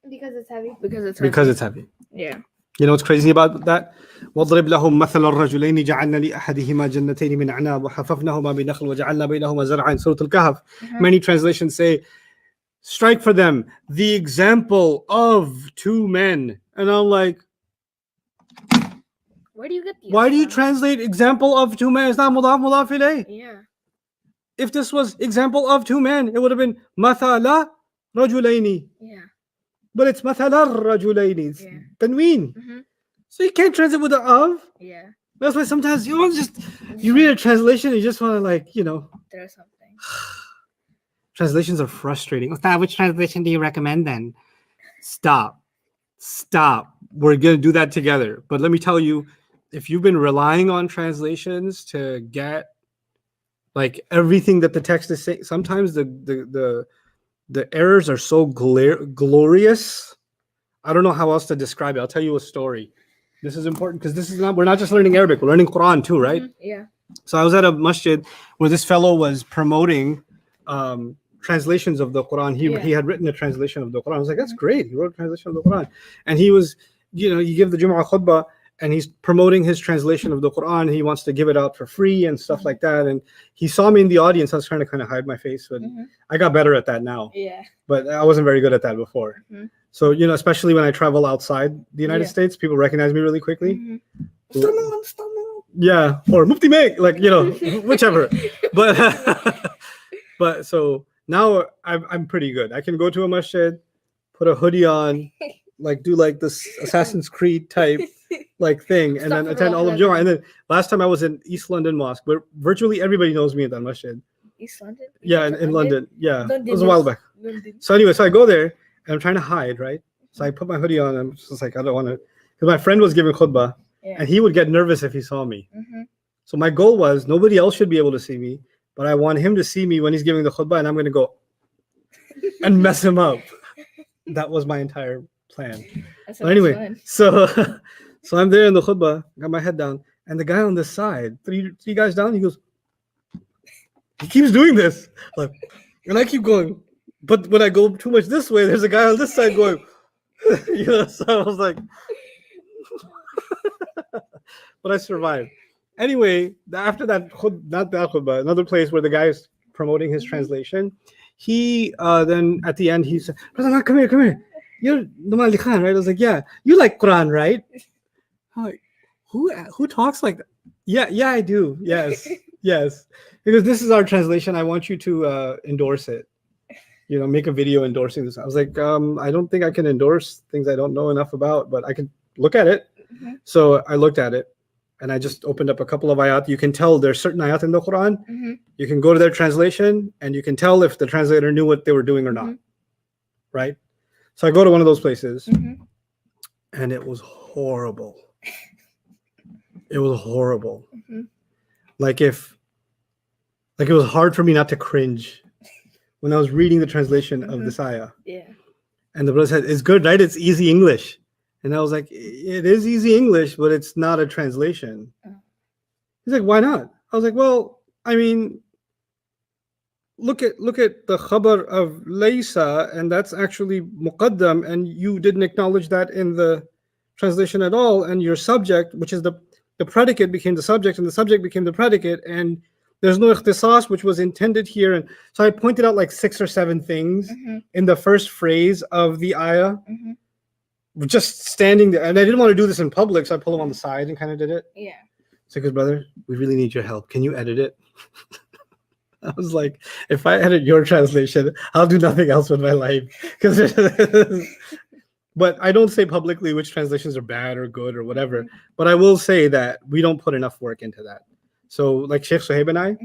C: Because it's heavy.
A: Because it's heavy.
B: Yeah.
A: You know what's crazy about that? واضرب لهم مثل الرجلين جعلنا لأحدهما جنتين من أعناب وحففناهما بنخل وجعلنا بينهما زرعا. Surah Al-Kahf. Many translations say, strike for them the example of 2 men. And I'm like,
B: Where do you get these?
A: why do you
B: from?
A: translate example of 2 men? It's not mudaf mudaf ilayh.
B: Yeah.
A: If this was example of 2 men, it would have been mathala rajulaini.
B: Yeah.
A: But it's mathala rajulaini. It's
B: Yeah.
A: tanween.
B: Mhm.
A: So you can't translate with the of.
B: Yeah.
A: That's why sometimes you don't just you read a translation, you just want to like,
B: Throw something.
A: translations are frustrating. Ustad, which translation do you recommend then? Stop. We're gonna do that together. But let me tell you, if you've been relying on translations to get like everything that the text is saying, sometimes the errors are so glorious. I don't know how else to describe it. I'll tell you a story. This is important because we're not just learning Arabic, we're learning Quran too, right?
B: Mhm. Yeah.
A: So I was at a masjid where this fellow was promoting translations of the Quran. He had written a translation of the Quran. I was like, that's great. He wrote a translation of the Quran. And he was, you give the Jum'ah khutbah and he's promoting his translation of the Quran. He wants to give it out for free and stuff like that. And he saw me in the audience. I was trying to kind of hide my face, but I got better at that now.
B: Yeah.
A: But I wasn't very good at that before.
B: Mhm.
A: So, especially when I travel outside the United
B: Yeah.
A: States, people recognize me really quickly.
B: Mhm.
A: Yeah, or Mufti Meg, like whichever. But so now I'm pretty good. I can go to a masjid, put a hoodie on, like do like this Assassin's Creed type like thing, and then attend all of Jumu'ah. And then last time I was in East London Mosque, where virtually everybody knows me at that masjid.
B: East London?
A: Yeah, in London. Yeah, it was a
B: London,
A: while
B: yes.
A: back.
B: London.
A: So anyway, so I go there and I'm trying to hide, right? So I put my hoodie on. And I'm just like, I don't want to, because my friend was giving khutbah,
B: Yeah.
A: and he would get nervous if he saw me.
B: Mhm.
A: So my goal was nobody else should be able to see me, but I want him to see me when he's giving the khutbah, and I'm going to go and mess him up. That was my entire plan.
B: That's
A: But anyway,
B: fun.
A: so so I'm there in the khutbah, got my head down, and the guy on this side, three guys down, he goes, he keeps doing this, like, and I keep going, but when I go too much this way, there's a guy on this side going, so I was like, but I survived. Anyway, after that, not that khutbah, another place where the guy is promoting his translation, he then at the end he said, "Brother, come here. You're Nouman Ali Khan, right?" I was like, "Yeah." "You like Quran, right?" I'm like, who talks like that? Yeah, I do. Yes. Because this is our translation. I want you to endorse it. Make a video endorsing this. I was like, I don't think I can endorse things I don't know enough about, but I can look at it.
B: Mhm.
A: So I looked at it, and I just opened up a couple of ayat. You can tell there's certain ayat in the Quran.
B: Mhm.
A: You can go to their translation, and you can tell if the translator knew what they were doing or not.
B: Mhm.
A: Right? So I go to one of those places,
B: Mhm.
A: and it was horrible. It was horrible.
B: Mhm.
A: Like it was hard for me not to cringe when I was reading the translation of this ayah.
B: Yeah.
A: And the brother said, "It's good, right? It's easy English." And I was like, "It is easy English, but it's not a translation." He's like, "Why not?" I was like, "Well, I mean, look at the khabar of laysa, and that's actually muqaddam, and you didn't acknowledge that in the translation at all, and your subject, which is the predicate, became the subject, and the subject became the predicate, and there's no ikhtisas, which was intended here." And so I pointed out like 6 or 7 things in the first phrase of the ayah, just standing there, and I didn't want to do this in public, so I pulled him on the side and kind of did it.
B: Yeah.
A: So, "Good brother, we really need your help. Can you edit it?" I was like, "If I edit your translation, I'll do nothing else with my life." But I don't say publicly which translations are bad or good or whatever. But I will say that we don't put enough work into that. So, like Sheikh Suhaib and I,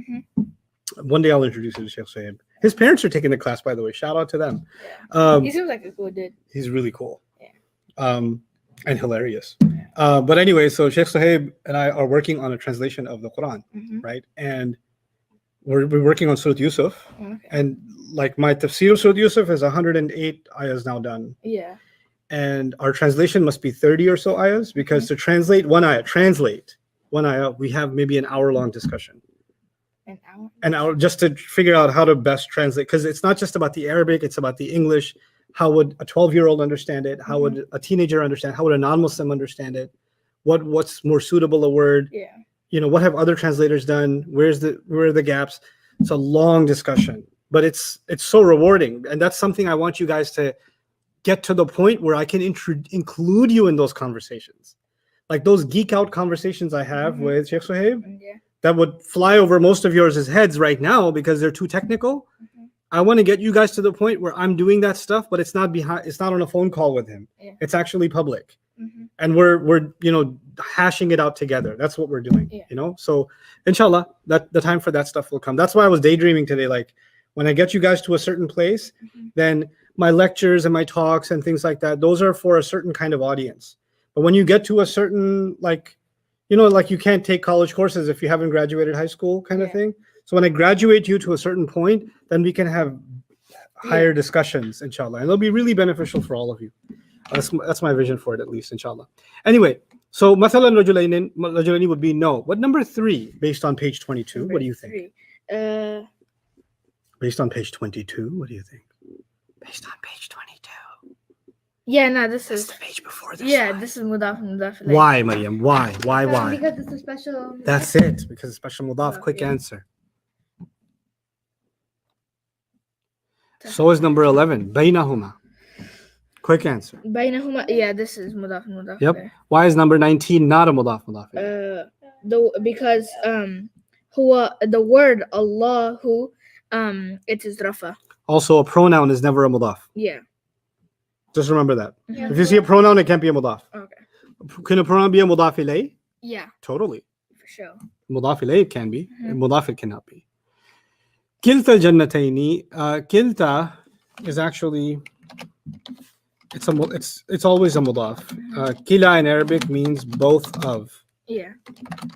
A: one day I'll introduce you to Sheikh Suhaib. His parents are taking the class, by the way. Shout out to them.
B: He seems like a cool dude.
A: He's really cool.
B: Yeah.
A: And hilarious. But anyway, so Sheikh Suhaib and I are working on a translation of the Quran, right? And we're working on Surah Yusuf.
B: Okay.
A: And like my tafsir of Surah Yusuf is 108 ayahs now done.
B: Yeah.
A: And our translation must be 30 or so ayahs, because to translate one ayah, we have maybe an hour-long discussion. An hour just to figure out how to best translate, because it's not just about the Arabic, it's about the English. How would a 12-year-old understand it? How would a teenager understand? How would a non-Muslim understand it? What's more suitable a word?
B: Yeah.
A: You know, what have other translators done? Where are the gaps? It's a long discussion, but it's so rewarding, and that's something I want you guys to get to the point where I can include you in those conversations, like those geek out conversations I have with Sheikh Suhaib. That would fly over most of yours' heads right now because they're too technical. I want to get you guys to the point where I'm doing that stuff, but it's not on a phone call with him. It's actually public. And we're hashing it out together. That's what we're doing. So inshallah, that the time for that stuff will come. That's why I was daydreaming today. Like, when I get you guys to a certain place, then my lectures and my talks and things like that, those are for a certain kind of audience. But when you get to a certain, like you can't take college courses if you haven't graduated high school kind of thing. So when I graduate you to a certain point, then we can have higher discussions, inshallah. And it'll be really beneficial for all of you. That's my vision for it, at least, inshallah. Anyway, so mathalan rajulaini would be no. What number 3, based on page 22? What do you think? Based on page 22, what do you think? Based on page 22.
B: Yeah, no, this is
A: the page before this.
B: Yeah,
A: slide.
B: this is mudaf and mudaf.
A: Why, Mariam? Why?
C: Because it's a special.
A: That's it. Because it's special mudaf. Quick answer. So is number 11. Baynahuma. Quick answer.
B: Bainahuma. Yeah, this is mudaf and mudaf.
A: Yep. Why is number 19 not a mudaf?
B: Because huwa, the word Allahu, it is rafa.
A: Also, a pronoun is never a mudaf.
B: Yeah.
A: Just remember that.
C: Yeah.
A: If you see a pronoun, it can't be a mudaf.
B: Okay.
A: Can a pronoun be a mudaf ilay?
B: Yeah,
A: Totally.
B: for sure.
A: Mudaf ilay it can be. Mudaf it cannot be. Kilta al-jannataini. Kilta is actually it's always a mudaf. Kila in Arabic means both of.
B: Yeah.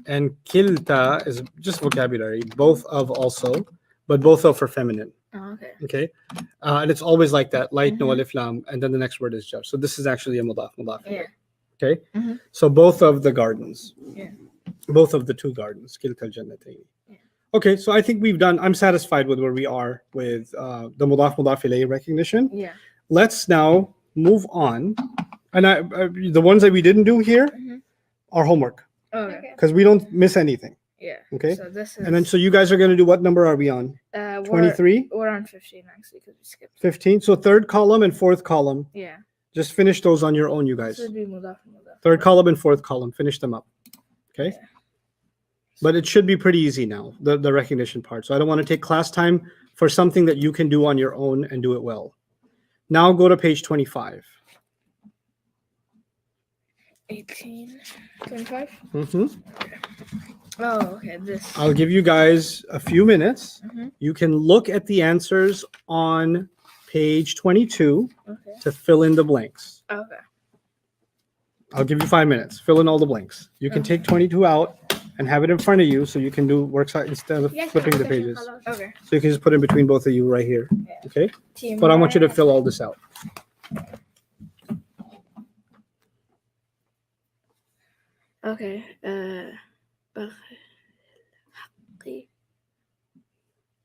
A: And kilta is just vocabulary, both of also, but both of for feminine.
B: Oh, okay.
A: Okay, and it's always like that, light no alif lam, and then the next word is jar. So this is actually a mudaf.
B: Yeah.
A: Okay, so both of the gardens.
B: Yeah.
A: Both of the 2 gardens. Kilta al-jannatayn.
B: Yeah.
A: Okay, so I think I'm satisfied with where we are with the mudaf ilayh recognition.
B: Yeah.
A: Let's now move on, and the ones that we didn't do here are homework,
B: Okay.
A: because we don't miss anything.
B: Yeah.
A: Okay.
B: So this is.
A: And then so you guys are going to do, what number are we on? 23?
B: We're on 15 actually because we skipped.
A: 15. So 3rd column and 4th column.
B: Yeah.
A: Just finish those on your own, you guys.
B: This would be mudaf and mudaf.
A: 3rd column and 4th column. Finish them up. Okay.
B: Yeah.
A: But it should be pretty easy now, the recognition part. So I don't want to take class time for something that you can do on your own and do it well. Now go to page 25.
B: 18, 25.
A: Oh,
B: okay. This.
A: I'll give you guys a few minutes. You can look at the answers on page 22 to fill in the blanks.
B: Okay.
A: I'll give you 5 minutes. Fill in all the blanks. You can take 22 out and have it in front of you so you can do work side instead of flipping the pages.
B: Okay.
A: So you can just put in between both of you right here.
B: Yeah.
A: Okay?
B: Team.
A: But I want you to fill all this out.
B: Okay.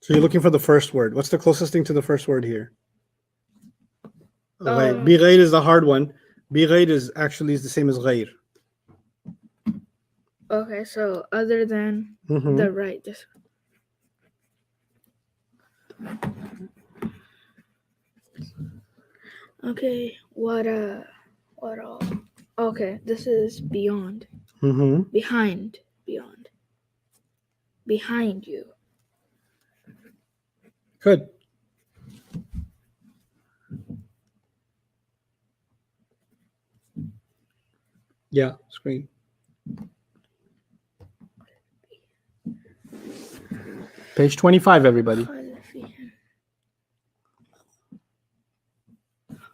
A: So you're looking for the first word. What's the closest thing to the first word here? Okay. Bighayr is the hard one. Bighayr is actually the same as ghayr.
B: Okay, so other than
A: Mhm.
B: the right, just okay. What all? Okay, this is beyond,
A: Mhm.
B: behind, beyond, behind you.
A: Good. Yeah, screen. Page 25, everybody.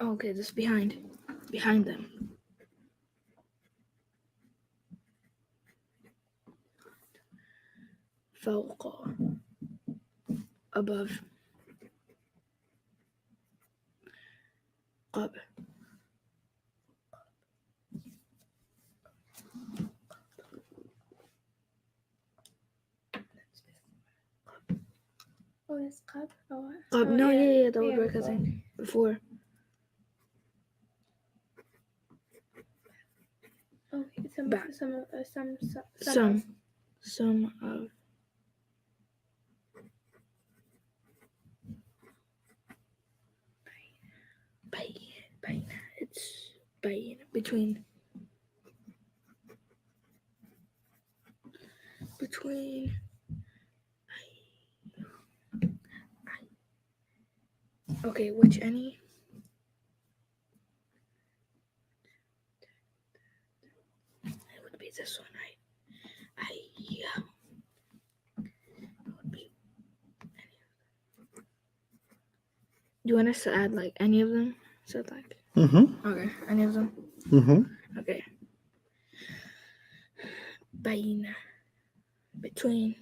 B: Okay, this behind them. فوق, above. قاب.
C: Oh, it's qab. Oh,
B: قاب. No, yeah, that would
C: yeah.
B: work. I think before.
C: Oh,
B: Back.
C: some of
B: Some of. Bayn. It's bayn, between. Okay, which any? It would be this one, right? Yeah. It would be any of them. Do you want us to add like any of them? So like.
A: Mhm.
B: Okay, any of them.
A: Mhm.
B: Okay. Bayn, between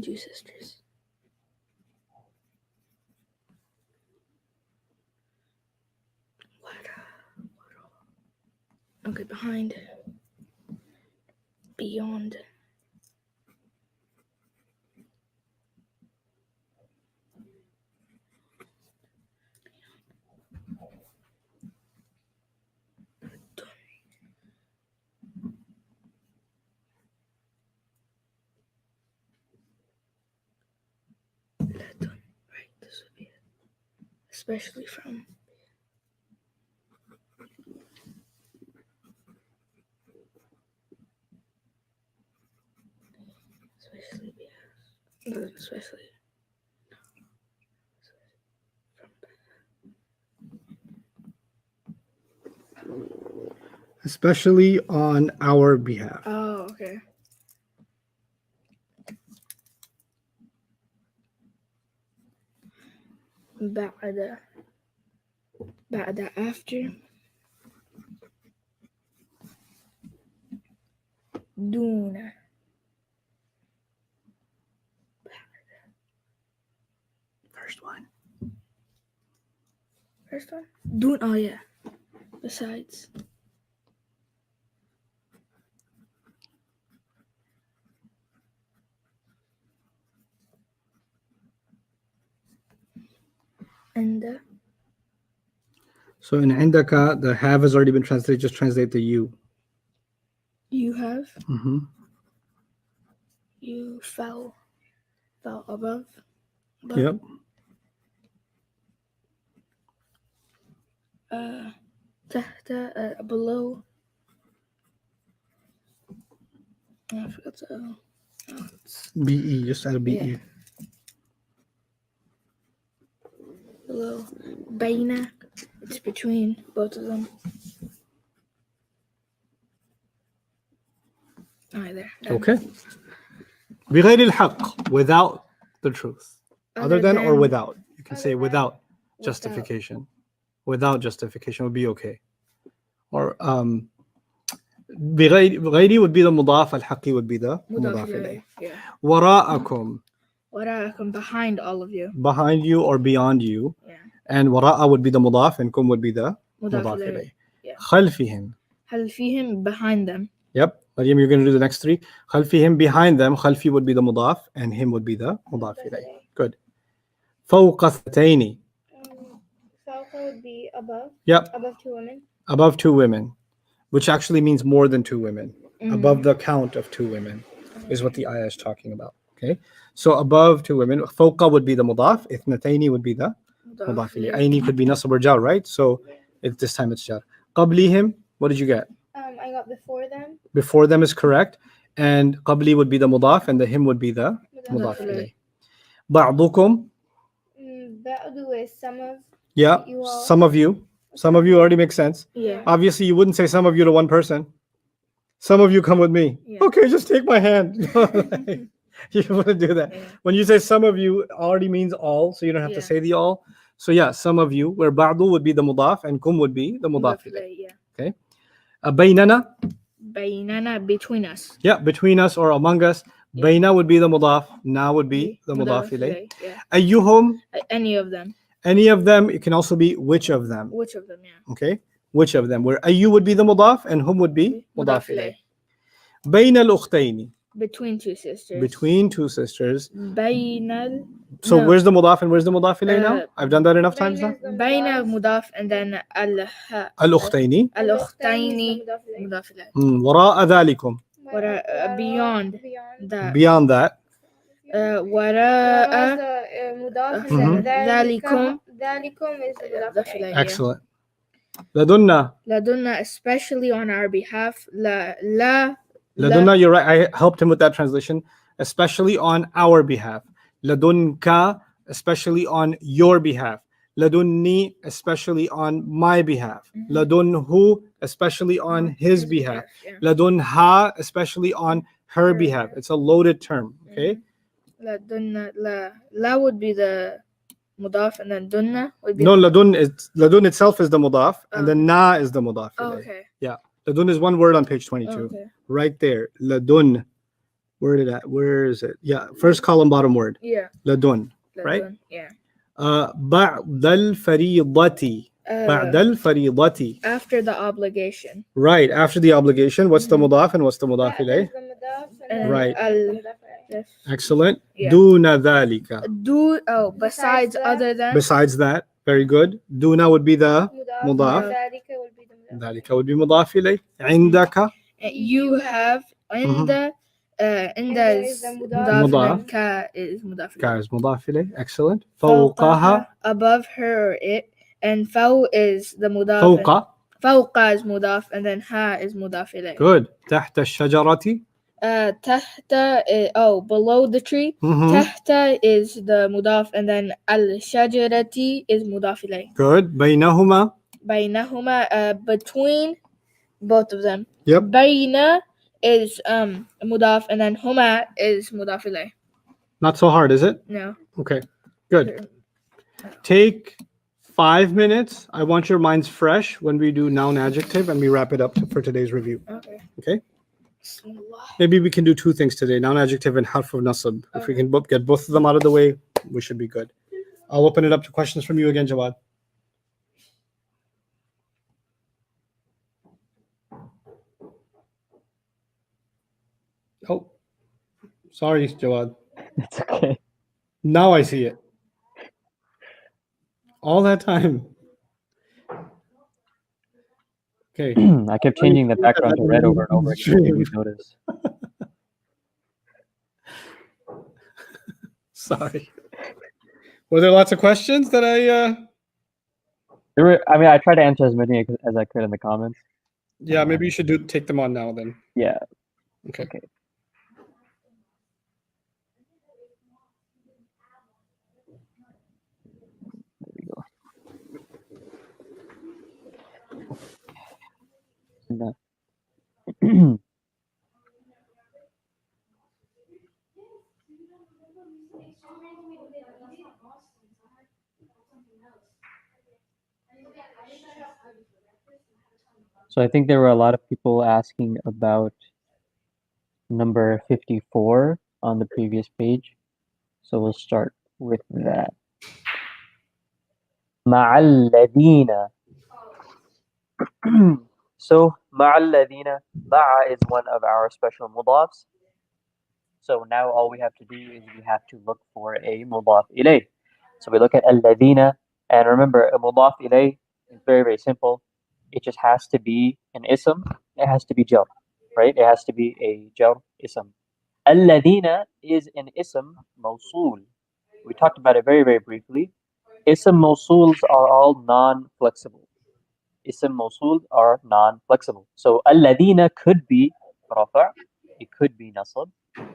B: two sisters. Okay, behind, beyond. Right, this would be it. Especially from. Especially.
A: Especially on our behalf.
B: Oh, okay. بعد after. دون.
A: First one.
B: First one? Dun. Oh, yeah. Besides. And
A: So in indaka, the have has already been translated. Just translate the you.
B: you have.
A: Mhm.
B: You fell above.
A: Yep.
B: تحت, below. I forgot to.
A: BE. Just add a BE.
B: Yeah. Below. Baina. It's between both of them. Alright, there. Done.
A: Okay. بغير الحق, without the truth. Other than or without. You can say without justification. Without justification would be okay. Or غيري would be the مضاف, الحقي would be the مضاف إليه.
B: Yeah.
A: وراءكم,
B: وراءكم, behind all of you.
A: behind you or beyond you.
B: Yeah.
A: And وراء would be the مضاف and kum would be the
B: مضاف
A: مضاف
B: إليه.
A: إليه.
B: Yeah.
A: خلفهم.
B: خلفيهم, behind them.
A: Yep. Maryam, you're going to do the next three. خلفهم, behind them. خلفي would be the مضاف and him would be the مضاف إليه. Good. فوق اثنتين.
C: Falca would be above.
A: Yep.
C: Above two women.
A: Above two women, which actually means more than two women. Above the count of two women is what the ayah is talking about. Okay. So above two women. فوق would be the مضاف. اثنتين would be the مضاف إليه. أيني could be nasab or jar, right? So this time it's jar. قبلهم, what did you get?
C: I got before them.
A: Before them is correct. And قبلي would be the مضاف and the him would be the مضاف إليه. بعضكم.
C: Ba'du is some of.
A: Yeah,
C: You all.
A: some of you. Some of you already makes sense.
B: Yeah.
A: Obviously, you wouldn't say some of you to one person. Some of you come with me.
B: Yeah.
A: Okay, just take my hand. You wouldn't do that.
B: Yeah.
A: When you say some of you, already means all, so you don't have to
B: Yeah.
A: say the all. So yeah, some of you, where ba'du would be the mudaf and kum would be the mudaf ilayh.
B: Yeah.
A: Baynana,
B: بيننا, between us.
A: yeah, between us or among us.
B: Yeah.
A: Bayna would be the mudaf, na would be the mudaf
B: مضاف
A: ilayh.
B: إليه. Yeah.
A: Ayyuhum,
B: Any of them.
A: any of them, it can also be which of them.
B: Which of them? Yeah.
A: Okay, which of them? Where ayyu would be the mudaf and hum would be mudaf
B: مضاف
A: ilayh.
B: إليه.
A: Bayna al-ukhtaini,
B: Between two sisters.
A: between two sisters.
B: بين
A: So
B: no.
A: where's the mudaf and where's the mudaf ilayh now?
B: Uh,
A: I've done that enough times now.
B: بين مضاف and then
A: Al-ukhtaini.
B: الأختين مضاف إليه.
A: وراء ذلكم.
B: beyond that.
A: Beyond that.
B: وراء
C: ذلكم is
B: مضاف إليه.
A: Excellent. لدنا.
B: لدنا, especially on our behalf. لا
A: Ladunna, you're right. I helped him with that translation. Especially on our behalf. Ladunka, especially on your behalf. Ladunni, especially on my behalf. Ladunhu, especially on his behalf.
B: Yeah.
A: Ladunha, especially on her behalf. It's a loaded term. Okay.
B: لدنا لا would be the مضاف and then dunna would be
A: No, ladun itself is the mudaf, and then na is the mudaf.
B: Oh,
A: ilayh.
B: okay.
A: Yeah. Ladun is one word on page 22.
B: Oh, okay.
A: Right there. Ladun. Where is it? Yeah. First column, bottom word.
B: Yeah.
A: Ladun. Right?
B: لدن, yeah.
A: بعد الفريضة. بعد الفريضة.
B: After the obligation.
A: Right. After the obligation, what's the mudaf and what's the mudaf ilayh? Right.
B: Yes.
A: Excellent.
B: Yeah.
A: Duna dhalika.
B: Besides other than.
A: Besides that, very good. Duna would be the mudaf.
C: ذلك would be the mudaf.
A: ذلك would be mudaf ilayh. عندك.
B: You have in the is
C: Mudaf.
B: mudaf and ka is mudaf.
A: Ka is mudaf ilayh. Excellent. فوقها.
B: Above her or it, and faw is the mudaf.
A: فوق.
B: فوق is mudaf and then ha is mudaf ilayh.
A: Good. تحت الشجرة.
B: تحت below the tree. تحت is the mudaf and then al-shajarati is mudaf ilayh.
A: Good. بينهما.
B: بينهما between both of them.
A: Yep.
B: بين is mudaf and then huma is mudaf ilayh.
A: Not so hard, is it?
B: No.
A: Okay. Good. Take 5 minutes. I want your minds fresh when we do noun adjective and we wrap it up for today's review.
B: Okay.
A: Okay. Maybe we can do two things today, noun adjective and harf of nasab. If we can get both of them out of the way, we should be good. I'll open it up to questions from you again, Jawad. Oh, sorry, Jawad.
D: It's okay.
A: Now I see it. All that time. Okay.
D: I kept changing the background to red over and over again. If you notice.
A: Sorry. Were there lots of questions that
D: I tried to answer as many as I could in the comments.
A: Yeah, maybe you should take them on now then.
D: Yeah.
A: Okay.
D: There we go. So I think there were a lot of people asking about number 54 on the previous page. So we'll start with that. مع الذين. So مع الذين, مع is one of our special mudafs. So now all we have to do is we have to look for a mudaf ilayh. So we look at الذين, and remember a mudaf ilayh is very, very simple. It just has to be an ism. It has to be jar, right? It has to be a jar ism. الذين is an ism mawsul. We talked about it very, very briefly. Ism mawsuls are all non-flexible. Ism mawsul are non-flexible. So الذين could be rafa', it could be nasab,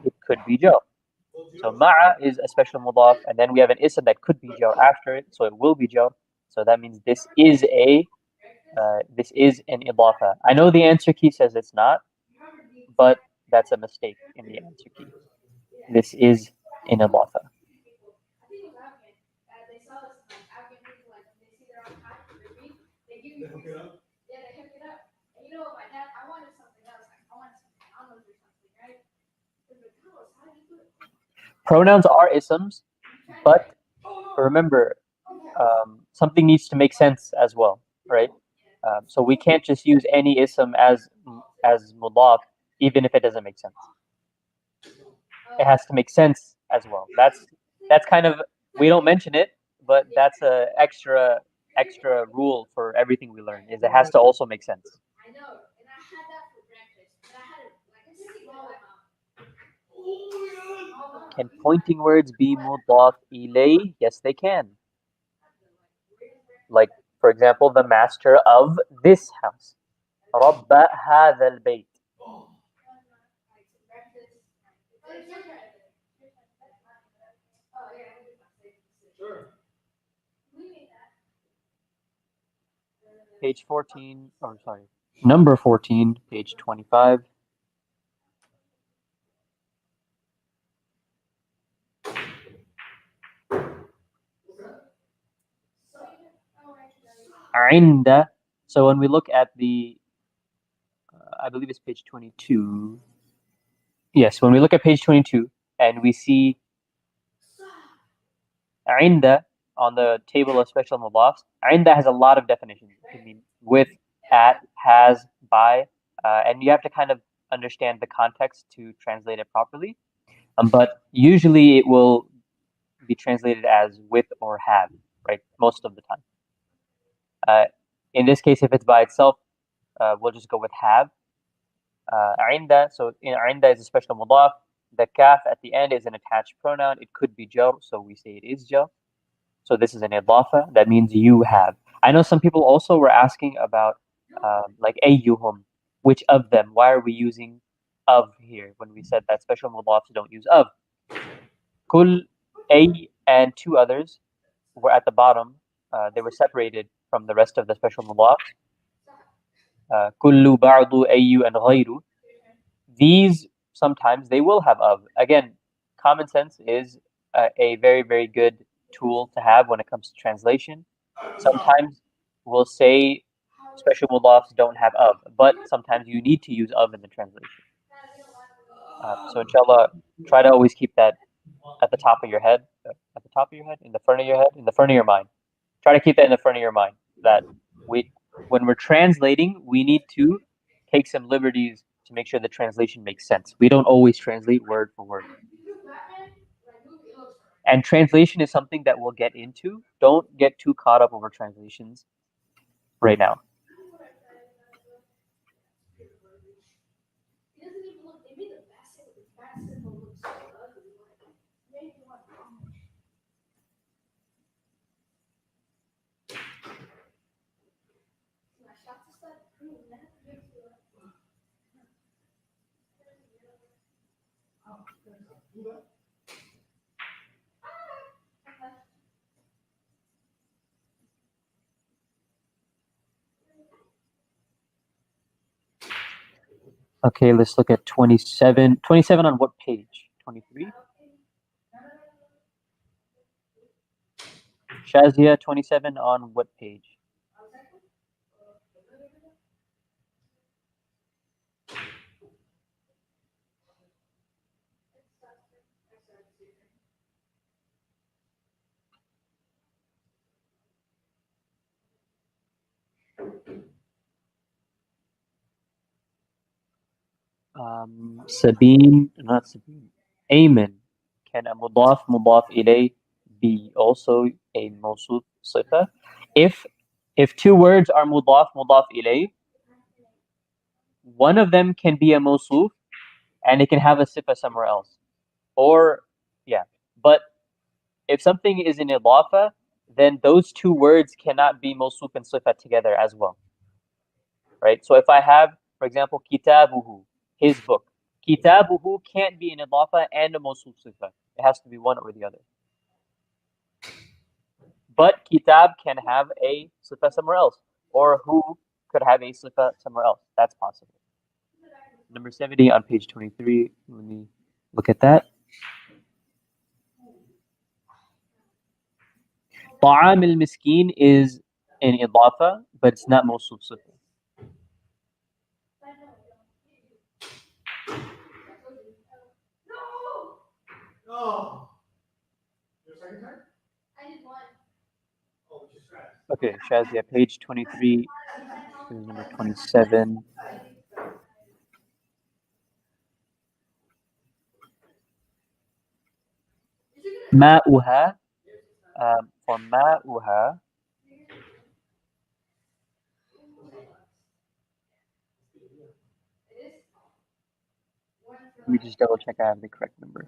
D: it could be jar. So ma'a is a special mudaf, and then we have an ism that could be jar after it, so it will be jar. So that means this is an idafa. I know the answer key says it's not, but that's a mistake in the answer key. This is an idafa. Pronouns are isms, but remember, something needs to make sense as well, right? So we can't just use any ism as mudaf, even if it doesn't make sense. It has to make sense as well. That's kind of, we don't mention it, but that's a extra rule for everything we learn, is it has to also make sense. Can pointing words be mudaf ilay? Yes, they can. Like, for example, the master of this house. Rabba hadha al-bayt. Page 14, or sorry, number 14, page 25. Inda. So when we look at the, I believe it's page 22. Yes, when we look at page 22 and we see Inda on the table of special mudafs, Inda has a lot of definitions. It can mean with, at, has, by, and you have to kind of understand the context to translate it properly. But usually it will be translated as with or have, right? Most of the time. In this case, if it's by itself, we'll just go with have. Inda, so Inda is a special mudaf. The kaf at the end is an attached pronoun. It could be jar, so we say it is jar. So this is an idafa. That means you have. I know some people also were asking about like ayyuhum, which of them? Why are we using of here when we said that special mudafs don't use of? Kul, ay, and two others were at the bottom. They were separated from the rest of the special mudafs. Kullu, ba'du, ayyu, and ghayru. These sometimes they will have of. Again, common sense is a very, very good tool to have when it comes to translation. Sometimes we'll say special mudafs don't have of, but sometimes you need to use of in the translation. So inshallah, try to always keep that at the top of your head, in the front of your head, in the front of your mind. Try to keep that in the front of your mind, that when we're translating, we need to take some liberties to make sure the translation makes sense. We don't always translate word for word. And translation is something that we'll get into. Don't get too caught up over translations right now. Okay, let's look at 27. 27 on what page? 23? Shazia, 27 on what page? Sabine, not Sabine. Ayman. Can a mudaf ilay be also a mawsuf sifa? If two words are mudaf ilay, one of them can be a mawsuf and it can have a sifa somewhere else. Or yeah, but if something is in idafa, then those two words cannot be mawsuf and sifa together as well. Right? So if I have, for example, kitabuhu, his book. Kitabuhu can't be an idafa and a mawsuf sifa. It has to be one or the other. But kitab can have a sifa somewhere else, or hu could have a sifa somewhere else. That's possible. Number 70 on page 23. Let me look at that. طعام المسكين is an idafa, but it's not mawsuf sifa. Okay, Shazia, page 23, number 27. Ma'uha, for ma'uha, let me just double check I have the correct number.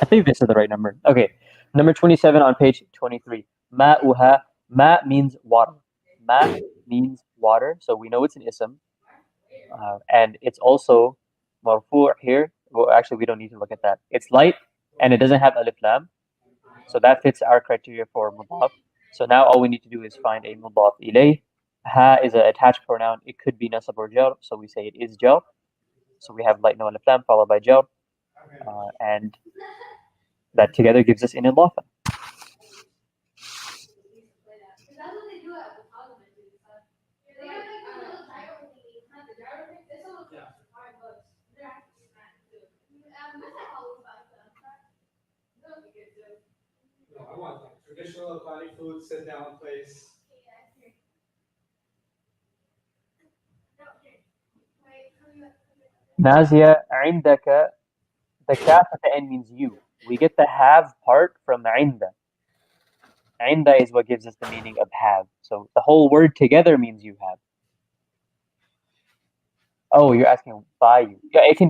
D: I think this is the right number. Okay, number 27 on page 23. Ma'uha, ma means water. Ma means water, so we know it's an ism. And it's also marfu' here. Well, actually, we don't need to look at that. It's light, and it doesn't have alif lam. So that fits our criteria for mudaf. So now all we need to do is find a mudaf ilay. Ha is an attached pronoun. It could be nasab or jar, so we say it is jar. So we have light no alif lam followed by jar. And that together gives us an idafa.
A: I want like traditional Afghani food, sit down place.
D: Nazia, عندك, the kaf at the end means you. We get the have part from inda. Inda is what gives us the meaning of have. So the whole word together means you have. Oh, you're asking by you. Yeah, it can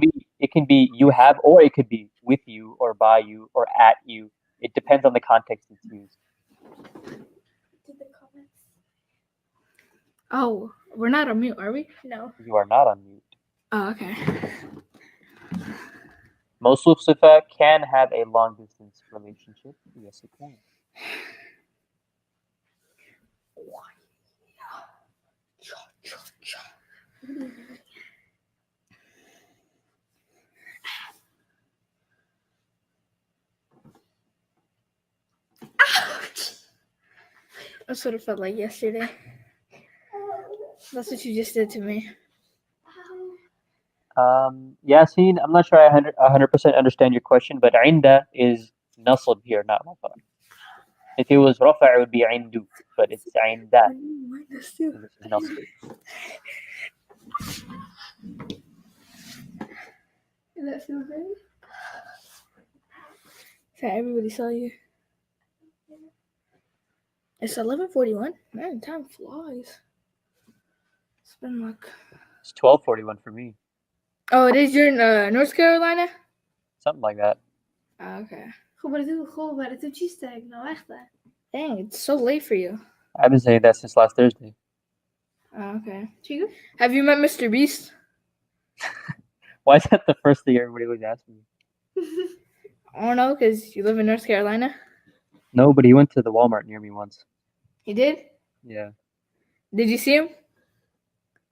D: be you have, or it could be with you, or by you, or at you. It depends on the context it's used.
B: Oh, we're not on mute, are we?
C: No.
D: You are not on mute.
B: Oh, okay.
D: Mawsuf sifa can have a long distance relationship. Yes, it can.
B: That's what it felt like yesterday. That's what you just did to me.
D: Yasin, I'm not sure I 100% understand your question, but inda is nasab here, not rafa. If it was rafa, it would be indu, but it's inda. This is nasab.
C: Does that feel good?
B: So everybody saw you. It's 11:41. Man, time flies. It's been like.
D: It's 12:41 for me.
B: Oh, it is. You're in North Carolina.
D: Something like that.
B: Oh, okay.
C: Goed, maar het is cheese steak. Nou echt hè.
B: Dang, it's so late for you.
D: I've been saying that since last Thursday.
B: Oh, okay.
C: Chico?
B: Have you met Mr. Beast?
D: Why is that the first thing everybody always asks me?
B: I don't know, because you live in North Carolina.
D: No, but he went to the Walmart near me once.
B: You did?
D: Yeah.
B: Did you see him?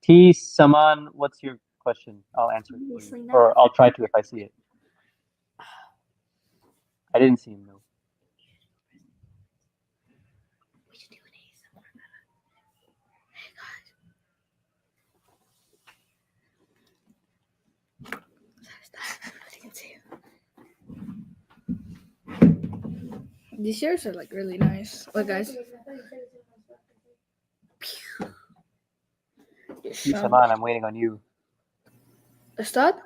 D: T. Saman, what's your question? I'll answer it for
C: Obviously
D: you.
C: not.
D: Or I'll try to if I see it. I didn't see him though.
B: We should do an ASMR. Hey guys. Stop. Nobody can see you. These shirts are like really nice. Look, guys.
D: T Saman, I'm waiting on you.
B: Ustadh?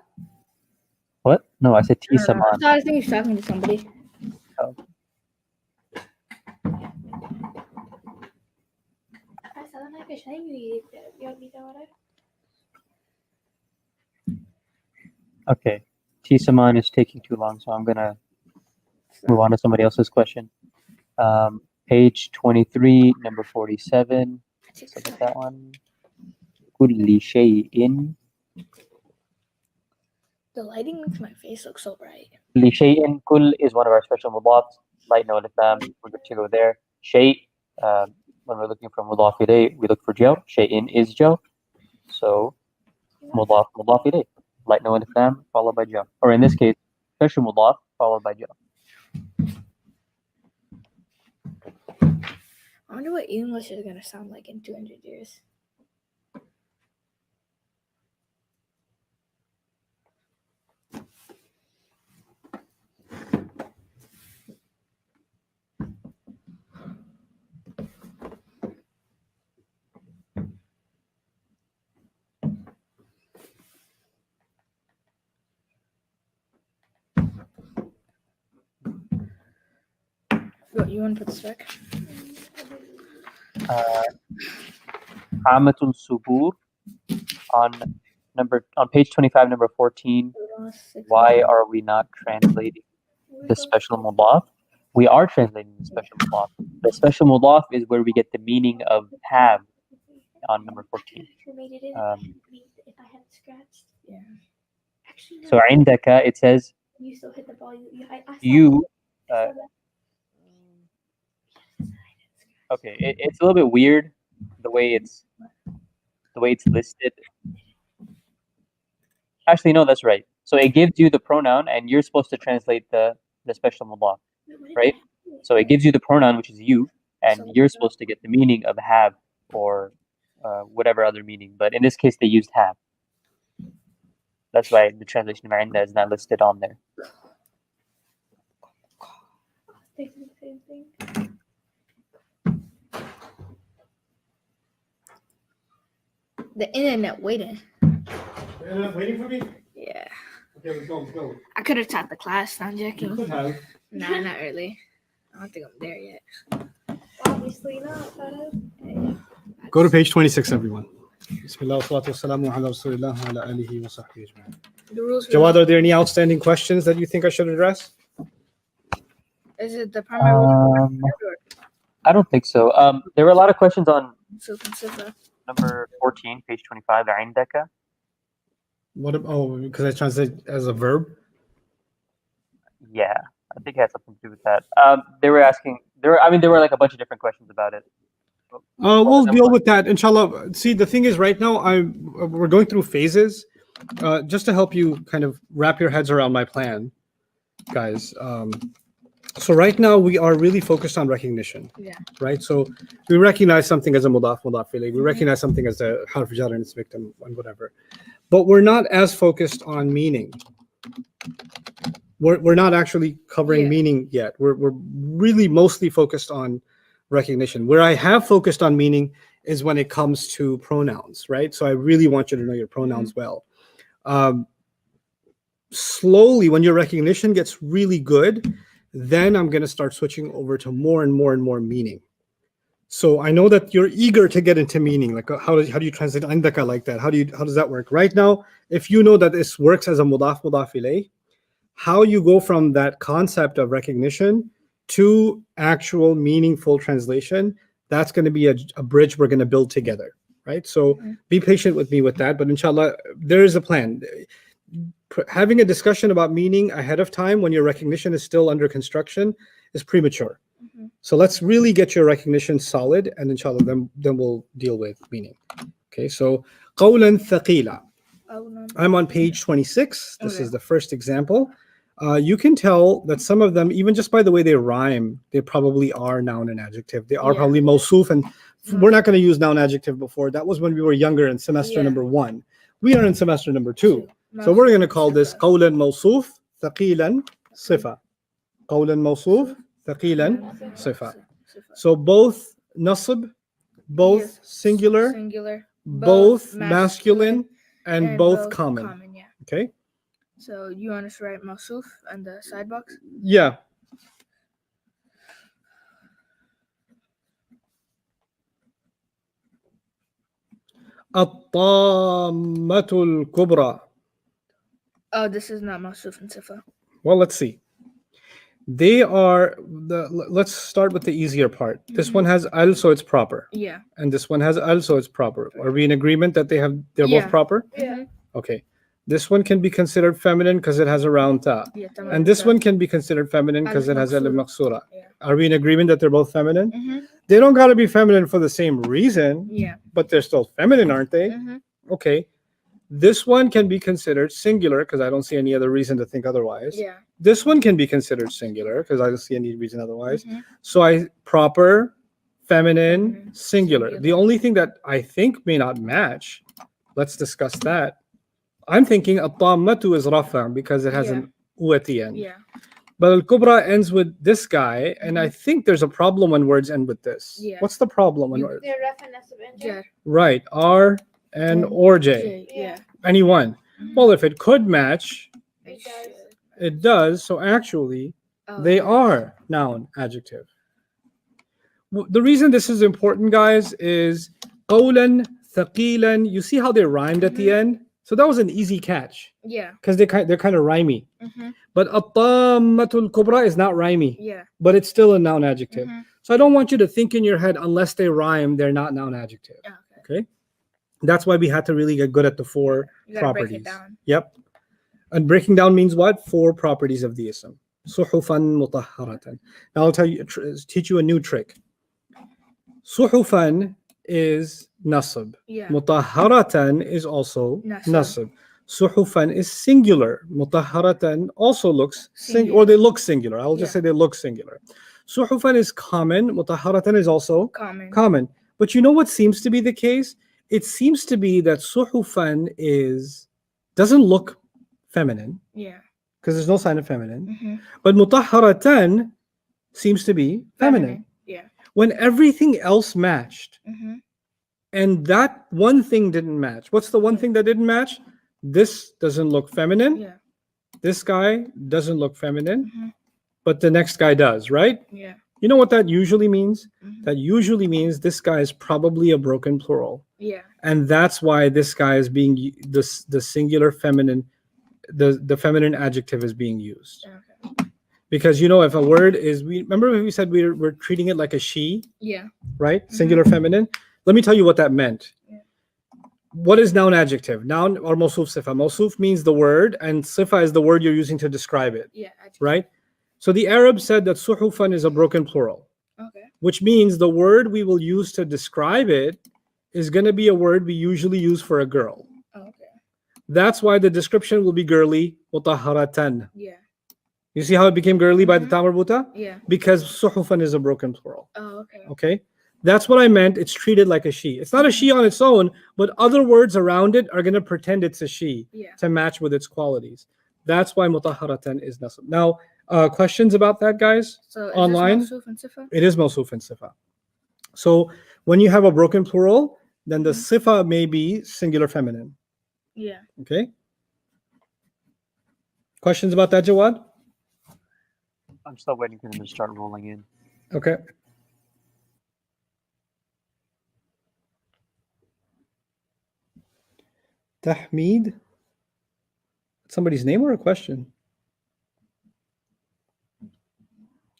D: What? No, I said T
B: I
D: Saman.
B: thought I think he's talking to somebody.
D: Oh. Okay. T Saman is taking too long, so I'm gonna move on to somebody else's question. Page 23, number 47. Let's look at that one. كل شيء.
B: The lighting makes my face look so bright.
D: كل شيء. كل is one of our special mudafs. Light no alif. We're good to go there. Shay. When we're looking for mudaf ilayh, we look for jaw. Shay'in is jaw. So mudaf ilayh. Light no alif followed by jaw. Or in this case, special mudaf followed by jaw.
B: I wonder what English is gonna sound like in 200 years. You want to put this back?
D: Hamatul Subur on page 25, number 14. Why are we not translating the special mudaf? We are translating the special mudaf. The special mudaf is where we get the meaning of have on number 14. So عندك, it says
C: You still hit the ball.
D: you. Okay, it's a little bit weird the way it's listed. Actually, no, that's right. So it gives you the pronoun, and you're supposed to translate the special mudaf, right? So it gives you the pronoun, which is you, and you're supposed to get the meaning of have or whatever other meaning. But in this case, they used have. That's why the translation of عند is not listed on there.
C: They do the same thing.
B: The internet waiting.
A: The internet waiting for me?
B: Yeah.
A: Okay, let's go.
B: I could have taught the class. I'm
A: You
B: joking.
A: could have.
B: Nah, not really. I don't think I'm there yet.
C: Obviously not, but
A: Go to page 26, everyone. Bismillah wa salatu wassalamu ala rasulillah wa ala alihi wa sahbihi ajma'in.
B: The rules.
A: Jawad, are there any outstanding questions that you think I should address?
B: Is it the primary rule?
D: I don't think so. There were a lot of questions on
B: Sifa.
D: number 14, page 25, عندك.
A: What? Oh, because I translate as a verb.
D: Yeah, I think it has something to do with that. They were asking. There were like a bunch of different questions about it.
A: We'll deal with that, inshallah. See, the thing is, right now we're going through phases, just to help you kind of wrap your heads around my plan, guys. So right now we are really focused on recognition.
B: Yeah.
A: Right. So we recognize something as a mudaf ilayh. We recognize something as a harf jar and its victim and whatever, but we're not as focused on meaning. We're not actually covering meaning yet. We're really mostly focused on recognition. Where I have focused on meaning is when it comes to pronouns, right? So I really want you to know your pronouns well. Slowly, when your recognition gets really good, then I'm going to start switching over to more and more and more meaning. So I know that you're eager to get into meaning. Like how do you translate عندك like that? How does that work? Right now, if you know that this works as a mudaf ilayh, how you go from that concept of recognition to actual meaningful translation, that's going to be a bridge we're going to build together, right? So be patient with me with that, but inshallah, there is a plan. Having a discussion about meaning ahead of time when your recognition is still under construction is premature. So let's really get your recognition solid, and inshallah, then we'll deal with meaning. Okay, so قولا ثقيلا. I'm on page 26. This is the first example. You can tell that some of them, even just by the way they rhyme, they probably are noun and adjective. They are probably mawsuf, and we're not going to use noun adjective before. That was when we were younger in semester number 1. We are in semester number 2. So we're going to call this قولا موصوف ثقيلا صفة. قولا موصوف ثقيلا صفة. So both nasb, both
B: Yes,
A: singular,
B: singular,
A: both masculine, and both common.
B: Yeah.
A: Okay?
B: So you want us to write Mawsuf on the side box?
A: Yeah. الطامة الكبرى.
B: Oh, this is not Mawsuf and Sifa.
A: Well, let's see. They are let's start with the easier part. This one has al, so it's proper.
B: Yeah.
A: And this one has al, so it's proper. Are we in agreement that they're
B: Yeah.
A: both proper?
C: Yeah.
A: Okay. This one can be considered feminine because it has a round ta.
B: Yeah,
A: And this one can be considered feminine because it has al maqsura.
B: Yeah.
A: Are we in agreement that they're both feminine?
B: Mm-hmm.
A: They don't got to be feminine for the same reason,
B: Yeah.
A: but they're still feminine, aren't they?
B: Mm-hmm.
A: Okay. This one can be considered singular because I don't see any other reason to think otherwise.
B: Yeah.
A: This one can be considered singular because I don't see any reason otherwise.
B: Mhm.
A: So proper, feminine,
B: Mhm.
A: singular.
B: Singular.
A: The only thing that I think may not match, let's discuss that. I'm thinking at-tammatu is rafa because it has
B: Yeah.
A: an u at the end.
B: Yeah.
A: But al-kubra ends with this guy, and I think there's a problem when words end with this.
B: Yeah.
A: What's the problem when
B: You-
A: words?
C: They're rough and nasib and jar.
B: Yeah.
A: Right, R and or J.
B: Yeah.
A: Any one.
B: Mhm.
A: Well, if it could match,
C: It does.
A: it does. So actually,
B: Oh,
A: they
B: yeah.
A: are noun adjective. The reason this is important, guys, is qawlan, thaqilan. You see how they rhymed at the end? So that was an easy catch
B: Yeah.
A: because they're kind of rhymey.
B: Mm-hmm.
A: But at-tammatul kubra is not rhymey,
B: Yeah.
A: but it's still a noun adjective.
B: Mhm.
A: So I don't want you to think in your head unless they rhyme, they're not noun adjective.
B: Okay.
A: Okay? That's why we had to really get good at the four
B: You gotta break
A: properties.
B: it down.
A: Yep. And breaking down means what? Four properties of the ism. Suhufan mutahharatan. Now I'll teach you a new trick. Suhufan is nasab.
B: Yeah.
A: Mutahharatan is also
B: Nasab.
A: nasab. Suhufan is singular. Mutahharatan also looks
B: Singular.
A: or they look singular. I'll just
B: Yeah.
A: say they look singular. Suhufan is common. Mutahharatan is also
B: Common.
A: common. But you know what seems to be the case? It seems to be that suhufan doesn't look feminine
B: Yeah.
A: because there's no sign of feminine.
B: Mm-hmm.
A: But mutahharatan seems to be feminine.
B: Yeah.
A: When everything else matched
B: Mm-hmm.
A: and that one thing didn't match. What's the one thing that didn't match? This doesn't look feminine.
B: Yeah.
A: This guy doesn't look feminine,
B: Mm-hmm.
A: but the next guy does, right?
B: Yeah.
A: You know what that usually means?
B: Mhm.
A: That usually means this guy is probably a broken plural.
B: Yeah.
A: And that's why this guy is being the singular feminine, the feminine adjective is being used.
B: Okay.
A: Because you know, if a word is, we remember we said we're treating it like a she,
B: Yeah.
A: right? Singular feminine. Let me tell you what that meant.
B: Yeah.
A: What is noun adjective? Noun or mawsuf sifa. Mawsuf means the word, and sifa is the word you're using to describe it,
B: Yeah.
A: right? So the Arabs said that suhufan is a broken plural,
B: Okay.
A: which means the word we will use to describe it is going to be a word we usually use for a girl.
B: Okay.
A: That's why the description will be girly, mutahharatan.
B: Yeah.
A: You see how it became girly by the
B: Mhm.
A: ta marbuta?
B: Yeah.
A: Because suhufan is a broken plural.
B: Oh, okay.
A: Okay? That's what I meant. It's treated like a she. It's not a she on its own, but other words around it are going to pretend it's a she
B: Yeah.
A: to match with its qualities. That's why mutahharatan is nasab. Now, questions about that, guys?
B: So is
A: Online?
B: this Mawsuf and Sifa?
A: It is mawsuf and sifa. So when you have a broken plural, then the sifa may be singular feminine.
B: Yeah.
A: Okay? Questions about that, Jawad?
D: I'm still waiting for them to start rolling in.
A: Okay. Tahmid? Somebody's name or a question?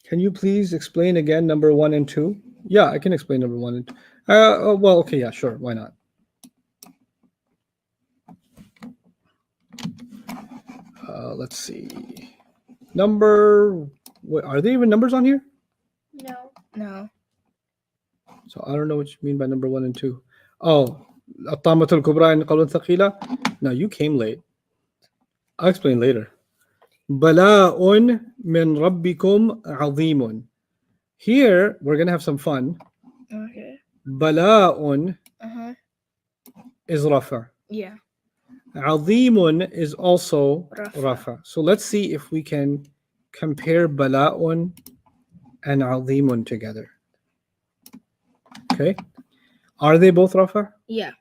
A: Can you please explain again number 1 and 2? Yeah, I can explain number 1 and 2. Well, okay, yeah, sure. Why not? Let's see. Are there even numbers on here?
C: No.
B: No.
A: So I don't know what you mean by number 1 and 2. Oh, الطامة الكبرى and قول ثقيلة. No, you came late. I'll explain later. بلاء من ربكم عظيم. Here we're gonna have some fun.
B: Okay.
A: بلاء
B: Uh-huh.
A: is rafa.
B: Yeah.
A: عظيم is also
B: Rafa.
A: rafa. So let's see if we can compare bala'un and azimun together. Okay. Are they both rafa?
B: Yeah.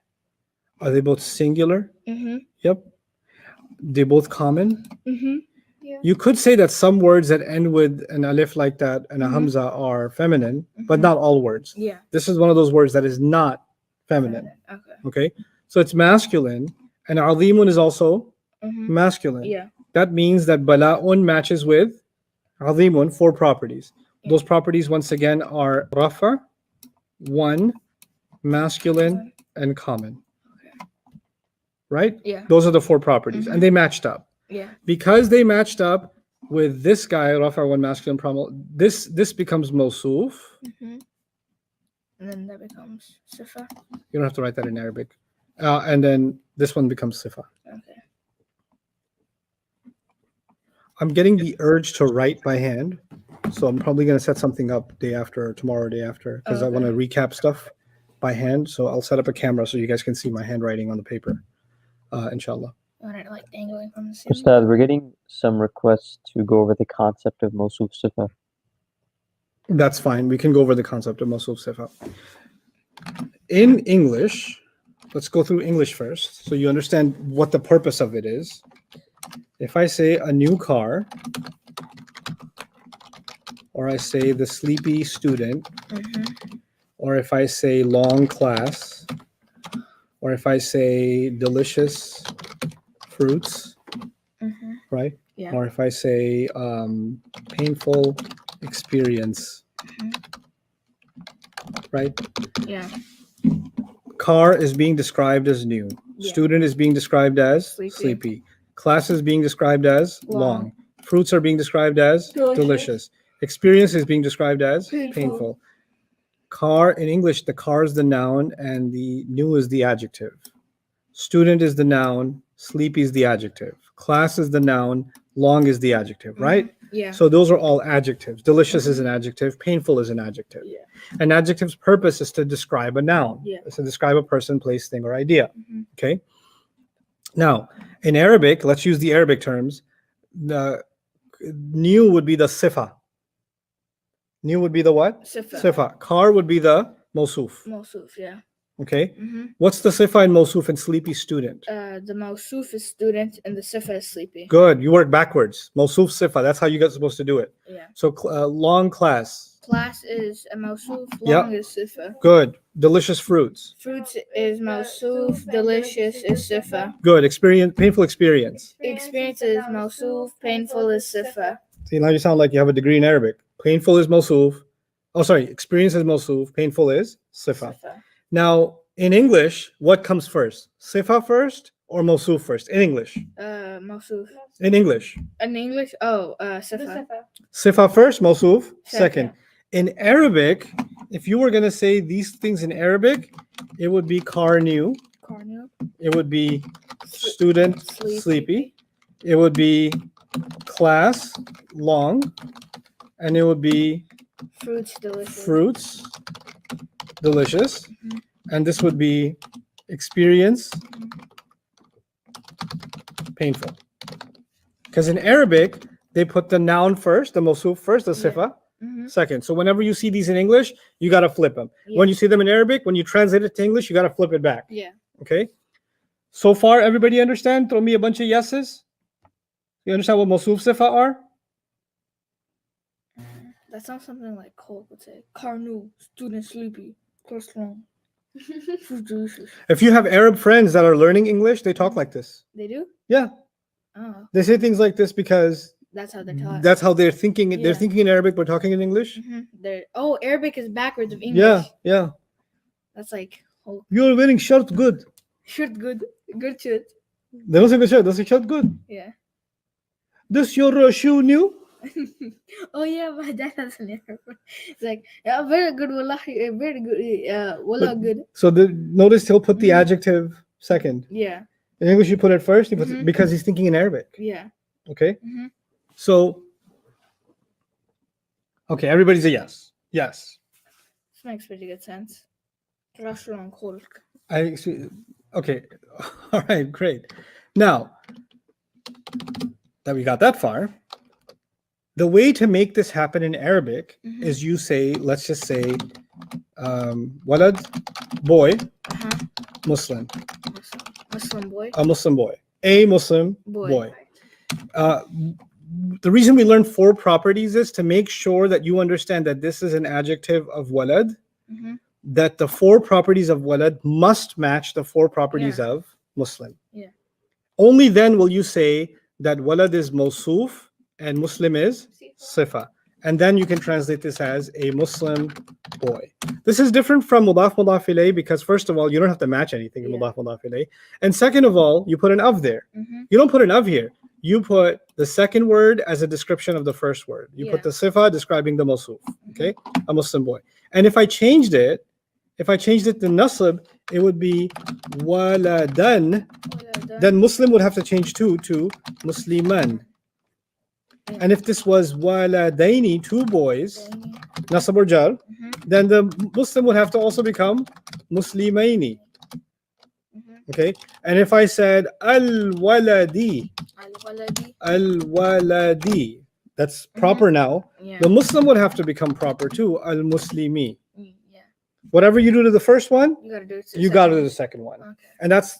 A: Are they both singular?
B: Mm-hmm.
A: Yep. They both common?
B: Mm-hmm.
A: You could say that some words that end with an alif like that and a hamza are feminine, but not all words.
B: Yeah.
A: This is one of those words that is not feminine.
B: Okay.
A: Okay. So it's masculine, and azimun is also masculine.
B: Yeah.
A: That means that bala'un matches with azimun, 4 properties. Those properties, once again, are rafa, 1, masculine, and common. Right?
B: Yeah.
A: Those are the 4 properties, and they matched up.
B: Yeah.
A: Because they matched up with this guy, rafa, 1, masculine, this becomes mawsuf.
B: Mm-hmm. And then that becomes sifa.
A: You don't have to write that in Arabic. And then this one becomes sifa.
B: Okay.
A: I'm getting the urge to write by hand, so I'm probably going to set something up day after or tomorrow, day after, because I want to recap stuff by hand. So I'll set up a camera so you guys can see my handwriting on the paper, inshallah.
B: You want it like dangling from the ceiling?
D: Ustadh, we're getting some requests to go over the concept of mawsuf sifa.
A: That's fine. We can go over the concept of mawsuf sifa. In English, let's go through English first so you understand what the purpose of it is. If I say a new car, or I say the sleepy student, or if I say long class, or if I say delicious fruits, right?
B: Yeah.
A: Or if I say painful experience, right?
B: Yeah.
A: Car is being described as new.
B: Yeah.
A: Student is being described as sleepy. Class is being described as long. Fruits are being described as delicious. Experience is being described as painful. Car, in English, the car is the noun and the new is the adjective. Student is the noun, sleepy is the adjective. Class is the noun, long is the adjective, right?
B: Yeah.
A: So those are all adjectives. Delicious is an adjective, painful is an adjective.
B: Yeah.
A: An adjective's purpose is to describe a noun.
B: Yeah.
A: It's to describe a person, place, thing, or idea. Okay. Now, in Arabic, let's use the Arabic terms. The new would be the sifa. New would be the what?
B: Sifa.
A: Sifa. Car would be the mawsuf.
B: Mawsuf, yeah.
A: Okay. What's the sifa in mawsuf and sleepy student?
B: The mawsuf is student and the sifa is sleepy.
A: Good. You work backwards. Mawsuf sifa. That's how you guys supposed to do it.
B: Yeah.
A: So long class.
B: Class is a mawsuf,
A: Yep.
B: long is sifa.
A: Good. Delicious fruits.
B: Fruits is mawsuf, delicious is sifa.
A: Good. Experience. Painful experience.
B: Experience is mawsuf, painful is sifa.
A: See, now you sound like you have a degree in Arabic. Painful is mawsuf. Oh, sorry. Experience is mawsuf. Painful is sifa. Now, in English, what comes first? Sifa first or mawsuf first? In English.
B: Mawsuf.
A: In English.
B: In English, sifa.
A: Sifa first, mawsuf second.
B: Second.
A: In Arabic, if you were going to say these things in Arabic, it would be karnu.
B: Cornel.
A: It would be student,
B: Sleepy.
A: sleepy. It would be class, long. And it would be
B: Fruits, delicious.
A: fruits, delicious. And this would be experience, painful. Because in Arabic, they put the noun first, the mawsuf first, the sifa second. So whenever you see these in English, you got to flip them.
B: Yeah.
A: When you see them in Arabic, when you translate it to English, you got to flip it back.
B: Yeah.
A: Okay? So far, everybody understand? Throw me a bunch of yeses. You understand what mawsuf sifa are?
B: That sounds something like Cole would say. Carnu, student sleepy, class long. Fruit delicious.
A: If you have Arab friends that are learning English, they talk like this.
B: They do?
A: Yeah.
B: Oh,
A: They say things like this because
B: that's how they're taught.
A: that's how they're thinking. They're
B: Yeah.
A: thinking in Arabic but talking in English.
B: Arabic is backwards of English.
A: Yeah, yeah.
B: That's like, oh,
A: You're wearing shirt good.
B: shirt good. Good shirt.
A: They don't say good shirt. They say shirt good.
B: Yeah.
A: This your shoe new?
B: Oh yeah, my dad has an Arabic. It's like, yeah, very good, wallahi, very good, wallah, good.
A: So notice he'll put the adjective second.
B: Yeah,
A: In English, you put it first. He puts it because he's thinking in Arabic.
B: yeah.
A: Okay. So. Okay, everybody's a yes. Yes.
B: This makes pretty good sense. Restaurant khulq.
A: Okay. All right. Great. Now that we got that far, The way to make this happen in Arabic
B: Mhm.
A: is you say, let's just say, walad, boy, Muslim,
B: Muslim boy.
A: a Muslim boy, a Muslim
B: Boy.
A: boy. The reason we learn 4 properties is to make sure that you understand that this is an adjective of walad,
B: Mhm.
A: that the 4 properties of walad must match the 4 properties
B: Yeah.
A: of Muslim.
B: Yeah.
A: Only then will you say that walad is mawsuf and Muslim is sifa. And then you can translate this as a Muslim boy. This is different from mudaf mudaf ilayh because first of all, you don't have to match anything in
B: Yeah.
A: mudaf mudaf ilayh. And second of all, you put an of there.
B: Mhm.
A: You don't put an of here. You put the second word as a description of the first word. You put
B: Yeah.
A: the sifa describing the mawsuf. Okay? A Muslim boy. And if I changed it to nasab, it would be waladan. Then Muslim would have to change to musliman.
B: Yeah.
A: And if this was waladaini, 2 boys, nasab or jar,
B: Mhm.
A: then the Muslim would have to also become muslimaini.
B: Mhm.
A: Okay? And if I said al-waladi,
B: Al-waladi.
A: that's proper now,
B: Yeah.
A: the Muslim would have to become proper too, al-muslimi.
B: Yeah.
A: Whatever you do to the first one,
B: You gotta do it. to
A: you
B: the
A: got to do
B: second
A: the second one.
B: one. Okay.
A: And that's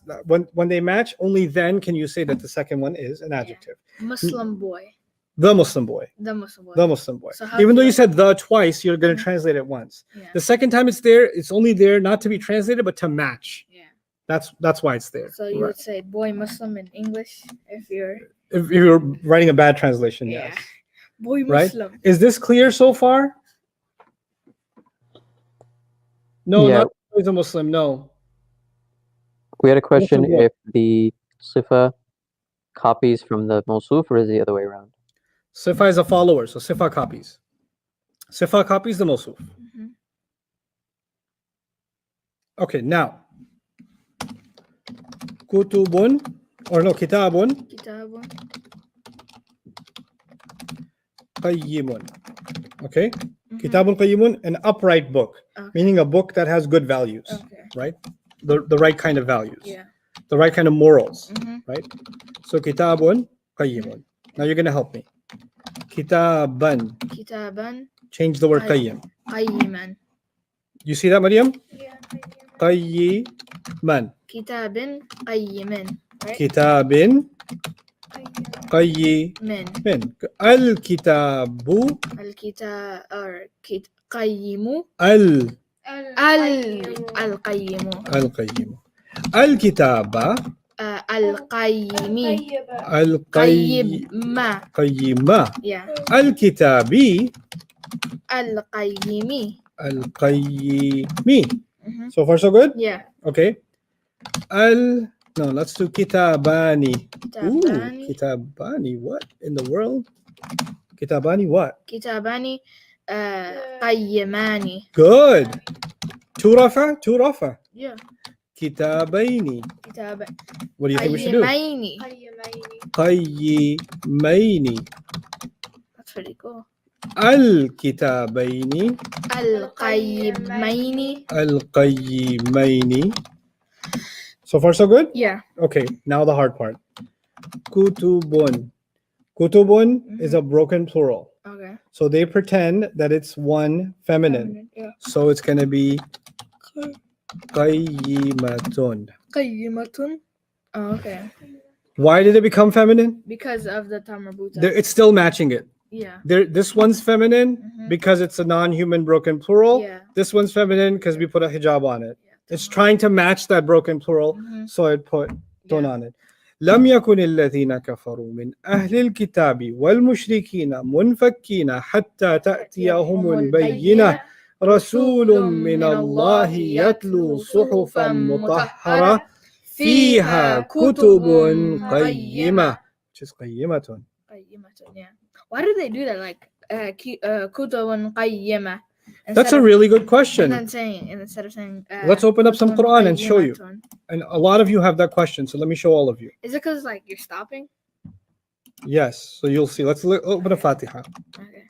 A: when they match, only then can you say that the second one is an adjective.
B: Muslim boy.
A: The Muslim boy.
B: The Muslim boy.
A: The Muslim boy.
B: So how
A: Even
B: do
A: though you
B: you-
A: said the twice, you're going to
B: Mhm.
A: translate it once.
B: Yeah.
A: The second time it's there, it's only there not to be translated, but to match.
B: Yeah.
A: That's why it's there.
B: So you would say boy Muslim in English if you're
A: If you're writing a bad translation,
B: Yeah.
A: yes.
B: boy
A: Right?
B: Muslim.
A: Is this clear so far? No,
D: Yeah.
A: not always a Muslim. No.
D: We had a question
A: Muslim boy.
D: if the sifa copies from the mawsuf or is it the other way around?
A: Sifa is a follower, so Sifa copies. Sifa copies the Mawsuf.
B: Mhm.
A: Okay, now. Kutubun, or no, kitabun,
B: Kitabun.
A: qayyimun. Okay?
B: Mhm.
A: Kitabun qayyimun, an upright book,
B: Okay.
A: meaning a book that has good values,
B: Okay.
A: right? The right kind of values,
B: Yeah.
A: the right kind of morals,
B: Mhm.
A: right? So kitabun qayyimun. Now you're going to help me. Kitaban,
B: Kitaban
A: change the word qayyim.
B: qayyiman.
A: You see that, Maryam?
C: Yeah.
A: Qayyiman.
B: Kitabin qayyiman. Right?
A: Kitabin qayyimin.
B: Min.
A: Al-kitabu
B: Al-kitab or qayyimu.
C: Al-Qayyimu.
B: Al-qayyimu.
A: al-qayyimu. Al-kitaba
B: Al-qayyimi.
A: al-qayyima.
B: Qayyima. Yeah.
A: Al-kitabi
B: Al-qayyimi.
A: al-qayyimi.
B: Mhm.
A: So far so good?
B: Yeah.
A: Okay. No, let's do kitabani. Ooh,
B: Kitabani.
A: kitabani. What in the world? Kitabani what?
B: Kitabani qayyimani.
A: Good. Two rafa.
B: Yeah.
A: Kitabaini.
B: Kitab
A: What do you think we should do?
B: qayyimaini.
A: Qayyimaini.
B: That's pretty cool.
A: Al-kitabaini
B: Al-qayyimaini.
A: al-qayyimaini. So far so good?
B: Yeah.
A: Okay, now the hard part. Kutubun. Kutubun is a broken plural.
B: Okay.
A: So they pretend that it's one feminine.
B: Yeah.
A: So it's going to be qayyimatun.
B: Qayyimatun. Oh, okay.
A: Why did it become feminine?
B: Because of the Tamarbuta.
A: It's still matching it.
B: Yeah.
A: This one's feminine
B: Mhm.
A: because it's a non-human broken plural.
B: Yeah.
A: This one's feminine because we put a hijab on it.
B: Yeah.
A: It's trying to match that broken plural,
B: Mhm.
A: so it put dun
B: Yeah.
A: on it. لم يكن الذين كفروا من أهل الكتاب والمشركين منفكين حتى تأتيهم البينة رسول من الله يتلو صحفا مطهرة فيها كتب قيمة. Which is قيمة.
B: Qayyimatun. Yeah. Why do they do that? Like kutubun qayyima.
A: That's a really good question.
B: And then saying instead of saying.
A: Let's open up some
B: kutubun
A: Quran and show you.
B: qayyimatun.
A: And a lot of you have that question, so let me show all of you.
B: Is it because like you're stopping?
A: Yes, so you'll see. Let's open a Fatiha.
B: Okay.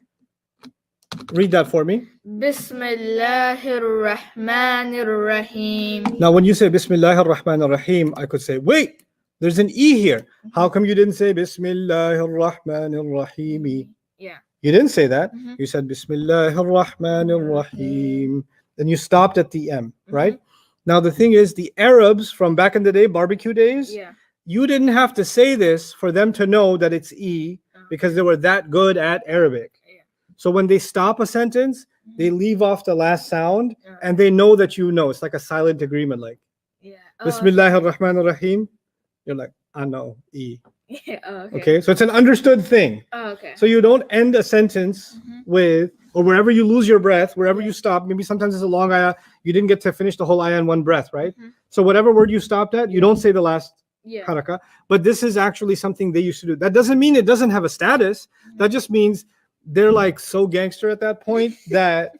A: Read that for me.
B: Bismillahir Rahmanir Rahim.
A: Now, when you say Bismillah ar-Rahman ar-Rahim, I could say, wait, there's an E here. How come you didn't say Bismillah ar-Rahman ar-Rahim?
B: Yeah.
A: You didn't say that.
B: Mhm.
A: You said Bismillahir Rahmanir Rahim. Then you stopped at the M, right? Now the thing is, the Arabs from back in the day, barbecue days,
B: Yeah.
A: you didn't have to say this for them to know that it's E because they were that good at Arabic.
B: Yeah.
A: So when they stop a sentence, they leave off the last sound
B: Yeah.
A: and they know that you know. It's like a silent agreement, like
B: Yeah.
A: Bismillahir Rahmanir Rahim. You're like, I know, E.
B: Yeah. Oh, okay.
A: Okay, so it's an understood thing.
B: Oh, okay.
A: So you don't end a sentence with, or wherever you lose your breath, wherever
B: Yeah.
A: you stop, maybe sometimes it's a long ayah, you didn't get to finish the whole ayah in one breath, right?
B: Mhm.
A: So whatever word you stopped at, you don't say the last
B: Yeah.
A: harakah. But this is actually something they used to do. That doesn't mean it doesn't have a status. That just means they're like so gangster at that point that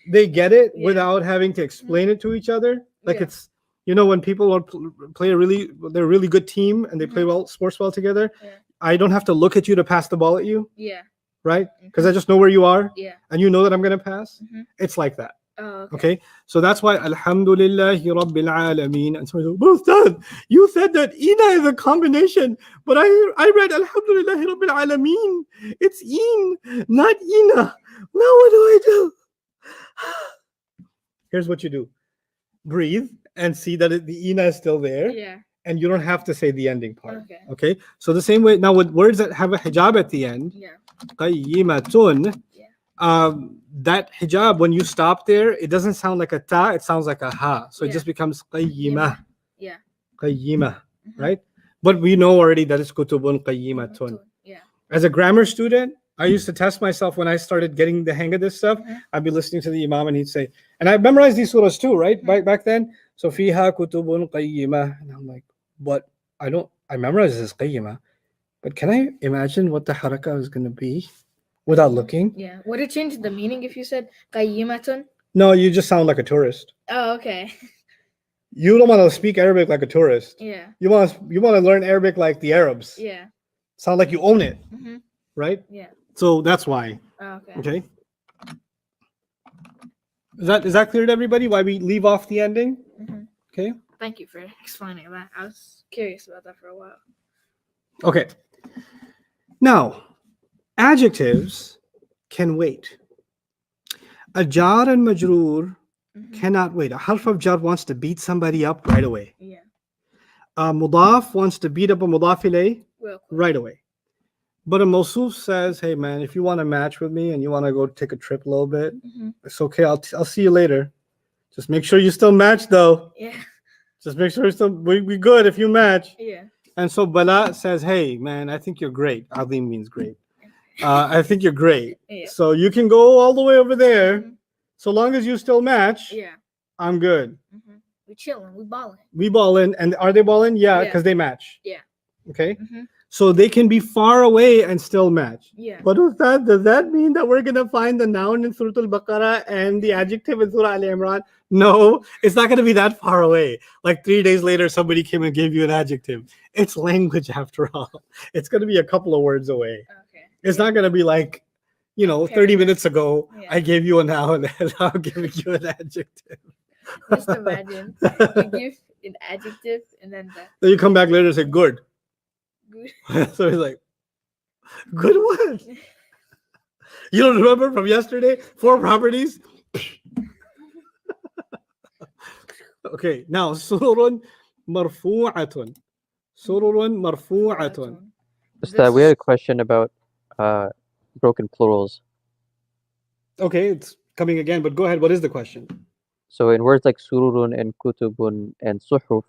A: they get it
B: Yeah.
A: without having to explain it to each other. Like
B: Yeah.
A: it's, you know, when people are play they're a really good team and they play well, sports well together.
B: Yeah.
A: I don't have to look at you to pass the ball at you,
B: Yeah.
A: right? Because I just know where you are
B: Yeah.
A: and you know that I'm going to pass.
B: Mhm.
A: It's like that.
B: Oh, okay.
A: Okay. So that's why Alhamdulillahi Rabbil Alameen. And somebody goes, Ustadh, you said that Ina is a combination, but I read Alhamdulillahi Rabbil Alameen. It's Een, not Ina. Now what do I do? Here's what you do. Breathe and see that the Ina is still there.
B: Yeah.
A: And you don't have to say the ending part.
B: Okay.
A: Okay. So the same way now with words that have a hijab at the end,
B: Yeah.
A: qayyimatun,
B: Yeah.
A: that hijab, when you stop there, it doesn't sound like a ta, it sounds like a ha. So it
B: Yeah.
A: just becomes qayyimah.
B: Yeah.
A: Qayyimah,
B: Mhm.
A: right? But we know already that it's kutubun qayyimatun.
B: Yeah.
A: As a grammar student, I used to test myself when I started getting the hang of this stuff.
B: Mhm.
A: I'd be listening to the imam and he'd say, and I memorized these surahs too, right?
B: Mhm.
A: Back then. So fiha kutubun qayyimah. And I'm like, but I memorized this qayyimah, but can I imagine what the harakah is going to be without looking?
B: Yeah. Would it change the meaning if you said qayyimatun?
A: No, you just sound like a tourist.
B: Oh, okay.
A: You don't want to speak Arabic like a tourist.
B: Yeah.
A: You want to learn Arabic like the Arabs.
B: Yeah.
A: Sound like you own it,
B: Mhm.
A: right?
B: Yeah.
A: So that's why.
B: Oh, okay.
A: Okay. Is that clear to everybody? Why we leave off the ending?
B: Mhm.
A: Okay.
B: Thank you for explaining that. I was curious about that for a while.
A: Okay. Now, adjectives can wait. A jar and majroor
B: Mhm.
A: cannot wait. A harf of jar wants to beat somebody up right away.
B: Yeah.
A: A mudaf wants to beat up a mudaf ilayh
B: Real quick.
A: right away. But a mawsuf says, hey man, if you want to match with me and you want to go take a trip a little bit,
B: Mhm.
A: it's okay. I'll see you later. Just make sure you still match though.
B: Yeah.
A: Just make sure we good if you match.
B: Yeah.
A: And so Bala says, hey man, I think you're great. Azim means great. I think you're great.
B: Yeah.
A: So you can go all the way over there.
B: Mhm.
A: So long as you still match,
B: Yeah.
A: I'm good.
B: Mhm. We chilling. We balling.
A: We ball in. And are they balling? Yeah,
B: Yeah.
A: because they match.
B: Yeah.
A: Okay.
B: Mhm.
A: So they can be far away and still match.
B: Yeah.
A: But does that mean that we're going to find the noun in Surah Al-Baqarah and the adjective in Surah Al-Imran? No, it's not going to be that far away. Like 3 days later, somebody came and gave you an adjective. It's language after all. It's going to be a couple of words away.
B: Okay.
A: It's not going to be like, 30
B: Paragraph.
A: minutes ago,
B: Yeah.
A: I gave you a noun and I'm giving you an adjective.
B: Just imagine you give an adjective and then the
A: Then you come back later and say, good.
B: good.
A: So he's like, good what? You don't remember from yesterday? 4 properties? Okay, now sururun marfu'atun. Sururun marfu'atun.
D: Ustadh, we had a question about broken plurals.
A: Okay, it's coming again, but go ahead. What is the question?
D: So in words like sururun and kutubun and suhuf,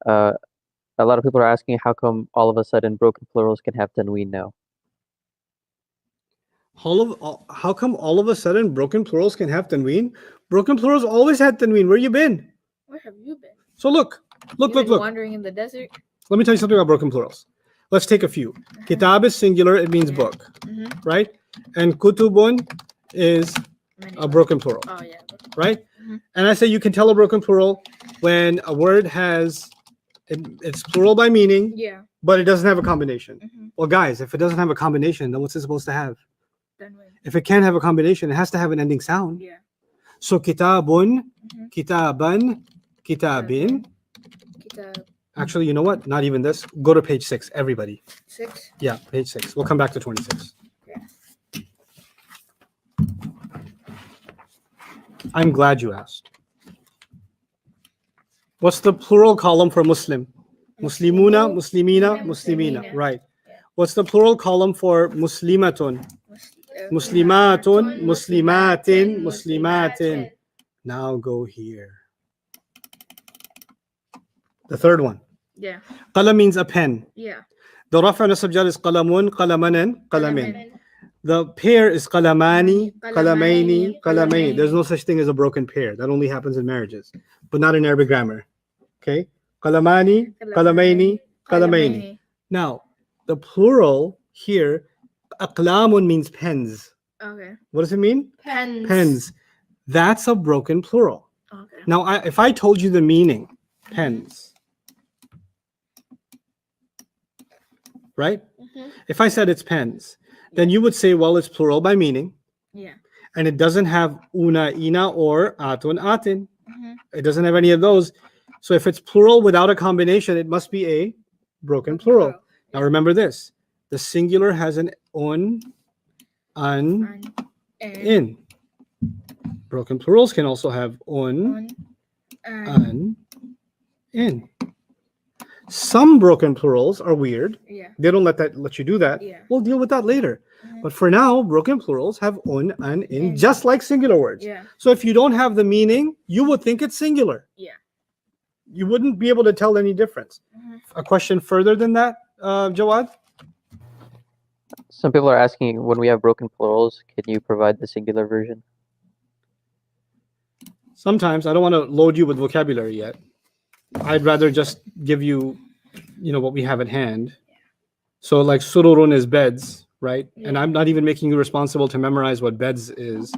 D: a lot of people are asking how come all of a sudden broken plurals can have tanween now?
A: How come all of a sudden broken plurals can have tanween? Broken plurals always had tanween. Where you been?
B: Where have you been?
A: So look.
B: You been wandering in the desert?
A: Let me tell you something about broken plurals. Let's take a few. Kitab is singular, it means book,
B: Mhm.
A: right? And kutubun is
B: Many
A: a broken plural,
B: Oh yeah.
A: right?
B: Mhm.
A: And I say you can tell a broken plural when a word has, it's plural by meaning,
B: Yeah.
A: but it doesn't have a combination.
B: Mhm.
A: Well, guys, if it doesn't have a combination, then what's it supposed to have?
B: Tanween.
A: If it can't have a combination, it has to have an ending sound.
B: Yeah.
A: So kitabun,
B: Mhm.
A: kitaban, kitabin.
B: Kitab
A: Actually, you know what? Not even this. Go to page 6, everybody.
B: 6.
A: Yeah, page 6. We'll come back to 26.
B: Okay.
A: I'm glad you asked. What's the plural column for Muslim? Muslimuna, Muslimina, Muslimina. Right. What's the plural column for Muslimatun? Muslimatun, Muslimatin, Muslimatin. Now go here. The third one.
B: Yeah.
A: Qalam means a pen.
B: Yeah.
A: The rafa nasab jar is qalamun, qalamanin, qalamin. The pair is qalamani, qalamaini, qalamaini. There's no such thing as a broken pair. That only happens in marriages, but not in Arabic grammar. Okay? Qalamani, qalamaini, qalamaini. Now, the plural here, aqlamun means pens.
B: Okay.
A: What does it mean?
B: Pens.
A: Pens. That's a broken plural.
B: Okay.
A: Now, if I told you the meaning, pens, right? If I said it's pens, then you would say, well, it's plural by meaning,
B: Yeah.
A: and it doesn't have una, ina, or atun, atin. It doesn't have any of those. So if it's plural without a combination, it must be a broken plural. Now remember this: the singular has an un, an, in. Broken plurals can also have un, an, in. Some broken plurals are weird.
B: Yeah.
A: They don't let you do that.
B: Yeah.
A: We'll deal with that later. But for now, broken plurals have un, an, in, just like singular words.
B: Yeah.
A: So if you don't have the meaning, you would think it's singular.
B: Yeah.
A: You wouldn't be able to tell any difference. A question further than that, Jawad?
D: Some people are asking, when we have broken plurals, can you provide the singular version?
A: Sometimes I don't want to load you with vocabulary yet. I'd rather just give you, what we have at hand. So like sururun is beds, right? And I'm not even making you responsible to memorize what beds is,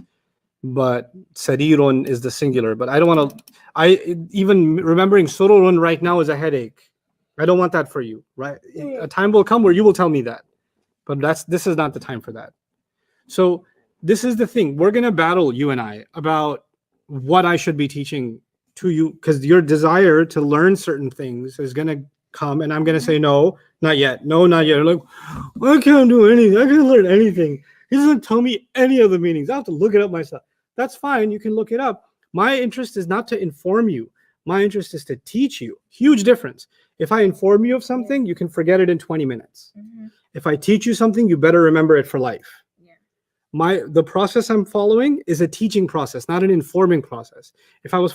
A: but sarirun is the singular. But I don't want to, even remembering sururun right now is a headache. I don't want that for you, right? A time will come where you will tell me that, but this is not the time for that. So this is the thing. We're going to battle, you and I, about what I should be teaching to you, because your desire to learn certain things is going to come, and I'm going to say, no, not yet. No, not yet. Like, I can't do anything. I can't learn anything. He doesn't tell me any of the meanings. I have to look it up myself. That's fine. You can look it up. My interest is not to inform you. My interest is to teach you. Huge difference. If I inform you of something, you can forget it in 20 minutes. If I teach you something, you better remember it for life. The process I'm following is a teaching process, not an informing process. If I was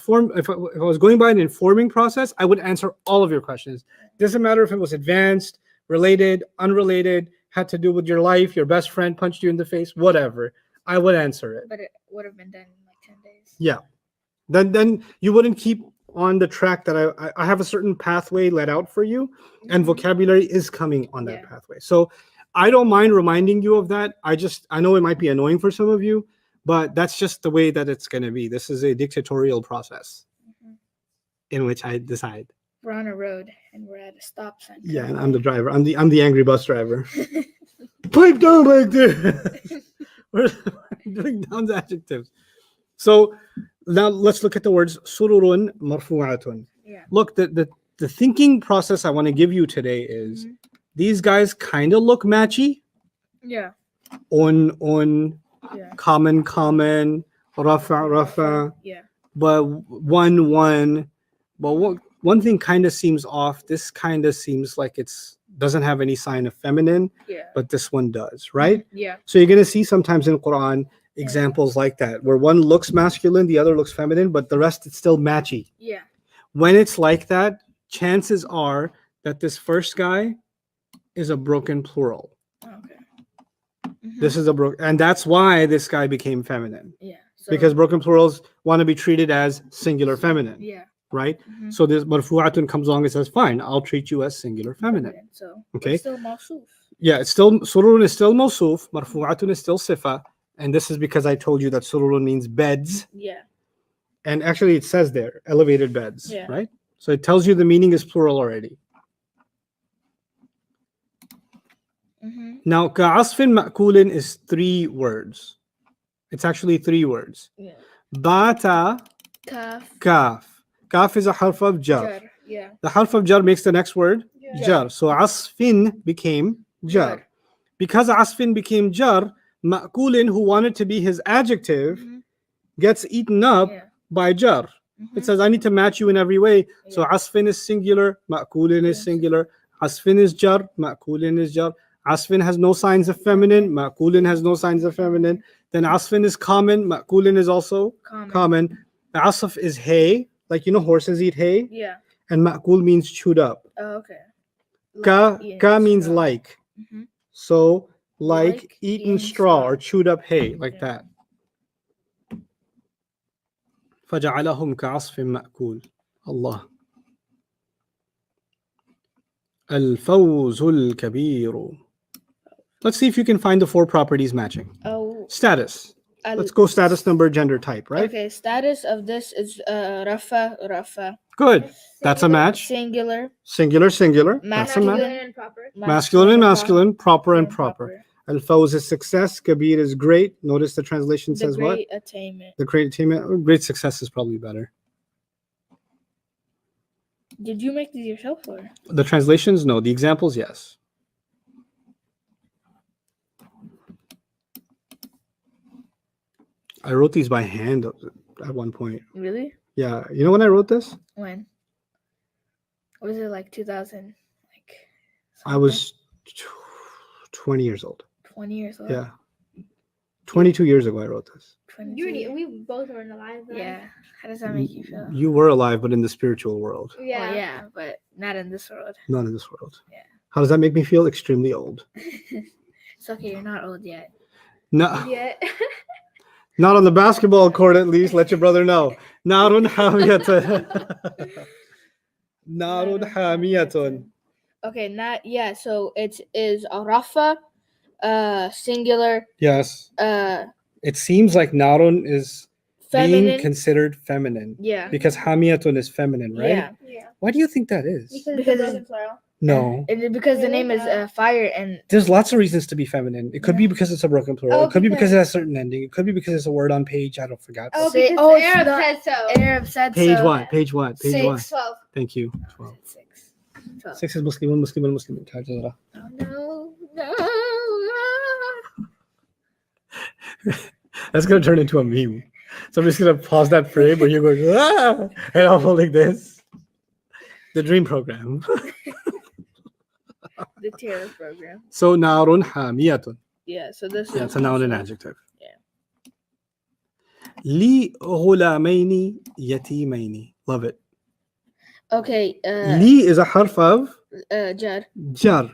A: going by an informing process, I would answer all of your questions. Doesn't matter if it was advanced, related, unrelated, had to do with your life, your best friend punched you in the face, whatever. I would answer it.
B: But it would have been done in like 10 days.
A: Yeah. Then you wouldn't keep on the track that I have a certain pathway let out for you, and vocabulary is coming on that pathway. So I don't mind reminding you of that. I know it might be annoying for some of you, but that's just the way that it's going to be. This is a dictatorial process in which I decide.
B: We're on a road and we're at a stop sign.
A: Yeah, and I'm the driver. I'm the angry bus driver. Pipe down back there. We're doing down the adjectives. So now let's look at the words sururun marfu'atun.
B: Yeah.
A: Look, the thinking process I want to give you today is these guys kind of look matchy.
B: Yeah.
A: On,
B: Yeah.
A: common, rafa.
B: Yeah.
A: But one. But one thing kind of seems off. This kind of seems like doesn't have any sign of feminine.
B: Yeah.
A: But this one does, right?
B: Yeah.
A: So you're going to see sometimes in Quran examples like that, where one looks masculine, the other looks feminine, but the rest it's still matchy.
B: Yeah.
A: When it's like that, chances are that this first guy is a broken plural.
B: Okay.
A: This is and that's why this guy became feminine.
B: Yeah. So,
A: Because broken plurals want to be treated as singular feminine,
B: yeah.
A: right? So this marfu'atun comes along and says, fine, I'll treat you as singular feminine.
B: So
A: Okay.
B: it's still mawsuf.
A: Yeah, it's still sururun is still mawsuf, marfu'atun is still sifa, and this is because I told you that sururun means beds,
B: Yeah.
A: and actually it says there elevated beds,
B: Yeah.
A: right? So it tells you the meaning is plural already. Now, ka'asfin ma'kulin is 3 words. It's actually 3 words.
B: Yeah.
A: Bata,
B: Kaf.
A: kaf. Kaf is a harf of jar.
B: Jar. Yeah.
A: The harf of jar makes the next word
B: Jar.
A: jar. So asfin became jar.
B: Jar.
A: Because asfin became jar, ma'kulin, who wanted to be his adjective, gets eaten up
B: Yeah.
A: by jar. It
B: Mhm.
A: says, I need to match you in every way. So
B: Yeah.
A: asfin is singular, ma'kulin is
B: Yes.
A: singular. Asfin is jar, ma'kulin is jar. Asfin has no signs of feminine, ma'kulin has no signs of feminine. Then asfin is common, ma'kulin is also common. Asf is hay, like horses eat hay,
B: Yeah.
A: and ma'kul means chewed up.
B: Oh, okay.
A: Ka,
B: eating
A: ka means
B: straw.
A: like.
B: Mhm.
A: So like
B: Like
A: eaten
B: eating
A: straw
B: straw.
A: or chewed up hay, like
B: Yeah.
A: that. فجعلهم كعصف مأكول. Allah. الفوز الكبير. Let's see if you can find the 4 properties matching.
B: Oh.
A: Status. Let's go status, number, gender, type, right?
B: Okay. Status of this is rafa.
A: Good. That's a match.
B: Singular.
A: Singular, singular. That's a match.
C: Masculine and proper.
A: Masculine and masculine, proper and proper.
B: proper.
A: Al-Fawz is success, Kabir is great. Notice the translation
B: The
A: says what?
B: great attainment.
A: The great attainment. Great success is probably better.
B: Did you make these yourself or?
A: The translations, no. The examples, yes. I wrote these by hand at one point.
B: Really?
A: Yeah. You know when I wrote this?
B: When? Was it like 2000? Like.
A: I was 20 years old.
B: 20 years old.
A: Yeah. 22 years ago, I wrote this.
B: 22.
C: We both weren't alive then.
B: Yeah. How does that make you feel?
A: You were alive, but in the spiritual world,
C: Yeah.
B: Well, yeah, but not in this world.
A: not in this world.
B: Yeah.
A: How does that make me feel? Extremely old.
B: It's okay, you're not old yet.
A: No,
C: Yeah.
A: not on the basketball court, at least. Let your brother know. Narun hamiyatun. Narun hamiyatun.
B: Okay, not yeah. So it is arafa, singular,
A: Yes. It seems like narun is being
B: feminine.
A: considered feminine
B: Yeah.
A: because hamiyatun is feminine, right?
B: Yeah.
C: Yeah.
A: Why do you think that is?
B: Because
C: it's
B: it's-
C: plural.
A: No.
B: Because the
C: Really?
B: name is fire and
A: There's lots of reasons to be feminine. It could be because it's a broken plural.
C: Oh,
A: It could be because
C: because-
A: it has a certain ending. It could be because it's a word on page. I don't forget.
C: Oh,
B: Say-
C: because
B: oh,
C: the
B: it's
C: Arab
B: not-
C: said so.
B: Arab said
A: Page
B: so.
A: one. Page one. Page one.
C: 12.
A: Thank you. 12.
B: 6. 12.
A: 6 is Muslimun, Muslimun, Muslimun.
B: Oh, no.
A: That's gonna turn into a meme. Somebody's gonna pause that frame where you're going, ah, and I'm holding this. The dream program.
B: The terror program.
A: So narun hamiyatun.
B: Yeah, so this
A: Yeah,
B: is
A: it's a noun and
B: also-
A: adjective.
B: Yeah.
A: Li ghulamaini yatimaini. Love it.
B: Okay,
A: Li is a harf of
B: jar.
A: jar.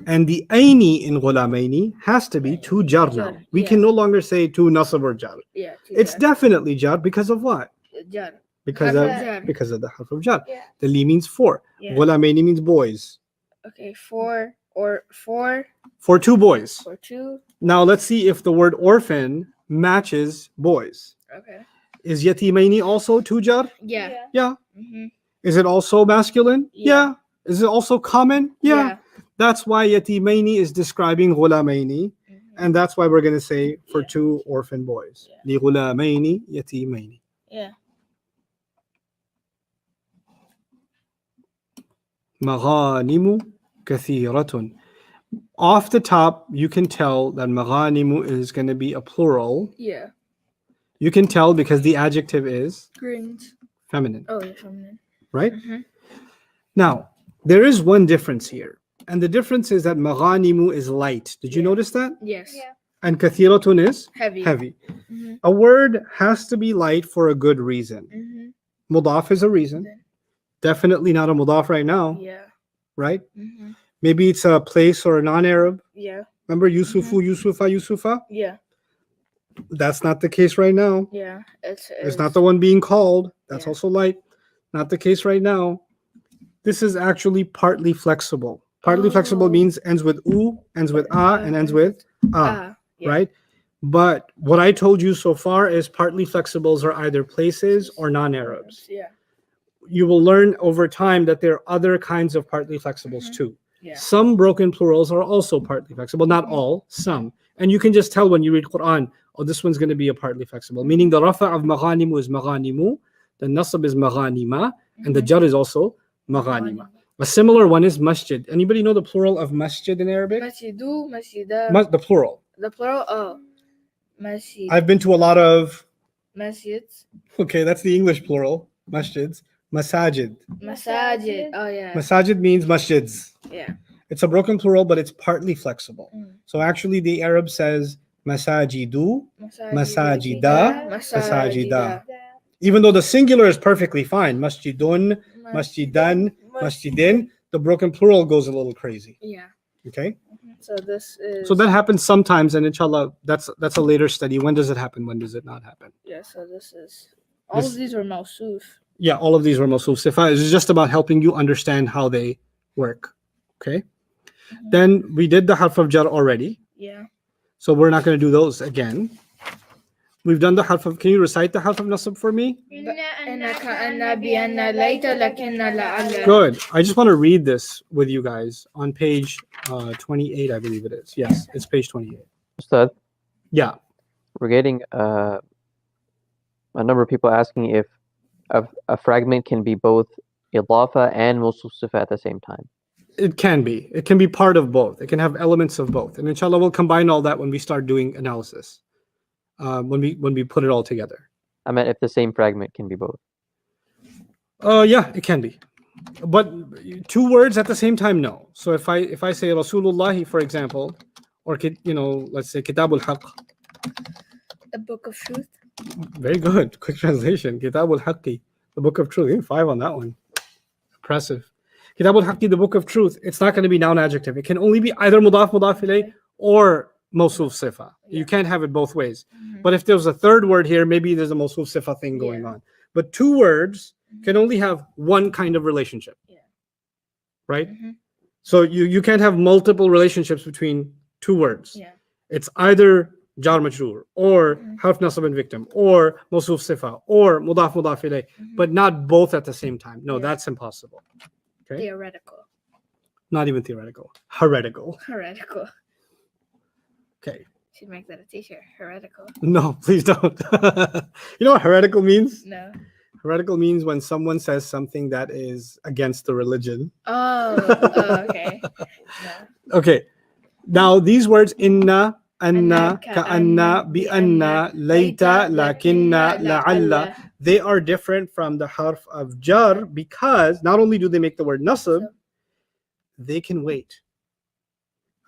A: And the aini in ghulamaini has to be to jar now.
B: Jar,
A: We
B: yeah.
A: can no longer say to nasab or jar.
B: Yeah, two
A: It's
B: jar.
A: definitely jar because of what?
B: Jar.
A: Because
B: Harf
A: of
B: of jar.
A: because of the harf of jar.
C: Yeah.
A: The li means 4.
B: Yeah.
A: Ghulamaini means boys.
B: Okay, 4 or 4
A: For 2 boys.
B: or 2.
A: Now let's see if the word orphan matches boys.
B: Okay.
A: Is yatimaini also to jar?
B: Yeah.
A: Yeah.
B: Mm-hmm.
A: Is it also masculine?
B: Yeah.
A: Is it also common? Yeah. That's why yatimaini is describing ghulamaini.
B: Mm-hmm.
A: And that's why we're going to say for
B: Yeah.
A: 2 orphan boys.
B: Yeah.
A: Li ghulamaini yatimaini.
B: Yeah.
A: Maghanimu kathiratun. Off the top, you can tell that maghanimu is going to be a plural.
B: Yeah.
A: You can tell because the adjective is
B: Greens.
A: feminine,
B: Oh, yeah, feminine.
A: right?
B: Mm-hmm.
A: Now, there is one difference here. And the difference is that maghanimu is light. Did you
B: Yeah.
A: notice that?
B: Yes.
C: Yeah.
A: And kathiratun is
B: Heavy.
A: heavy.
B: Mm-hmm.
A: A word has to be light for a good reason.
B: Mm-hmm.
A: Mudaf is a reason. Definitely not a mudaf right now,
B: Yeah.
A: right?
B: Mm-hmm.
A: Maybe it's a place or a non-Arab.
B: Yeah.
A: Remember Yusufu, Yusufa, Yusufa?
B: Yeah.
A: That's not the case right now.
B: Yeah.
A: It's not the one being called. That's
B: Yeah.
A: also light. Not the case right now. This is actually partly flexible. Partly flexible
B: Oh.
A: means ends with u, ends with a, and ends with a,
B: Yeah.
A: right? But what I told you so far is partly flexibles are either places or non-Arabs.
B: Yeah.
A: You will learn over time that there are other kinds of partly flexibles
B: Mhm.
A: too.
B: Yeah.
A: Some broken plurals are also partly flexible, not all, some. And you can just tell when you read Quran, oh, this one's going to be a partly flexible, meaning the rafa of maghanimu is maghanimu, the nasab is maghanima, and the jar is also maghanima. A similar one is masjid. Anybody know the plural of masjid in Arabic?
B: Masjidu, masjida.
A: The plural.
B: The plural. Oh. Masjid.
A: I've been to a lot of
B: Masjids.
A: Okay, that's the English plural. Masjids. Masajid.
B: Masajid. Oh yeah.
A: Masajid means masjids.
B: Yeah.
A: It's a broken plural, but it's partly flexible.
B: Mm.
A: So actually, the Arab says masajidu, masajida,
B: Masajida.
A: masajida. Even though the singular is perfectly fine, masjidun, masjidan, masjidin, the broken plural goes a little crazy.
B: Yeah.
A: Okay?
B: So this is.
A: So that happens sometimes, and inshallah, that's a later study. When does it happen? When does it not happen?
B: Yeah. So this is. All
A: This-
B: of these were Mawsuf.
A: Yeah, all of these were mawsuf sifa. It's just about helping you understand how they work. Okay? Then we did the harf of jar already.
B: Yeah.
A: So we're not going to do those again. We've done the harf of, can you recite the harf of nasab for me? Good. I just want to read this with you guys on page 28, I believe it is. Yes, it's page 28.
D: Ustadh,
A: Yeah.
D: we're getting a number of people asking if a fragment can be both idafa and mawsuf sifa at the same time.
A: It can be. It can be part of both. It can have elements of both. And inshallah, we'll combine all that when we start doing analysis. When we put it all together.
D: I meant if the same fragment can be both.
A: Yeah, it can be. But two words at the same time, no. So if I say Rasulullah, for example, or let's say Kitabul Haqq.
B: The Book of Truth.
A: Very good. Quick translation. Kitabul Haqqi, the Book of Truth. 5 on that one. Impressive. Kitabul Haqqi, the Book of Truth. It's not going to be noun adjective. It can only be either mudaf ilayh or mawsuf sifa. You can't have it both ways. But if there's a third word here, maybe there's a mawsuf sifa thing going on. But two words can only have one kind of relationship. Right? So you can't have multiple relationships between two words.
B: Yeah.
A: It's either jar majroor or harf nasab and victim or mawsuf sifa or mudaf ilayh, but not both at the same time. No, that's impossible. Okay?
B: Theoretical.
A: Not even theoretical. Heretical.
B: Heretical.
A: Okay.
B: Should make that a t-shirt. Heretical.
A: No, please don't. You know what heretical means?
B: No.
A: Heretical means when someone says something that is against the religion.
B: Oh, okay. No.
A: Okay. Now these words inna, anna,
B: Anna,
A: ka'anna, bi'anna, layta, lakinna, la'alla, they are different from the harf of jar because not only do they make the word nasab, they can wait.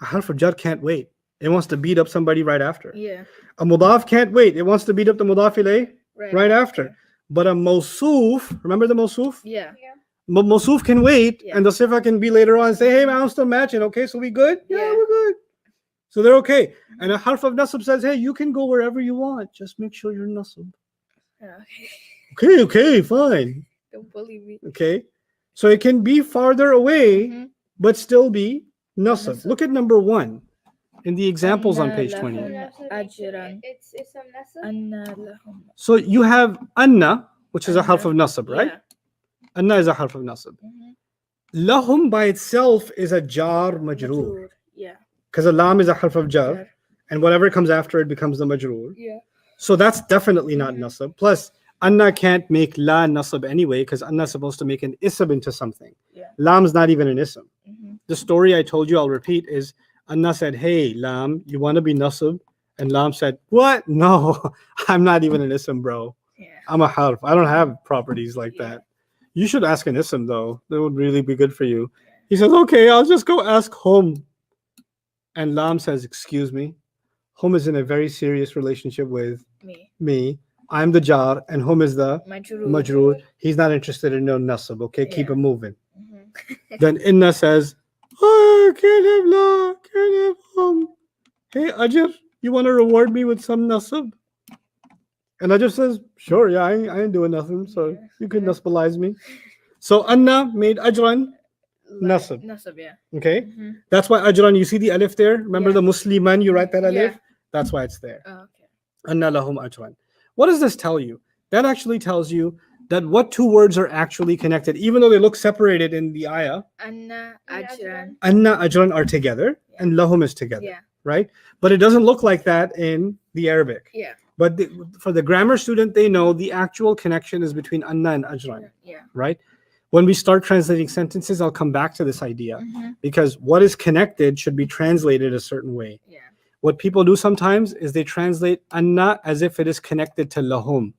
A: A harf of jar can't wait. It wants to beat up somebody right after.
B: Yeah.
A: A mudaf can't wait. It wants to beat up the mudaf ilayh right after. But a mawsuf, remember the mawsuf?
B: Yeah.
A: Mawsuf can wait,
B: Yeah.
A: and the sifa can be later on and say, hey, man, I'm still matching. Okay, so we good? Yeah,
B: Yeah.
A: we're good. So they're okay. And a harf of nasab says, hey, you can go wherever you want. Just make sure you're nasab.
B: Okay.
A: Okay, fine.
B: Don't bully me.
A: Okay. So it can be farther away, but still be nasab.
B: Nasab.
A: Look at number 1 in the examples on page 20.
B: Ajran.
C: It's some nasab.
B: Anna lahum.
A: So you have anna, which is a harf of
B: Anna.
A: nasab, right?
B: Yeah.
A: Anna is a harf of nasab. Lahum by itself is a jar majroor.
B: Yeah.
A: Because a lam is a harf of jar, and whatever comes after it becomes the majroor.
B: Yeah.
A: So that's definitely not nasab. Plus, anna can't make la nasab anyway, because anna is supposed to make an ism into something.
B: Yeah.
A: Lam's not even an ism. The story I told you, I'll repeat, is Anna said, hey, lam, you want to be nasab? And lam said, what? No, I'm not even an ism, bro.
B: Yeah.
A: I'm a harf. I don't have properties like that. You should ask an ism, though. That would really be good for you. He says, okay, I'll just go ask hum. And lam says, excuse me. Hum is in a very serious relationship with me. I'm the jar, and hum is the majroor. He's not interested in no nasab, okay? Keep it moving. Then inna says, oh, can't have la, can't have hum. Hey, Ajr, you want to reward me with some nasab? And Ajr says, sure, yeah, I ain't doing nothing, so you can nasbalize me. So Anna made Ajran nasab.
B: Nasab, yeah.
A: Okay? That's why Ajran, you see the alif there? Remember the Musliman, you write that alif?
B: Yeah.
A: That's why it's there.
B: Oh, okay.
A: Anna lahum Ajran. What does this tell you? That actually tells you that what two words are actually connected, even though they look separated in the ayah.
B: Anna Ajran.
A: Anna Ajran are together, and lahum is together.
B: Yeah.
A: Right? But it doesn't look like that in the Arabic.
B: Yeah.
A: But for the grammar student, they know the actual connection is between anna and ajran.
B: Yeah.
A: Right? When we start translating sentences, I'll come back to this idea because what is connected should be translated a certain way.
B: Yeah.
A: What people do sometimes is they translate anna as if it is connected to lahum.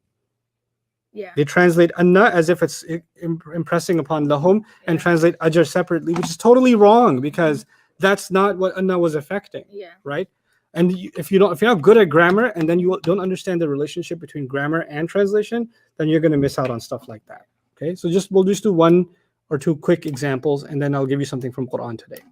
B: Yeah.
A: They translate anna as if it's impressing upon lahum and translate ajr separately, which is totally wrong because that's not what anna was affecting.
B: Yeah.
A: Right? And if you're not good at grammar and then you don't understand the relationship between grammar and translation, then you're going to miss out on stuff like that. Okay? So we'll just do one or two quick examples and then I'll give you something from Quran today.